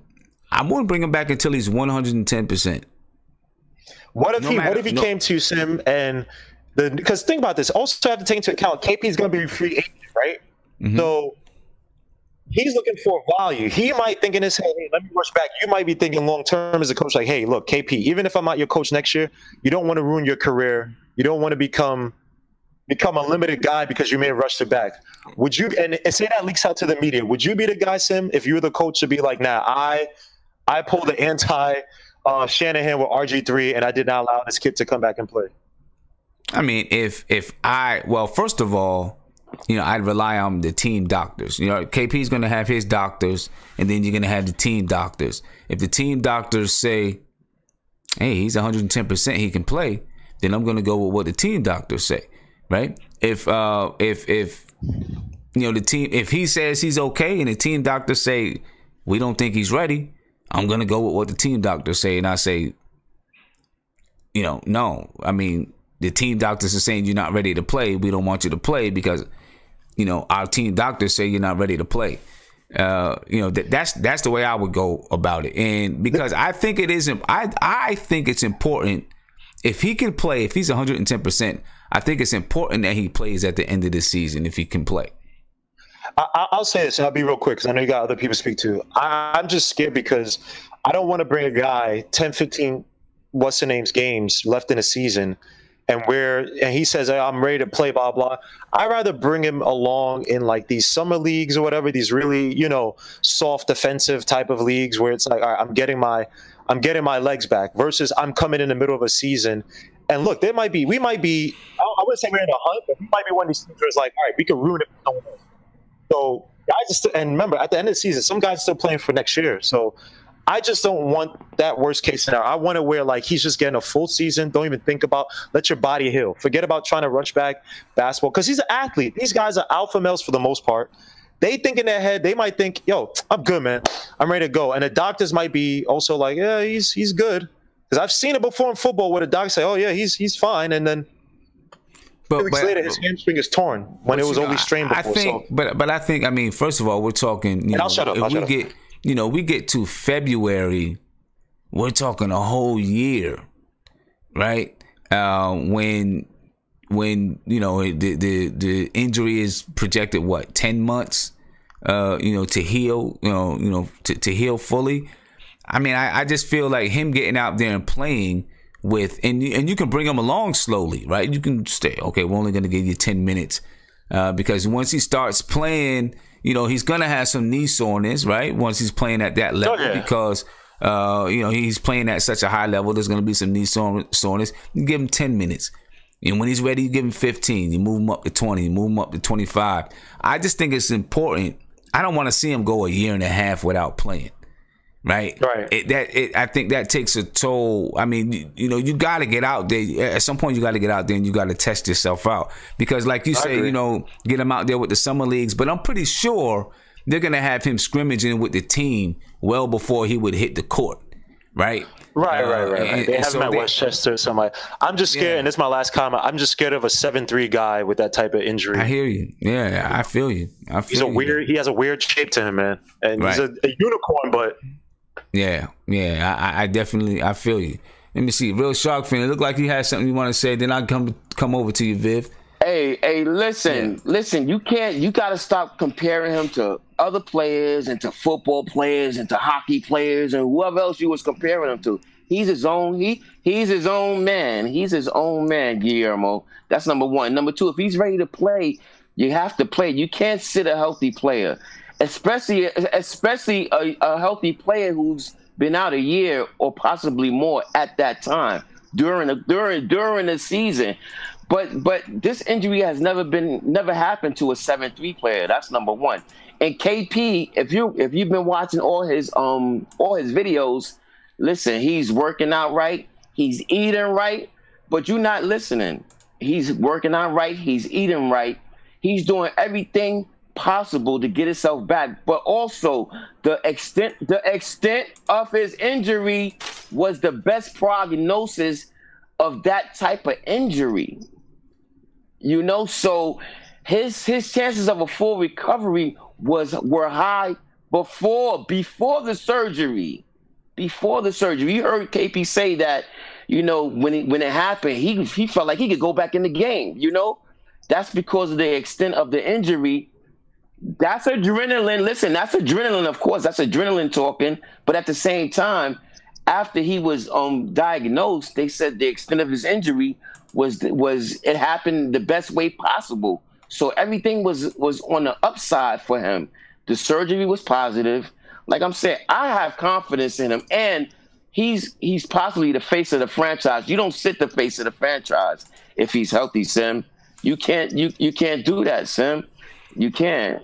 wouldn't bring him back until he's 110%. What if he came to you, Sim, and because think about this. Also have to take into account KP is going to be a free agent, right? Mm-hmm. So he's looking for value. He might think in his head, hey, let me rush back. You might be thinking long term as a coach, like, hey, look, KP, even if I'm not your coach next year, you don't want to ruin your career. You don't want to become a limited guy because you may have rushed it back. Would you, and say that leaks out to the media, would you be the guy, Sim, if you were the coach, to be like, nah, I pulled the anti Shanahan with RG3 and I did not allow this kid to come back and play? I mean, first of all, I'd rely on the team doctors. KP's going to have his doctors, and then you're going to have the team doctors. If the team doctors say, hey, he's 110%, he can play, then I'm going to go with what the team doctors say. Right? If the team, if he says he's okay and the team doctors say we don't think he's ready, I'm gonna go with what the team doctors say, and I say, no. I mean, the team doctors are saying you're not ready to play. We don't want you to play because, our team doctors say you're not ready to play. That's the way I would go about it, and because I think it is, I think it's important if he can play, if he's 110%. I think it's important that he plays at the end of the season if he can play. I'll say this, and I'll be real quick because I know you got other people to speak to. I'm just scared because I don't want to bring a guy 10, 15 what's-the-name's games left in a season and he says, I'm ready to play, blah, blah. I'd rather bring him along in like these summer leagues or whatever, these really, soft defensive type of leagues where it's like, all right, I'm getting my legs back versus I'm coming in the middle of a season. And look, we might be, I wouldn't say we're in a hunt, but we might be one of these teams where it's like, all right, we can ruin it for someone else. So guys are still, and remember, at the end of the season, some guys are still playing for next year. So I just don't want that worst case scenario. I want to where like he's just getting a full season. Don't even think about, let your body heal. Forget about trying to rush back basketball because he's an athlete. These guys are alpha males for the most part. They think in their head, they might think, yo, I'm good, man. I'm ready to go. And the doctors might be also like, yeah, he's good. Because I've seen it before in football where the doctors say, oh, yeah, he's fine. And then 2 weeks later, his hamstring is torn when it was only strained before. I think, but I think, I mean, first of all, we're talking. I'll shut up. We get to February, we're talking a whole year, right? When the injury is projected 10 months, to heal, to heal fully. I mean, I just feel like him getting out there and playing with, and you can bring him along slowly, right? You can stay, okay, we're only going to give you 10 minutes, because once he starts playing, he's going to have some knee soreness, right? Once he's playing at that level, because, he's playing at such a high level, there's going to be some knee soreness. You give him 10 minutes. And when he's ready, you give him 15. You move him up to 20. You move him up to 25. I just think it's important. I don't want to see him go a year and a half without playing. Right. I think that takes a toll. I mean, you got to get out there. At some point, you got to get out there and you got to test yourself out, because, like you say, get him out there with the summer leagues. But I'm pretty sure they're gonna have him scrimmaging with the team well before he would hit the court. Right. Right. They have him at Westchester. So I'm just scared, and this is my last comment. I'm just scared of a 7'3" guy with that type of injury. I hear you. Yeah, I feel you. He has a weird shape to him, man, and he's a unicorn, but. Yeah, I definitely, I feel you. Let me see, Real Shark fan, it looked like you had something you want to say. Then I'll come over to you, Viv. Hey, listen. You got to stop comparing him to other players and to football players and to hockey players and whoever else you was comparing him to. He's his own. He's his own man. He's his own man, Guillermo. That's number one. Number two, if he's ready to play, you have to play. You can't sit a healthy player. Especially a healthy player who's been out a year or possibly more at that time during the season. But this injury has never happened to a 7'3" player. That's number one. And KP, if you've been watching all his videos, listen, he's working out right, he's eating right, but you're not listening. He's working out right, he's eating right, he's doing everything possible to get himself back, but also the extent of his injury was the best prognosis of that type of injury. So his chances of a full recovery were high before the surgery. Before the surgery, you heard KP say that when it happened, he felt like he could go back in the game. That's because of the extent of the injury. That's adrenaline. Listen, that's adrenaline, of course. That's adrenaline talking. But at the same time, after he was diagnosed, they said the extent of his injury was it happened the best way possible. So everything was on the upside for him. The surgery was positive. Like I'm saying, I have confidence in him, and he's possibly the face of the franchise. You don't sit the face of the franchise if he's healthy, Sim. You can't do that, Sim. You can't.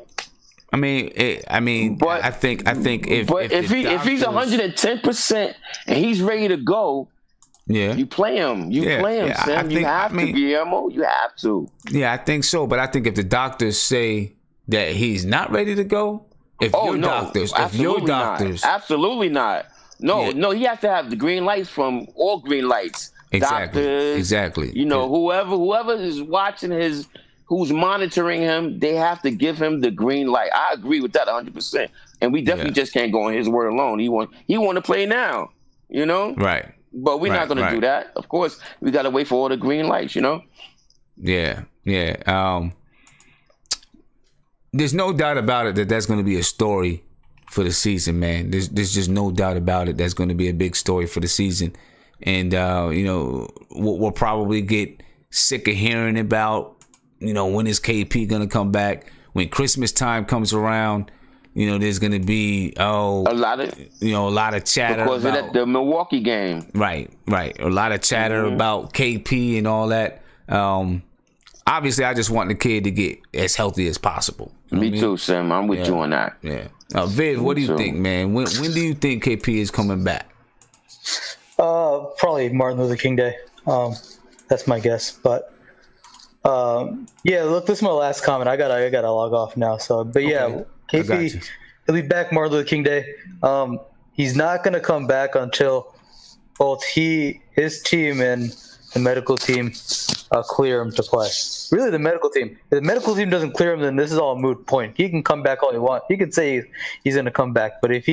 I mean, but I think if he's 110% and he's ready to go, you play him. Sam. You have to, Guillermo. You have to. Yeah, I think so. But I think if the doctors say that he's not ready to go, absolutely not. No, he has to have the green lights from all green lights. Doctors, exactly. Whoever is watching who's monitoring him, they have to give him the green light. I agree with that 100%. And we definitely just can't go on his word alone. He want to play now, Right. But we're not going to do that. Of course, we got to wait for all the green lights, Yeah. There's no doubt about it that's going to be a story for the season, man. There's just no doubt about it. That's going to be a big story for the season. And, we'll probably get sick of hearing about, when is KP going to come back? When Christmas time comes around, there's going to be, a lot of chatter. Because of the Milwaukee game. Right. A lot of chatter about KP and all that. Obviously, I just want the kid to get as healthy as possible. Me too, Sam. I'm with you on that. Yeah. Viv, what do you think, man? When do you think KP is coming back? Probably Martin Luther King Day. That's my guess. But look, this is my last comment. I gotta log off now. So, but yeah, KP, he'll be back Martin Luther King Day. He's not gonna come back until both his team and the medical team clear him to play. Really, the medical team. If the medical team doesn't clear him, then this is all a moot point. He can come back all he wants. He can say he's going to come back, but if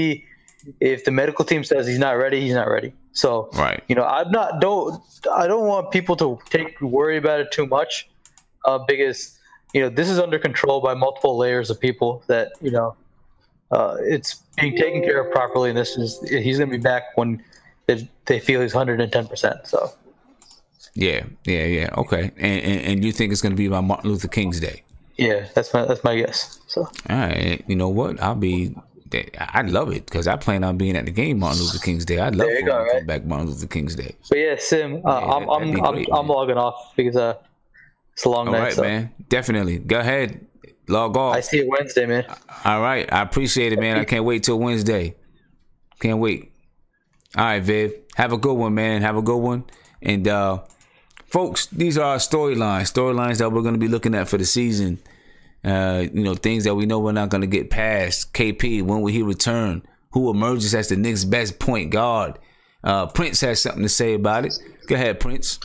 the medical team says he's not ready, he's not ready. So, right. I don't want people to worry about it too much, because this is under control by multiple layers of people that it's being taken care of properly, and he's going to be back when they feel he's 110%. So. Yeah. Okay, and you think it's going to be by Martin Luther King's Day? Yeah, that's my guess. So. All right, you know what? I'd love it because I plan on being at the game Martin Luther King's Day. I'd love to come back Martin Luther King's Day. But yeah, Sim, I'm logging off because it's a long night. All right, man. Definitely. Go ahead. Log off. I see you Wednesday, man. All right. I appreciate it, man. I can't wait till Wednesday. Can't wait. All right, Viv. Have a good one, man. Have a good one. And folks, these are our storylines that we're going to be looking at for the season. Things that we know we're not going to get past. KP, when will he return? Who emerges as the Knicks' best point guard? Prince has something to say about it. Go ahead, Prince.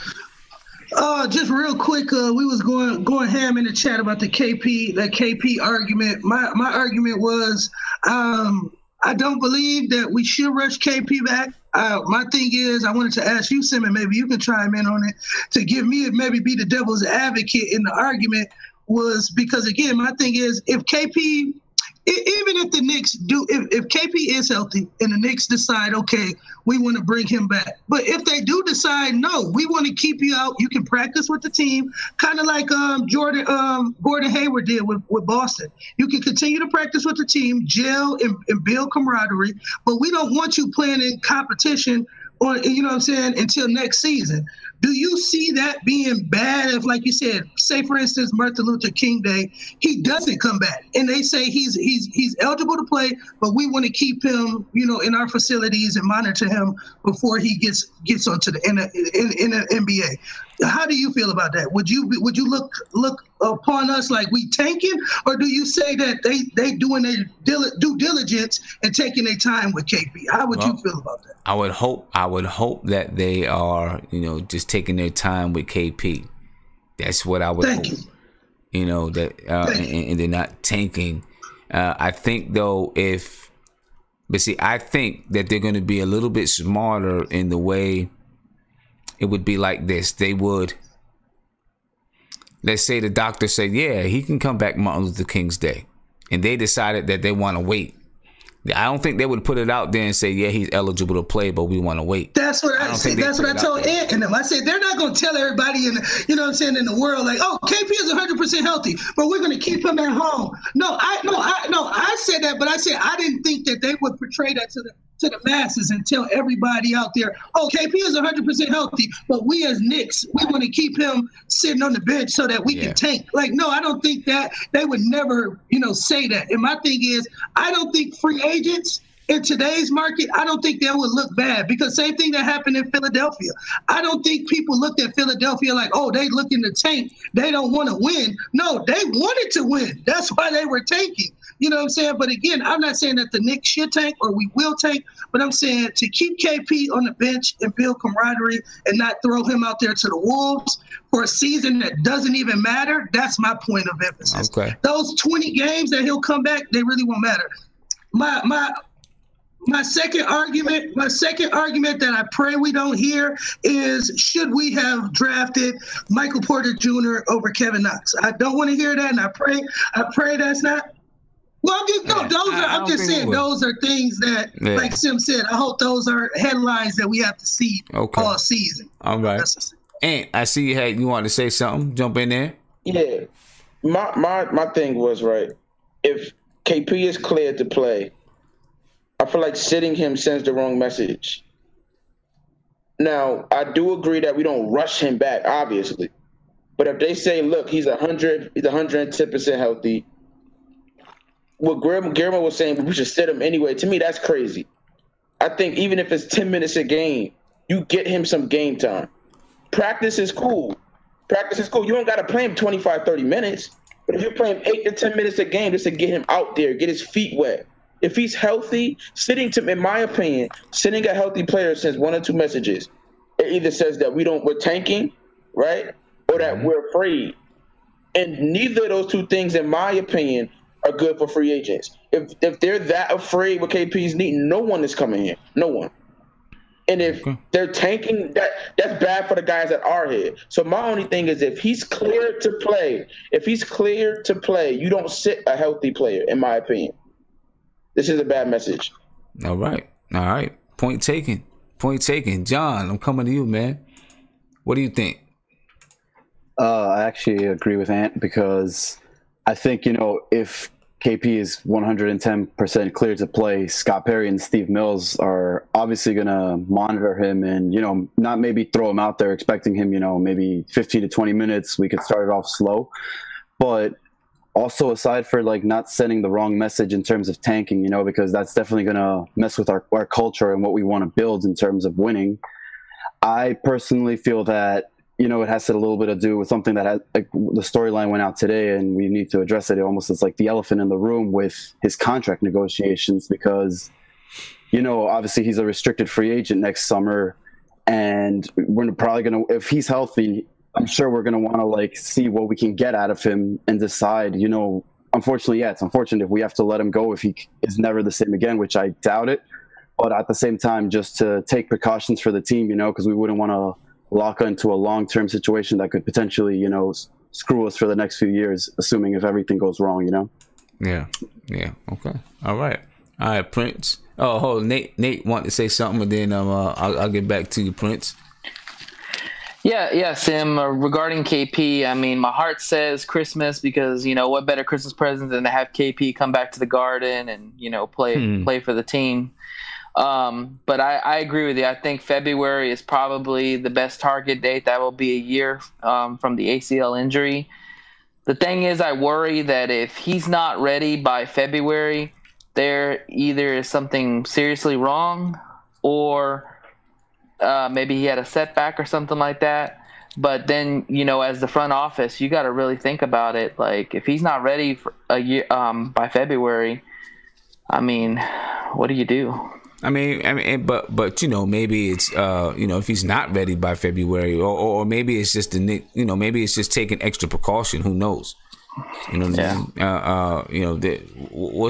Just real quick, we was going ham in the chat about the KP argument. My argument was, I don't believe that we should rush KP back. My thing is, I wanted to ask you, Simon, maybe you can chime in on it to give me, maybe be the devil's advocate in the argument. Was because, again, my thing is, if KP, even if the Knicks if KP is healthy and the Knicks decide, okay, we want to bring him back, but if they do decide, no, we want to keep you out, you can practice with the team, kind of like Gordon Hayward did with Boston. You can continue to practice with the team, gel and build camaraderie, but we don't want you playing in competition or, until next season. Do you see that being bad if, like you said, say, for instance, Martin Luther King Day, he doesn't come back and they say he's eligible to play, but we want to keep him, in our facilities and monitor him before he gets onto the in the NBA? How do you feel about that? Would you look upon us like we tanking, or do you say that they doing their due diligence and taking their time with KP? How would you feel about that? I would hope that they are, just taking their time with KP. That's what I would hope. And they're not tanking. I think though, I think that they're going to be a little bit smarter in the way. It would be like this. They would, let's say the doctor said, yeah, he can come back Martin Luther King's Day. And they decided that they want to wait. I don't think they would put it out there and say, yeah, he's eligible to play, but we want to wait. That's what I said. That's what I told Ant and them. I said, they're not going to tell everybody in the world, like, oh, KP is 100% healthy, but we're going to keep him at home. I said that, but I said I didn't think that they would portray that to the masses and tell everybody out there, oh, KP is 100% healthy, but we as Knicks, we want to keep him sitting on the bench so that we can tank. Like, no, I don't think that they would never, say that. And my thing is, I don't think free agents in today's market, I don't think that would look bad, because same thing that happened in Philadelphia. I don't think people looked at Philadelphia like, oh, they looking to tank. They don't want to win. No, they wanted to win. That's why they were tanking. You know what I'm saying? But again, I'm not saying that the Knicks should tank or we will tank, but I'm saying to keep KP on the bench and build camaraderie and not throw him out there to the wolves for a season that doesn't even matter. That's my point of emphasis. Okay. Those 20 games that he'll come back, they really won't matter. My second argument that I pray we don't hear is, should we have drafted Michael Porter Jr. over Kevin Knox? I don't want to hear that, and I pray that's not. Well, I'm just saying those are things that, like Sim said, I hope those are headlines that we have to see all season. All right. And I see you wanted to say something. Jump in there. Yeah. My thing was, right, if KP is cleared to play, I feel like sitting him sends the wrong message. Now, I do agree that we don't rush him back, obviously. But if they say, look, he's 110% healthy, what Guillermo was saying, we should sit him anyway, to me, that's crazy. I think even if it's 10 minutes a game, you get him some game time. Practice is cool. You don't got to play him 25, 30 minutes. But if you're playing 8 to 10 minutes a game just to get him out there, get his feet wet. If he's healthy, in my opinion, sitting a healthy player sends one or two messages. It either says that we're tanking, right? or that we're afraid. And neither of those two things, in my opinion, are good for free agents. If they're that afraid with KP's knee, no one is coming here. No one. And if they're tanking, that's bad for the guys that are here. So my only thing is, if he's cleared to play, you don't sit a healthy player, in my opinion. This is a bad message. All right. Point taken. John, I'm coming to you, man. What do you think? I actually agree with Ant, because I think, if KP is 110% clear to play, Scott Perry and Steve Mills are obviously going to monitor him and, not maybe throw him out there expecting him, maybe 15 to 20 minutes. We could start it off slow. But also, aside for not sending the wrong message in terms of tanking, because that's definitely going to mess with our culture and what we want to build in terms of winning. I personally feel that, it has a little bit to do with something that the storyline went out today, and we need to address it. It almost is like the elephant in the room with his contract negotiations, because, obviously he's a restricted free agent next summer, and we're probably going to, if he's healthy, I'm sure we're going to want to see what we can get out of him and decide, unfortunately, it's unfortunate if we have to let him go if he is never the same again, which I doubt it. But at the same time, just to take precautions for the team, because we wouldn't want to lock into a long-term situation that could potentially, screw us for the next few years, assuming if everything goes wrong, Yeah. Okay. All right, Prince. Oh, hold on. Nate wanted to say something, and then I'll get back to you, Prince. Yeah, Sam, regarding KP, I mean, my heart says Christmas, because, what better Christmas present than to have KP come back to the Garden and, play for the team. But I agree with you. I think February is probably the best target date. That will be a year from the ACL injury. The thing is, I worry that if he's not ready by February, there either is something seriously wrong, or maybe he had a setback or something like that. But then, as the front office, you got to really think about it. If he's not ready for a year by February, I mean, what do you do? I mean, but maybe it's if he's not ready by February, or maybe it's just maybe it's just taking extra precaution. Who knows? We'll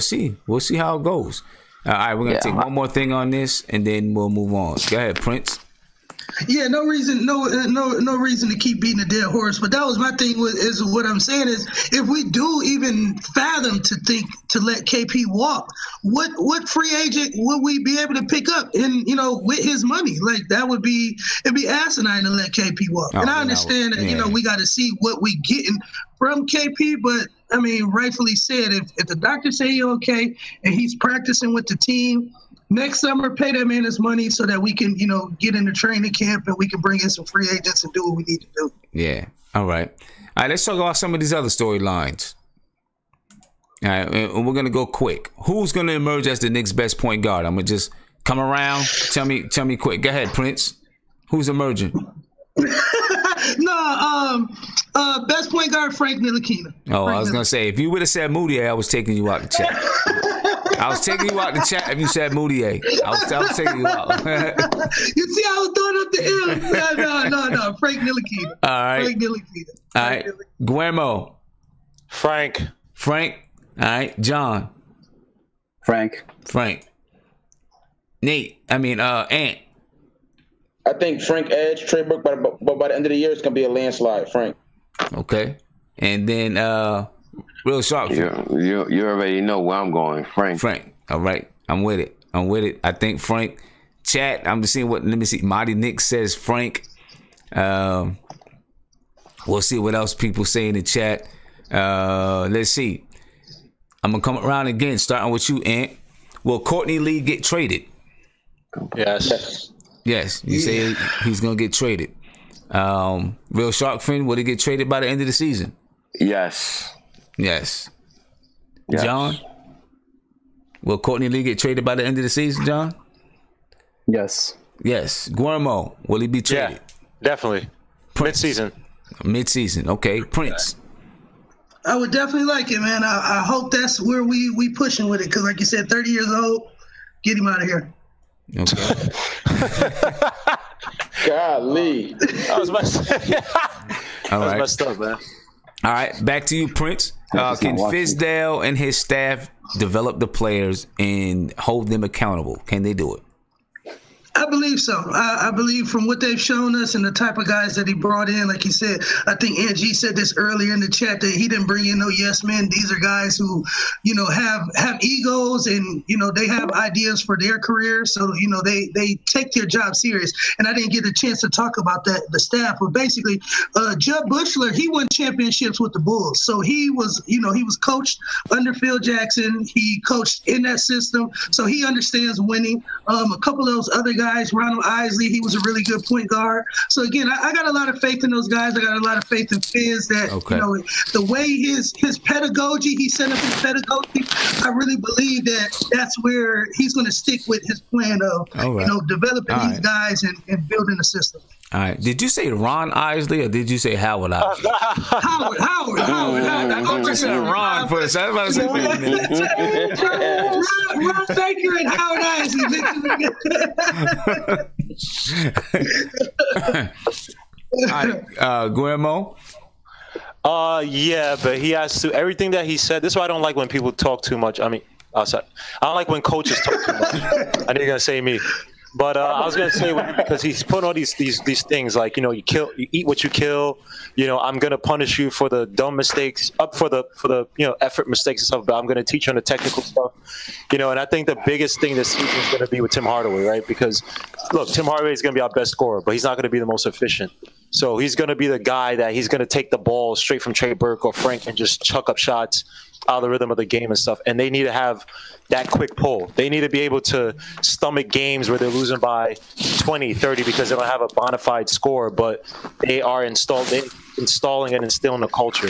see how it goes. All right, we're gonna take one more thing on this, and then we'll move on. Go ahead, Prince. Yeah, no reason to keep beating a dead horse. But that was my thing. Is what I'm saying is, if we do even fathom to think to let KP walk, what free agent would we be able to pick up? And with his money, it'd be asinine to let KP walk. And I understand that we got to see what we getting from KP, but I mean, rightfully said, if the doctors say he's okay and he's practicing with the team. Next summer, pay that man his money so that we can, get into training camp and we can bring in some free agents and do what we need to do. Yeah. All right. Let's talk about some of these other storylines. All right. And we're going to go quick. Who's going to emerge as the Knicks' best point guard? I'm going to just come around. Tell me quick. Go ahead, Prince. Who's emerging? Best point guard, Frank Ntilikina. I was going to say, if you would have said Moutier, I was taking you out the chat. I was taking you out the chat if you said Moutier. I was taking you out. You see, I was throwing up the M. No. Frank Ntilikina. All right. Frank Ntilikina. All right. Guillermo. Frank. All right. John. Frank. Nate. Ant. I think Frank Edge, Trey Burke, but by the end of the year, it's going to be a landslide, Frank. Okay. And then Real Sharp. You already know where I'm going, Frank. All right. I'm with it. I think Frank. Chat. I'm just seeing let me see. Marty Nick says Frank. We'll see what else people say in the chat. Let's see. I'm going to come around again, starting with you, Ant. Will Courtney Lee get traded? Yes. You say he's going to get traded. Real Shark Fin, will he get traded by the end of the season? Yes. John? Will Courtney Lee get traded by the end of the season, John? Yes. Guillermo, will he be traded? Yeah, definitely. Mid-season. Okay. Prince? I would definitely like it, man. I hope that's where we pushing with it, because like you said, 30 years old, get him out of here. Okay. Golly. I was about to say. All That's right. messed up, man. All right, back to you, Prince. Can Fizdale and his staff develop the players and hold them accountable? Can they do it? I believe so. I believe from what they've shown us and the type of guys that he brought in, like he said, I think Angie said this earlier in the chat that he didn't bring in no yes men. These are guys who, have egos and, they have ideas for their career. So, they take their job serious. And I didn't get a chance to talk about that, the staff, but basically Jud Buechler, he won championships with the Bulls. So he was coached under Phil Jackson. He coached in that system. So he understands winning. A couple of those other guys, Ronald Isley, he was a really good point guard. So again, I got a lot of faith in those guys. I got a lot of faith in Fizz that the way his pedagogy, he set up his pedagogy, I really believe that's where he's going to stick with his plan of developing these guys and building a system. All right. Did you say Ron Isley or did you say Howard Isley? Howard. I thought you said Ron first. I was about to say Ron Baker and Howard Isley. All right, Guillermo. Yeah, but he has to. Everything that he said. This is why I don't like when people talk too much. I mean, outside. I don't like when coaches talk too much. I know you're gonna say me. But I was gonna say because he's putting all these things like you eat what you kill. I'm gonna punish you for the dumb mistakes, up for the effort mistakes and stuff. But I'm gonna teach you on the technical stuff. And I think the biggest thing this season is gonna be with Tim Hardaway, right? Because look, Tim Hardaway is gonna be our best scorer, but he's not gonna be the most efficient. So he's gonna be the guy that he's gonna take the ball straight from Trey Burke or Frank and just chuck up shots out of the rhythm of the game and stuff. And they need to have that quick pull. They need to be able to stomach games where they're losing by 20, 30 because they don't have a bona fide score, but they are installing and instilling a culture.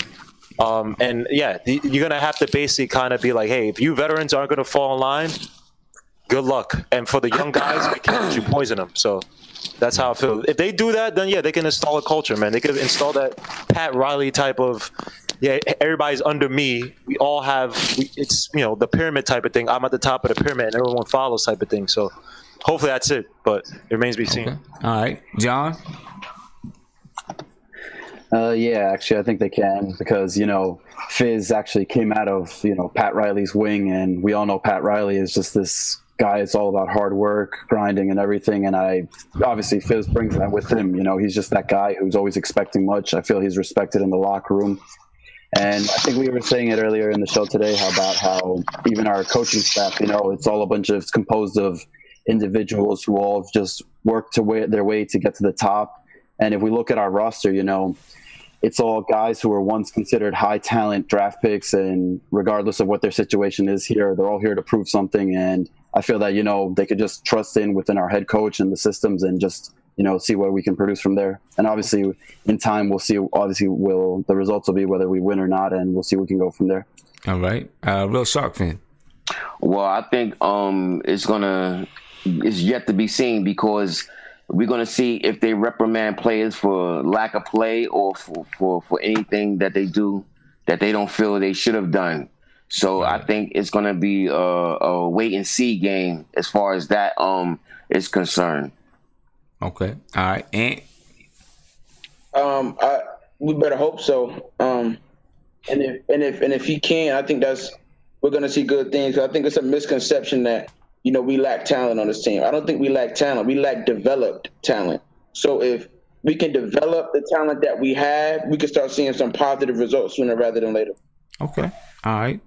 And yeah, you're going to have to basically kind of be like, hey, if you veterans aren't going to fall in line, good luck. And for the young guys, we can't let you poison them. So that's how I feel. If they do that, then yeah, they can install a culture, man. They can install that Pat Riley type of, yeah, everybody's under me. We all have, it's, the pyramid type of thing. I'm at the top of the pyramid and everyone follows type of thing. So hopefully that's it, but it remains to be seen. Okay. All right. John? Yeah, actually, I think they can because, Fizz actually came out of, Pat Riley's wing, and we all know Pat Riley is just this guy. It's all about hard work, grinding, and everything. And obviously Fizz brings that with him. He's just that guy who's always expecting much. I feel he's respected in the locker room. And I think we were saying it earlier in the show today about how even our coaching staff, it's composed of individuals who all just work their way to get to the top. And if we look at our roster, it's all guys who were once considered high talent draft picks, and regardless of what their situation is here, they're all here to prove something. And I feel that, they could just trust within our head coach and the systems and just, see what we can produce from there. And obviously in time, we'll see, the results will be whether we win or not, and we'll see we can go from there. All right. Real Shark fan. Well, I think it's yet to be seen because we're going to see if they reprimand players for lack of play or for anything that they do that they don't feel they should have done. So I think it's going to be a wait and see game as far as that is concerned. Okay. All right. And we better hope so. And if he can, I think we're going to see good things. I think it's a misconception that we lack talent on this team. I don't think we lack talent. We lack developed talent. So if we can develop the talent that we have, we can start seeing some positive results sooner rather than later. Okay. All right.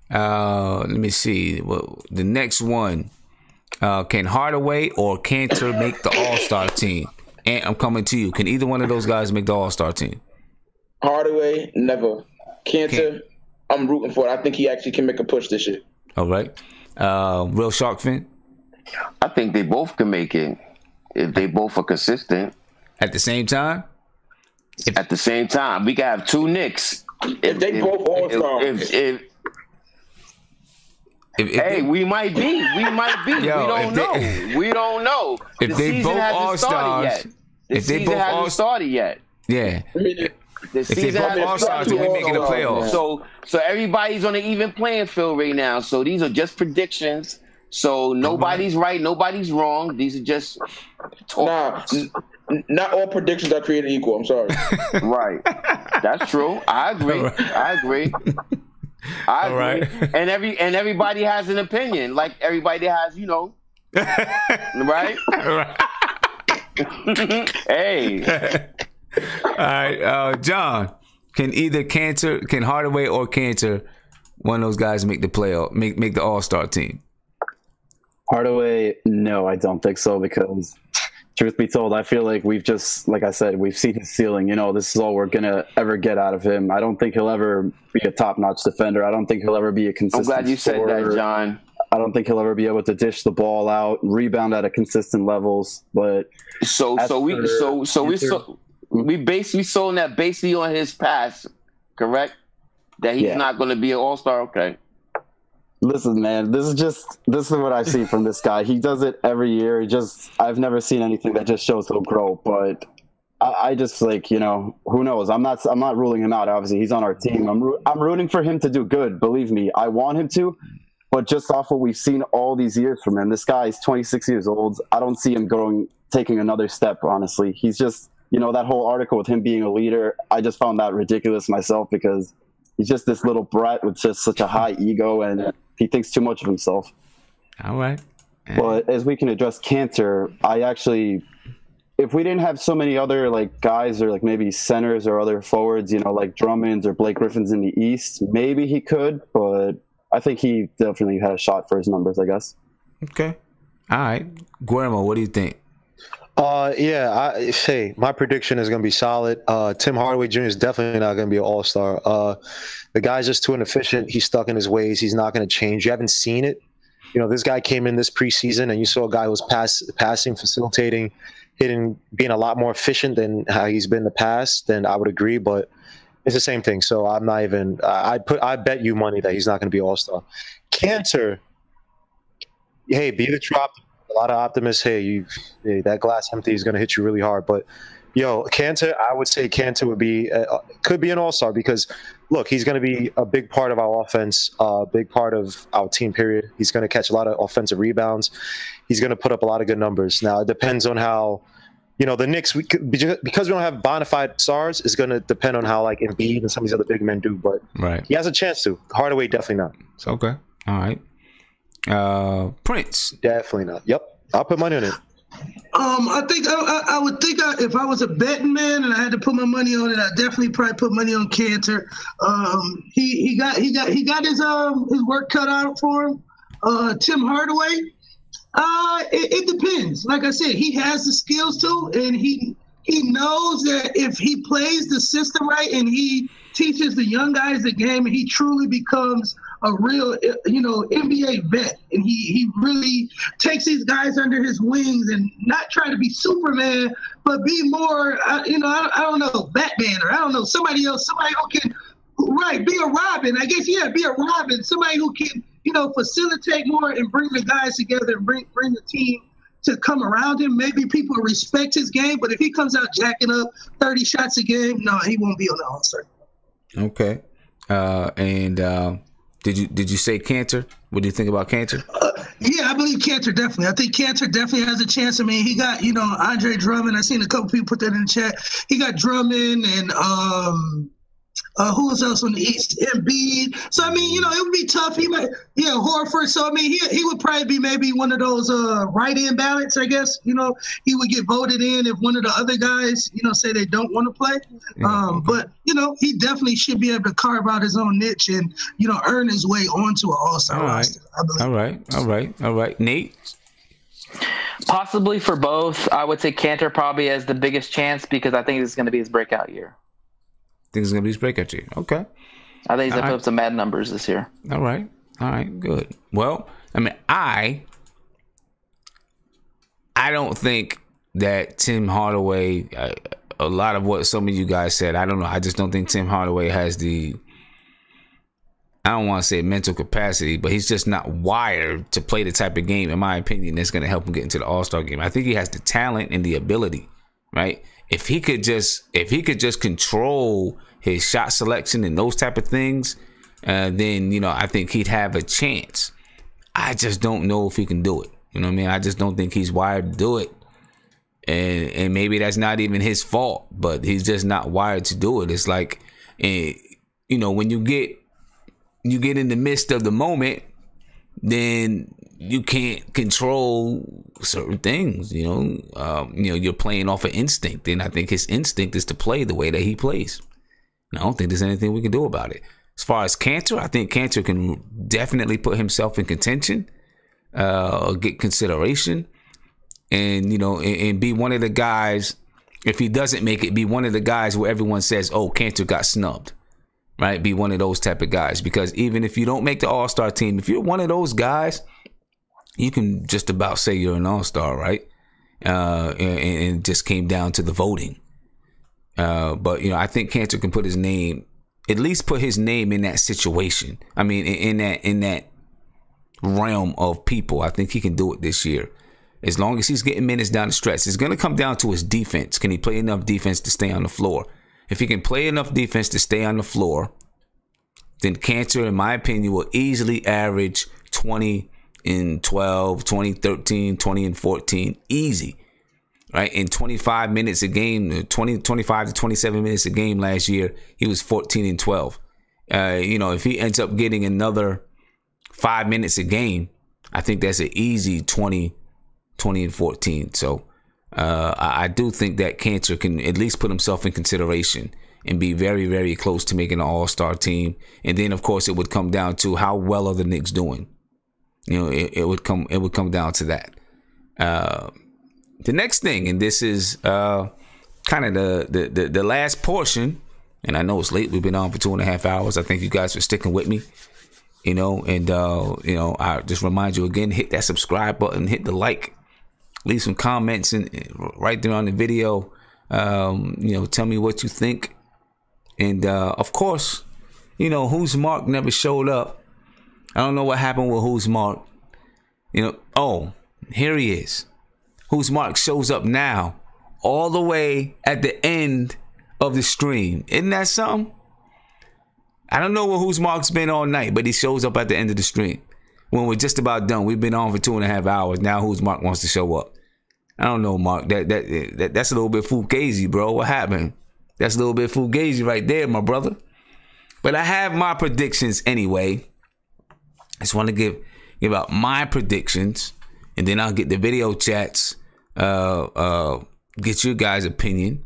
Let me see. Well, the next one. Can Hardaway or Kanter make the All-Star team? And I'm coming to you. Can either one of those guys make the All-Star team? Hardaway, never. Kanter, I'm rooting for it. I think he actually can make a push this year. All right. Real Shark fan? I think they both can make it if they both are consistent. At the same time? At the same time. We can have two Knicks. If they both All-Stars. We might be. We don't know. If they both All-Stars. If they both All started yet. Yeah. If they both All-Stars, then we're making the playoffs. So everybody's on an even playing field right now. So these are just predictions. So nobody's right, nobody's wrong. These are just talk. Nah, not all predictions are created equal. I'm sorry. Right. That's true. I agree. I agree. I agree. Right. And everybody has an opinion. Like everybody has, right? Hey. All right, John. Can Hardaway or Kanter, one of those guys, make the playoff, make the All-Star team? Hardaway, no, I don't think so, because truth be told, I feel like we've seen his ceiling. This is all we're gonna ever get out of him. I don't think he'll ever be a top-notch defender. I don't think he'll ever be a consistent I'm glad you said scorer. that, John. I don't think he'll ever be able to dish the ball out, rebound at a consistent levels. But we sold that basically on his past, correct? That he's not going to be an all-star. Okay. Listen, man, this is what I see from this guy. He does it every year. I've never seen anything that just shows he'll grow. But I just who knows? I'm not ruling him out. Obviously, he's on our team. I'm rooting for him to do good. Believe me, I want him to. But just off what we've seen all these years from him, this guy is 26 years old. I don't see him taking another step. Honestly, he's just that whole article with him being a leader. I just found that ridiculous myself, because he's just this little brat with just such a high ego, and he thinks too much of himself. All right. But as we can address Kanter, if we didn't have so many other guys or maybe centers or other forwards, like Drummonds or Blake Griffin's in the East, maybe he could. But I think he definitely had a shot for his numbers, I guess. Okay. All right. Guillermo, what do you think? My prediction is going to be solid. Tim Hardaway Jr. is definitely not going to be an all-star. The guy's just too inefficient. He's stuck in his ways. He's not going to change. You haven't seen it. This guy came in this preseason, and you saw a guy who was passing, facilitating, hitting, being a lot more efficient than how he's been in the past. Then I would agree, but it's the same thing. So I'm not even. I bet you money that he's not going to be all-star. Kanter, hey, be the true optimist. A lot of optimists, that glass empty is going to hit you really hard. But, Kanter, I would say Kanter could be an all-star, because, look, he's going to be a big part of our offense, a big part of our team, period. He's going to catch a lot of offensive rebounds. He's going to put up a lot of good numbers. Now, it depends on how, the Knicks, because we don't have bona fide stars, is going to depend on how, Embiid and some of these other big men do. But he has a chance to. Hardaway, definitely not. Okay. All right. Prince, definitely not. Yep, I'll put money on it. I think I would think if I was a betting man and I had to put my money on it, I'd definitely probably put money on Kanter. He got his work cut out for him. Tim Hardaway, it depends. Like I said, he has the skills too, and he knows that if he plays the system right and he teaches the young guys the game, and he truly becomes a real, NBA vet, and he really takes these guys under his wings and not try to be Superman, but be more, I don't know, Batman, or I don't know, somebody else, somebody who can, be a Robin, I guess, be a Robin, somebody who can, facilitate more and bring the guys together and bring the team to come around him. Maybe people respect his game, but if he comes out jacking up 30 shots a game, no, he won't be on the All-Star. Okay. Did you say Kanter? What do you think about Kanter? Yeah, I believe Kanter definitely. I think Kanter definitely has a chance. I mean, he got, Andre Drummond. I seen a couple people put that in the chat. He got Drummond and who was else on the East? Embiid. So, I mean, it would be tough. He might, Horford. So, I mean, he would probably be maybe one of those write-in ballots, I guess. He would get voted in if one of the other guys, say they don't want to play. But, he definitely should be able to carve out his own niche and, earn his way onto an all-star roster. All right. Nate? Possibly for both. I would say Kanter probably has the biggest chance, because I think it's going to be his breakout year. Think it's gonna be his breakout year. Okay. I think he's gonna put up some mad numbers this year. All right, good. Well, I mean, I don't think that Tim Hardaway. A lot of what some of you guys said, I don't know. I just don't think Tim Hardaway has the. I don't want to say mental capacity, but he's just not wired to play the type of game, in my opinion, that's going to help him get into the All-Star game. I think he has the talent and the ability, right? If he could just control his shot selection and those type of things, then I think he'd have a chance. I just don't know if he can do it. You know what I mean? I just don't think he's wired to do it. and maybe that's not even his fault, but he's just not wired to do it. It's like, when you get in the midst of the moment, then you can't control certain things. You're playing off of instinct, and I think his instinct is to play the way that he plays. And I don't think there's anything we can do about it. As far as Kanter, I think Kanter can definitely put himself in contention, get consideration, and and be one of the guys. If he doesn't make it, be one of the guys where everyone says, "Oh, Kanter got snubbed." Right? Be one of those type of guys, because even if you don't make the All-Star team, if you're one of those guys, you can just about say you're an All-Star, right? And it just came down to the voting. But I think Kanter can put his name, at least put his name in that situation. I mean, in that realm of people. I think he can do it this year, as long as he's getting minutes down the stretch. It's going to come down to his defense. Can he play enough defense to stay on the floor? If he can play enough defense to stay on the floor, then Kanter, in my opinion, will easily average 20 in 12, 20, 13, 20 and 14. Easy. Right? In 25 minutes a game, 25 to 27 minutes a game last year, he was 14 and 12. If he ends up getting another 5 minutes a game, I think that's an easy 20 and 14. So I do think that Kanter can at least put himself in consideration and be very, very close to making an All-Star team. And then, of course, it would come down to how well are the Knicks doing. It would come down to that. The next thing, and this is kind of the last portion, and I know it's late. We've been on for 2.5 hours. I thank you guys for sticking with me. I just remind you again, hit that subscribe button, hit the like. Leave some comments right there on the video. Tell me what you think. And of course, Who's Mark never showed up. I don't know what happened with Who's Mark. Here he is. Who's Mark shows up now, all the way at the end of the stream. Isn't that something? I don't know where Who's Mark's been all night, but he shows up at the end of the stream. When we're just about done, we've been on for 2.5 hours. Now Who's Mark wants to show up. I don't know, Mark. That's a little bit fugazi, bro. What happened? That's a little bit fugazi right there, my brother. But I have my predictions anyway. I just want to give out my predictions, and then I'll get the video chats. Get your guys' opinion.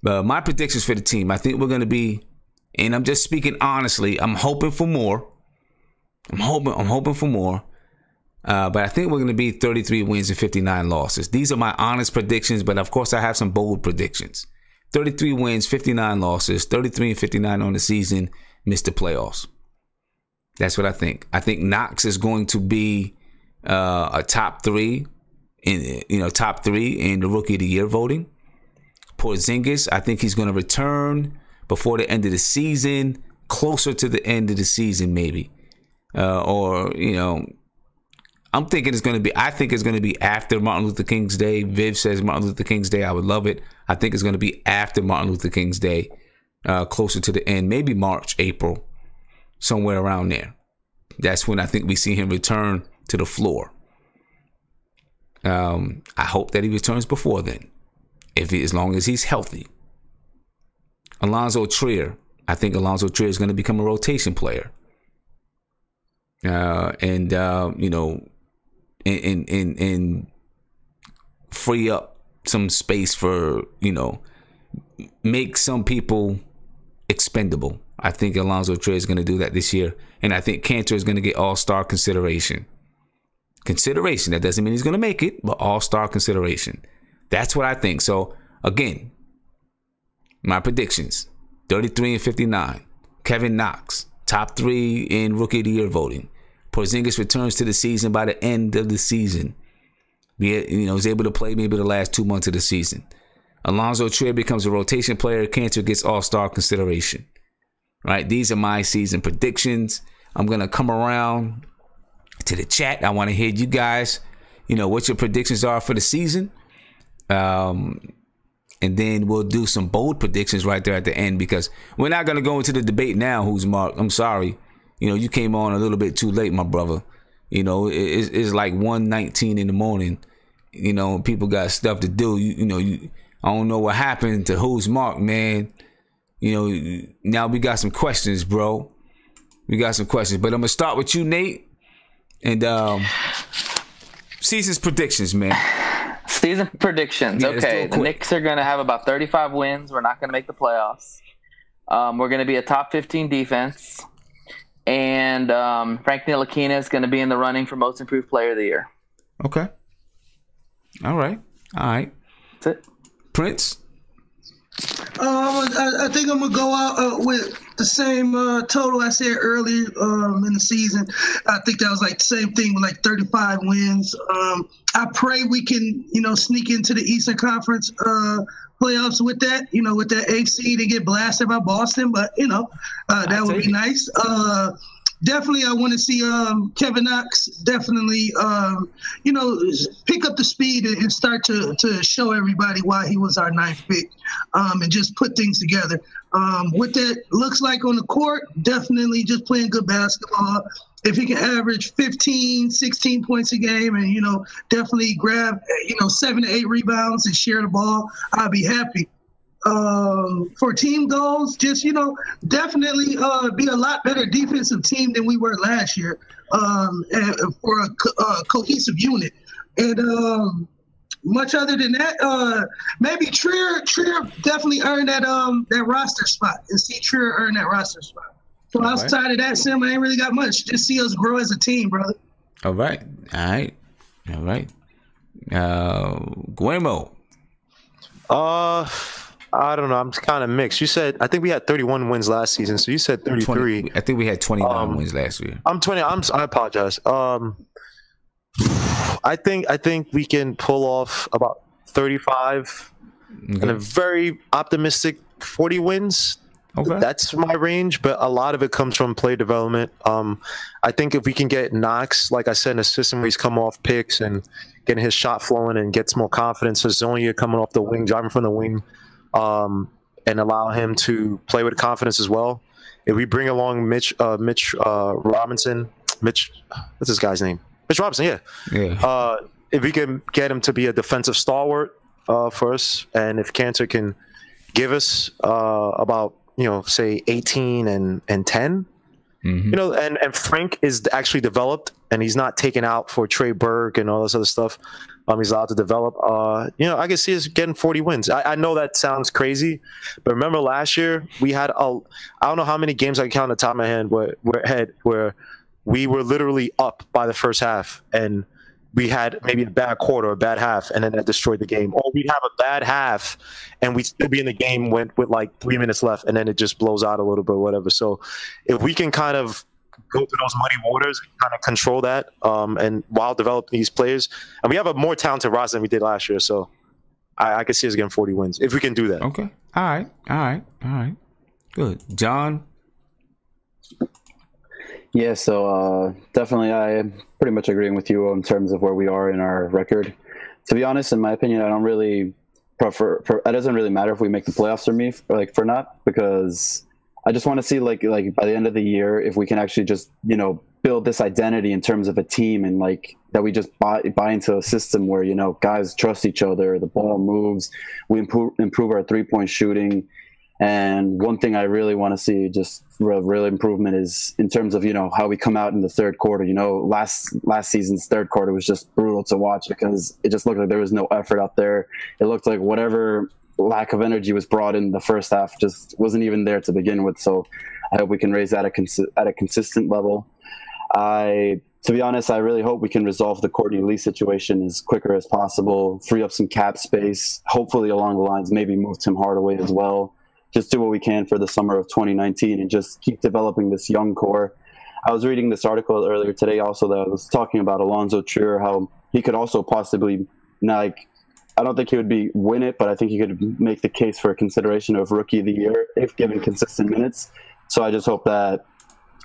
My predictions for the team. I think we're going to be, and I'm just speaking honestly, I'm hoping for more. I'm hoping for more. But I think we're going to be 33 wins and 59 losses. These are my honest predictions, but of course I have some bold predictions. 33 wins, 59 losses, 33 and 59 on the season, missed the playoffs. That's what I think. I think Knox is going to be a top three in the Rookie of the Year voting. Porzingis, I think he's going to return before the end of the season, closer to the end of the season maybe. I think it's going to be after Martin Luther King's Day. Viv says Martin Luther King's Day. I would love it. I think it's going to be after Martin Luther King's Day, closer to the end, maybe March, April, somewhere around there. That's when I think we see him return to the floor. I hope that he returns before then, as long as he's healthy. Alonzo Trier. I think Alonzo Trier is going to become a rotation player. And free up some space for, make some people expendable. I think Alonzo Trier is going to do that this year. And I think Kanter is going to get all-star consideration. That doesn't mean he's going to make it, but all-star consideration. That's what I think. So, again, my predictions, 33 and 59. Kevin Knox, top 3 in Rookie of the Year voting. Porzingis returns to the season by the end of the season. Is able to play maybe the last 2 months of the season. Alonzo Trier becomes a rotation player. Kanter gets all-star consideration. Right? These are my season predictions. I'm going to come around to the chat. I want to hear you guys, what your predictions are for the season. And then we'll do some bold predictions right there at the end, because we're not going to go into the debate now. Who's Mark? I'm sorry. You came on a little bit too late, my brother. It's like 1:19 in the morning. You know, people got stuff to do. I don't know what happened to who's Mark, man. You know, now we got some questions, bro. We got some questions, but I'm gonna start with you, Nate, and season's predictions, man. Season predictions. Yeah, okay, the Knicks are gonna have about 35 wins. We're not gonna make the playoffs. We're gonna be a top 15 defense, and Frank Ntilikina is gonna be in the running for Most Improved Player of the Year. Okay. All right. That's it. Prince. I think I'm gonna go out with the same total I said earlier in the season. I think that was like the same thing with like 35 wins. I pray we can, sneak into the Eastern Conference playoffs with that, with that eighth seed and get blasted by Boston. But that would be nice. Definitely, I want to see Kevin Knox definitely, pick up the speed and start to show everybody why he was our ninth pick, and just put things together. What that looks like on the court, definitely just playing good basketball. If he can average 15, 16 points a game and, definitely grab, 7 to 8 rebounds and share the ball, I'll be happy. For team goals, just, definitely be a lot better defensive team than we were last year, and for a cohesive unit. And much other than that, maybe Trier definitely earned that roster spot, and see Trier earn that roster spot. So outside of that, Sam, I ain't really got much. Just see us grow as a team, brother. All right. Guillermo. I don't know. I'm kind of mixed. You said, I think we had 31 wins last season, so you said 33. I think we had 29 wins last year. I apologize. I think we can pull off about 35 and a very optimistic 40 wins. Okay. That's my range, but a lot of it comes from play development. I think if we can get Knox, like I said, in a system where he's come off picks and getting his shot flowing and gets more confidence, Hazonia coming off the wing, driving from the wing, and allow him to play with confidence as well. If we bring along Mitch Robinson, what's this guy's name? Mitch Robinson, yeah. If we can get him to be a defensive stalwart for us, and if Kanter can give us about, say 18 and 10, and Frank is actually developed and he's not taken out for Trey Burke and all this other stuff. He's allowed to develop. I can see us getting 40 wins. I know that sounds crazy, but remember last year we had I don't know how many games I can count on the top of my head where we were literally up by the first half and we had maybe a bad quarter, a bad half, and then that destroyed the game. Or we'd have a bad half and we'd still be in the game with like 3 minutes left and then it just blows out a little bit or whatever. So if we can kind of go through those muddy waters and kind of control that, and while developing these players, and we have a more talented roster than we did last year, so I can see us getting 40 wins if we can do that. Okay. All right. Good. John? Yeah, so definitely I am pretty much agreeing with you in terms of where we are in our record. To be honest, in my opinion, I don't really prefer, it doesn't really matter if we make the playoffs or not, because I just want to see like by the end of the year, if we can actually just, build this identity in terms of a team and like that we just buy into a system where, guys trust each other, the ball moves, we improve our 3-point shooting. And one thing I really want to see just real improvement is in terms of, how we come out in the third quarter. Last season's third quarter was just brutal to watch because it just looked like there was no effort out there. It looked like whatever lack of energy was brought in the first half just wasn't even there to begin with. So I hope we can raise that at a consistent level. To be honest, I really hope we can resolve the Courtney Lee situation as quicker as possible, free up some cap space, hopefully along the lines, maybe move Tim Hardaway as well. Just do what we can for the summer of 2019 and just keep developing this young core. I was reading this article earlier today also that was talking about Alonzo Trier, how he could also possibly, I don't think he would win it, but I think he could make the case for a consideration of Rookie of the Year if given consistent minutes. So I just hope that,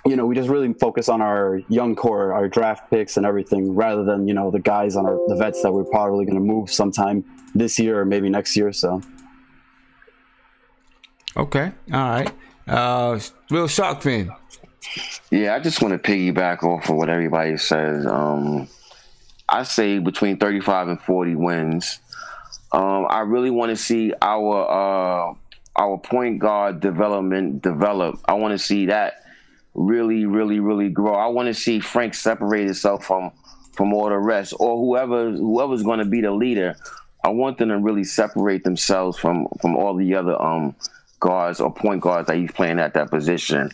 we just really focus on our young core, our draft picks and everything, rather than, the guys on the vets that we're probably going to move sometime this year or maybe next year. So. Okay. All right. Real Shark fan. Yeah, I just want to piggyback off of what everybody says. I say between 35 and 40 wins. I really want to see our point guard develop. I want to see that really, really, really grow. I want to see Frank separate himself from all the rest, or whoever's going to be the leader. I want them to really separate themselves from all the other guards or point guards that he's playing at that position.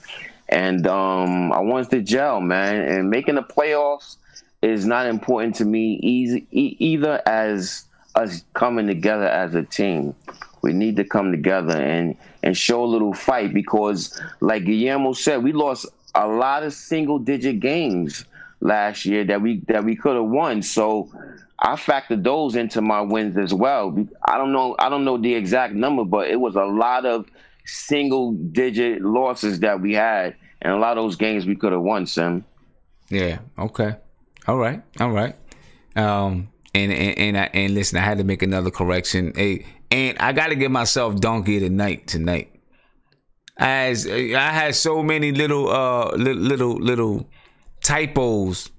And I want us to gel, man. And making the playoffs is not important to me either as us coming together as a team. We need to come together and show a little fight because, like Guillermo said, we lost a lot of single-digit games last year that we could have won. So I factored those into my wins as well. I don't know the exact number, but it was a lot of single-digit losses that we had, and a lot of those games we could have won, Sim. Yeah. Okay. All right. And listen, I had to make another correction. Hey, and I got to give myself donkey of the night tonight. As I had so many little typos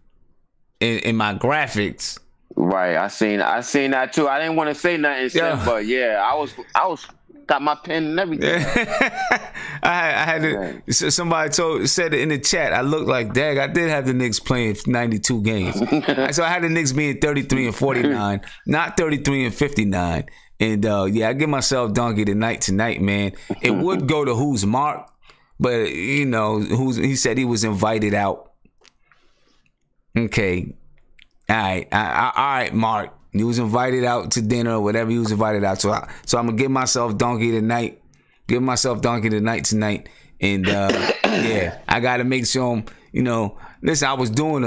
in my graphics. Right, I seen that too. I didn't want to say nothing, Sim, but yeah, I was got my pen and everything. I had to. Somebody said it in the chat. I looked like, dang, I did have the Knicks playing 92 games. So I had the Knicks being 33 and 49, not 33 and 59. And I give myself donkey tonight, man. It would go to who's Mark, but he said he was invited out. Okay, all right, Mark. He was invited out to dinner or whatever he was invited out to. So I'm gonna give myself donkey tonight. Give myself donkey tonight. And I gotta make sure listen, I was doing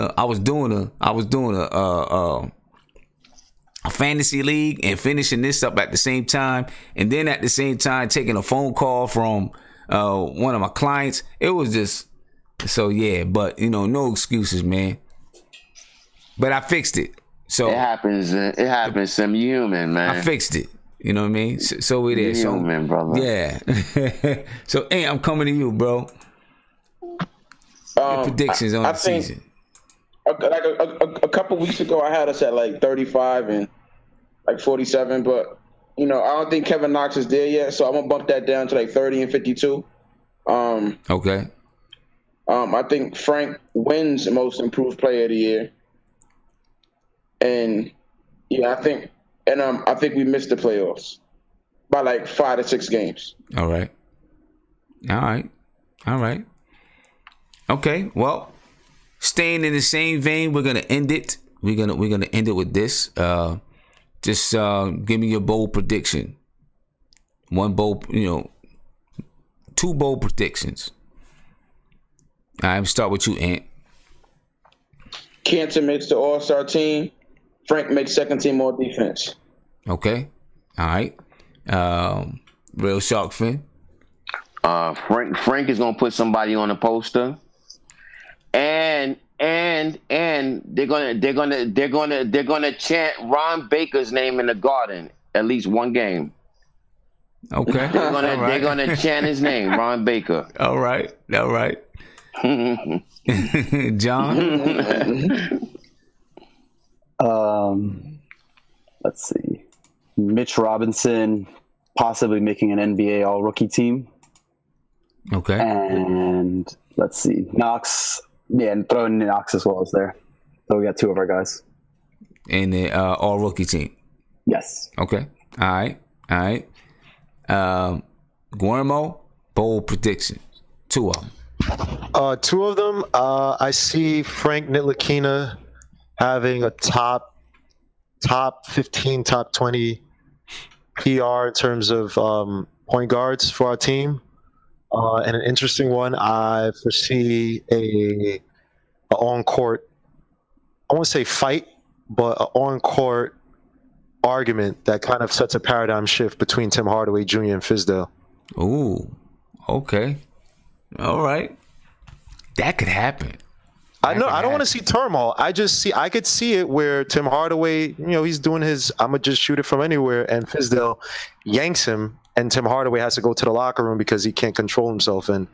a fantasy league and finishing this up at the same time, and then at the same time taking a phone call from one of my clients. It was just but no excuses, man. But I fixed it. So it happens. Some human, man. I fixed it. You know what I mean? So it is. Human, brother. Yeah. So, hey, I'm coming to you, bro. Your predictions on the season. Like a couple weeks ago, I had us at like 35 and like 47, but I don't think Kevin Knox is there yet, so I'm gonna bump that down to like 30 and 52. Okay. I think Frank wins Most Improved Player of the Year. And I think we missed the playoffs by like 5 to 6 games. All right. Okay. Well, staying in the same vein, we're gonna end it. We're gonna end it with this. Just give me your bold prediction. One bold, 2 bold predictions. I'm start with you, Ant. Kanter makes the All-Star team. Frank makes second team all defense. Okay. All right. Real Shark Fin. Frank is gonna put somebody on the poster, and they're gonna chant Ron Baker's name in the Garden at least one game. Okay. They're gonna chant his name, Ron Baker. All right. John. Let's see. Mitch Robinson possibly making an NBA All-Rookie team. Okay. And let's see. Knox. Yeah, and throw in Knox as well as there. So we got 2 of our guys. In the All-Rookie team? Yes. Okay. All right. Guillermo, bold predictions. 2 of them. 2 of them. I see Frank Ntilikina having a top 15, top 20 PR in terms of point guards for our team. And an interesting one, I foresee a on-court, I won't say fight, but an on-court argument that kind of sets a paradigm shift between Tim Hardaway Jr. and Fizdale. Ooh, okay. All right. That could happen. I don't want to see turmoil. I could see it where Tim Hardaway, he's doing his, I'm going to just shoot it from anywhere, and Fizdale yanks him, and Tim Hardaway has to go to the locker room because he can't control himself, and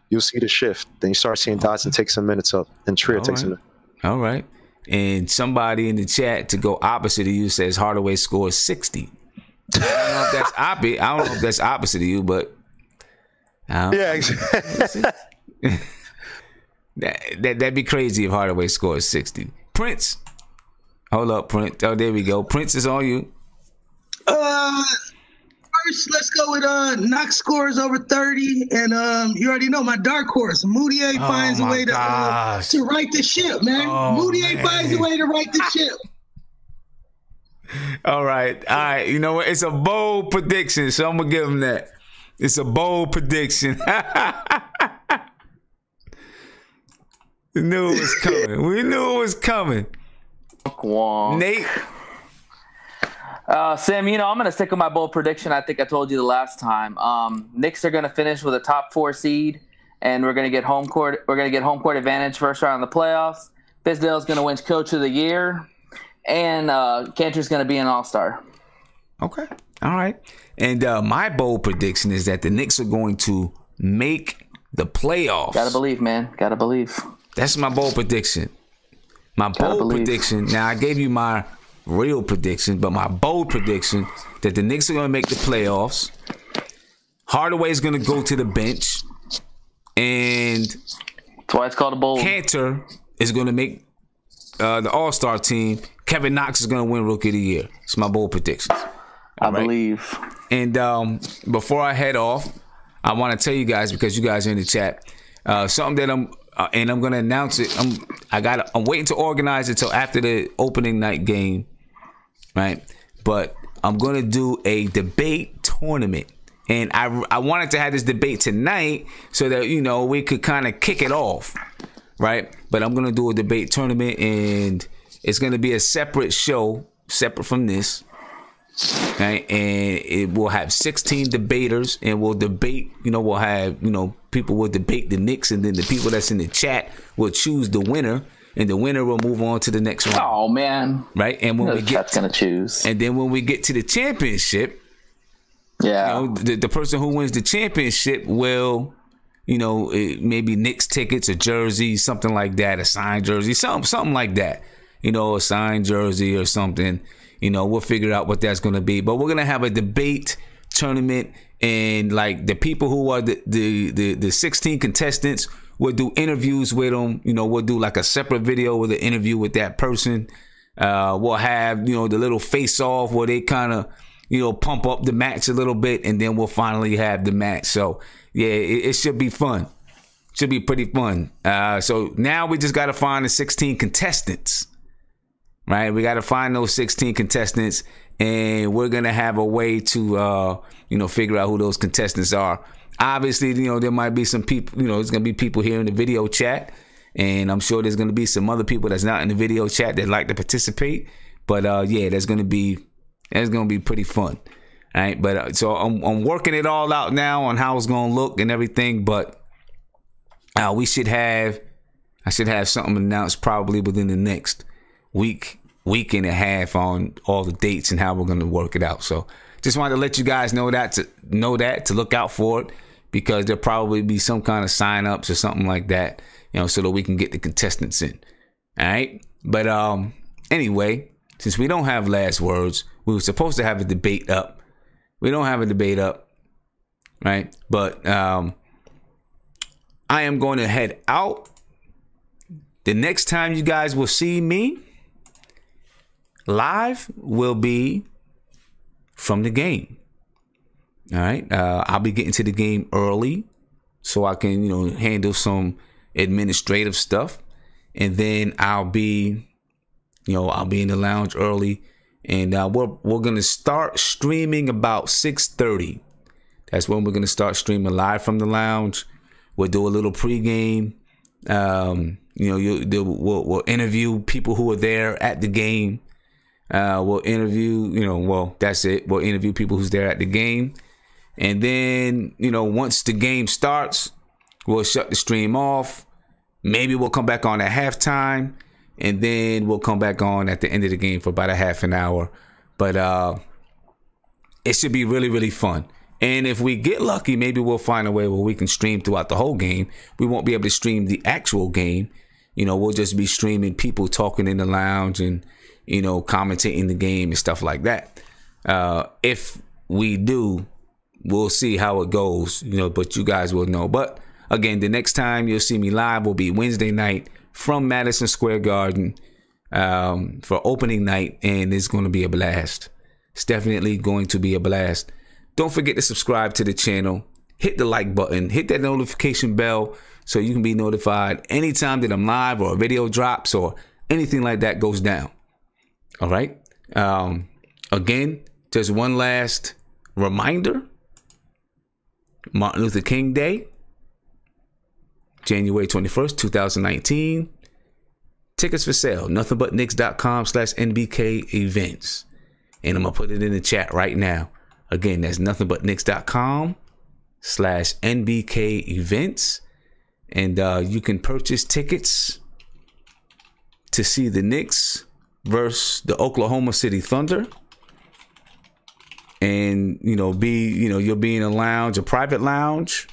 you'll see the shift. Then you start seeing Dotson take some minutes up, and Trier takes some minutes. All right. and somebody in the chat to go opposite of you says Hardaway scores 60. I don't know if that's opposite of you, but yeah, exactly. That'd be crazy if Hardaway scores 60. Prince, hold up, Prince. Oh, there we go. Prince is on you. First, let's go with Knox scores over 30, and you already know my dark horse. Moutier finds a way to right the ship, man. Moutier finds a way to right the ship. All right. You know what? It's a bold prediction, so I'm gonna give him that. It's a bold prediction. We knew it was coming. Nate. Sam, I'm going to stick with my bold prediction. I think I told you the last time. Knicks are going to finish with a top 4 seed, and we're going to get home court. We're going to get home court advantage first round of the playoffs. Fizdales is going to win Coach of the Year, and Kanter's going to be an All-Star. Okay, all right. And my bold prediction is that the Knicks are going to make the playoffs. Gotta believe, man. Gotta believe. That's my bold prediction. My bold prediction. Now, I gave you my real prediction, but my bold prediction that the Knicks are going to make the playoffs. Hardaway is going to go to the bench, and that's why it's called a bold. Kanter is going to make the All-Star team. Kevin Knox is going to win Rookie of the Year. It's my bold predictions. I believe. And before I head off, I want to tell you guys, because you guys are in the chat, something that I'm going to announce it. I'm waiting to organize it till after the opening night game. Right, but I'm gonna do a debate tournament, and I wanted to have this debate tonight so that we could kind of kick it off, right? But I'm gonna do a debate tournament, and it's gonna be a separate show, separate from this, right? And it will have 16 debaters, and we'll debate. We'll have people will debate the Knicks, and then the people that's in the chat will choose the winner. And the winner will move on to the next round. Oh man! Right, and when gonna choose, and then when we get to the championship, the person who wins the championship will, maybe Knicks tickets, a jersey, something like that, a signed jersey, something like that. A signed jersey or something. We'll figure out what that's gonna be. But we're gonna have a debate tournament, and like the people who are the 16 contestants. We'll do interviews with them. We'll do like a separate video with an interview with that person. We'll have, the little face off where they kind of, pump up the match a little bit, and then we'll finally have the match. So, yeah, it should be fun. Should be pretty fun. So now we just got to find the 16 contestants, right? We got to find those 16 contestants, and we're going to have a way to, figure out who those contestants are. Obviously, there might be some people, there's going to be people here in the video chat, and I'm sure there's going to be some other people that's not in the video chat that like to participate. But yeah, that's going to be pretty fun. All right. But so I'm working it all out now on how it's going to look and everything. But I should have something announced probably within the next week and a half on all the dates and how we're going to work it out. So just wanted to let you guys know that to look out for it, because there'll probably be some kind of sign-ups or something like that, so that we can get the contestants in. All right? But anyway, since we don't have last words, we were supposed to have a debate up. We don't have a debate up, right? But I am going to head out. The next time you guys will see me live will be from the game. All right. I'll be getting to the game early so I can, handle some administrative stuff. And then I'll be in the lounge early, and we're going to start streaming about 6:30. That's when we're going to start streaming live from the lounge. We'll do a little pregame. We'll interview people who are there at the game. We'll interview, that's it. We'll interview people who's there at the game. And then, once the game starts, we'll shut the stream off. Maybe we'll come back on at halftime, and then we'll come back on at the end of the game for about a half an hour. But it should be really, really fun. And if we get lucky, maybe we'll find a way where we can stream throughout the whole game. We won't be able to stream the actual game, we'll just be streaming people talking in the lounge and, commentating the game and stuff like that. If we do, we'll see how it goes, but you guys will know. But again, the next time you'll see me live will be Wednesday night from Madison Square Garden for opening night, and it's going to be a blast. It's definitely going to be a blast. Don't forget to subscribe to the channel. Hit the like button. Hit that notification bell so you can be notified anytime that I'm live or a video drops or anything like that goes down. All right. Again, just one last reminder. Martin Luther King Day, January 21st, 2019. Tickets for sale, nothingbutnicks.com/NBK events. And I'm going to put it in the chat right now. Again, that's nothingbutnicks.com/NBK events. And you can purchase tickets to see the Knicks versus the Oklahoma City Thunder. And, you'll be in a lounge, a private lounge.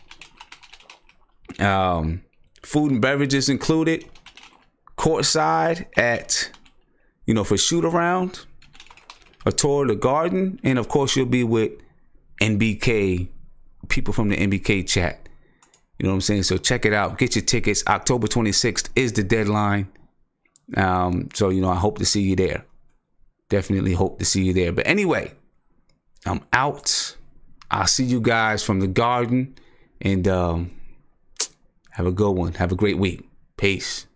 Food and beverages included. Courtside at, for shoot around. A tour of the garden. And of course, you'll be with NBK, people from the NBK chat. You know what I'm saying? So check it out. Get your tickets. October 26th is the deadline. So, I hope to see you there. Definitely hope to see you there. But anyway, I'm out. I'll see you guys from the garden. And have a good one. Have a great week. Peace.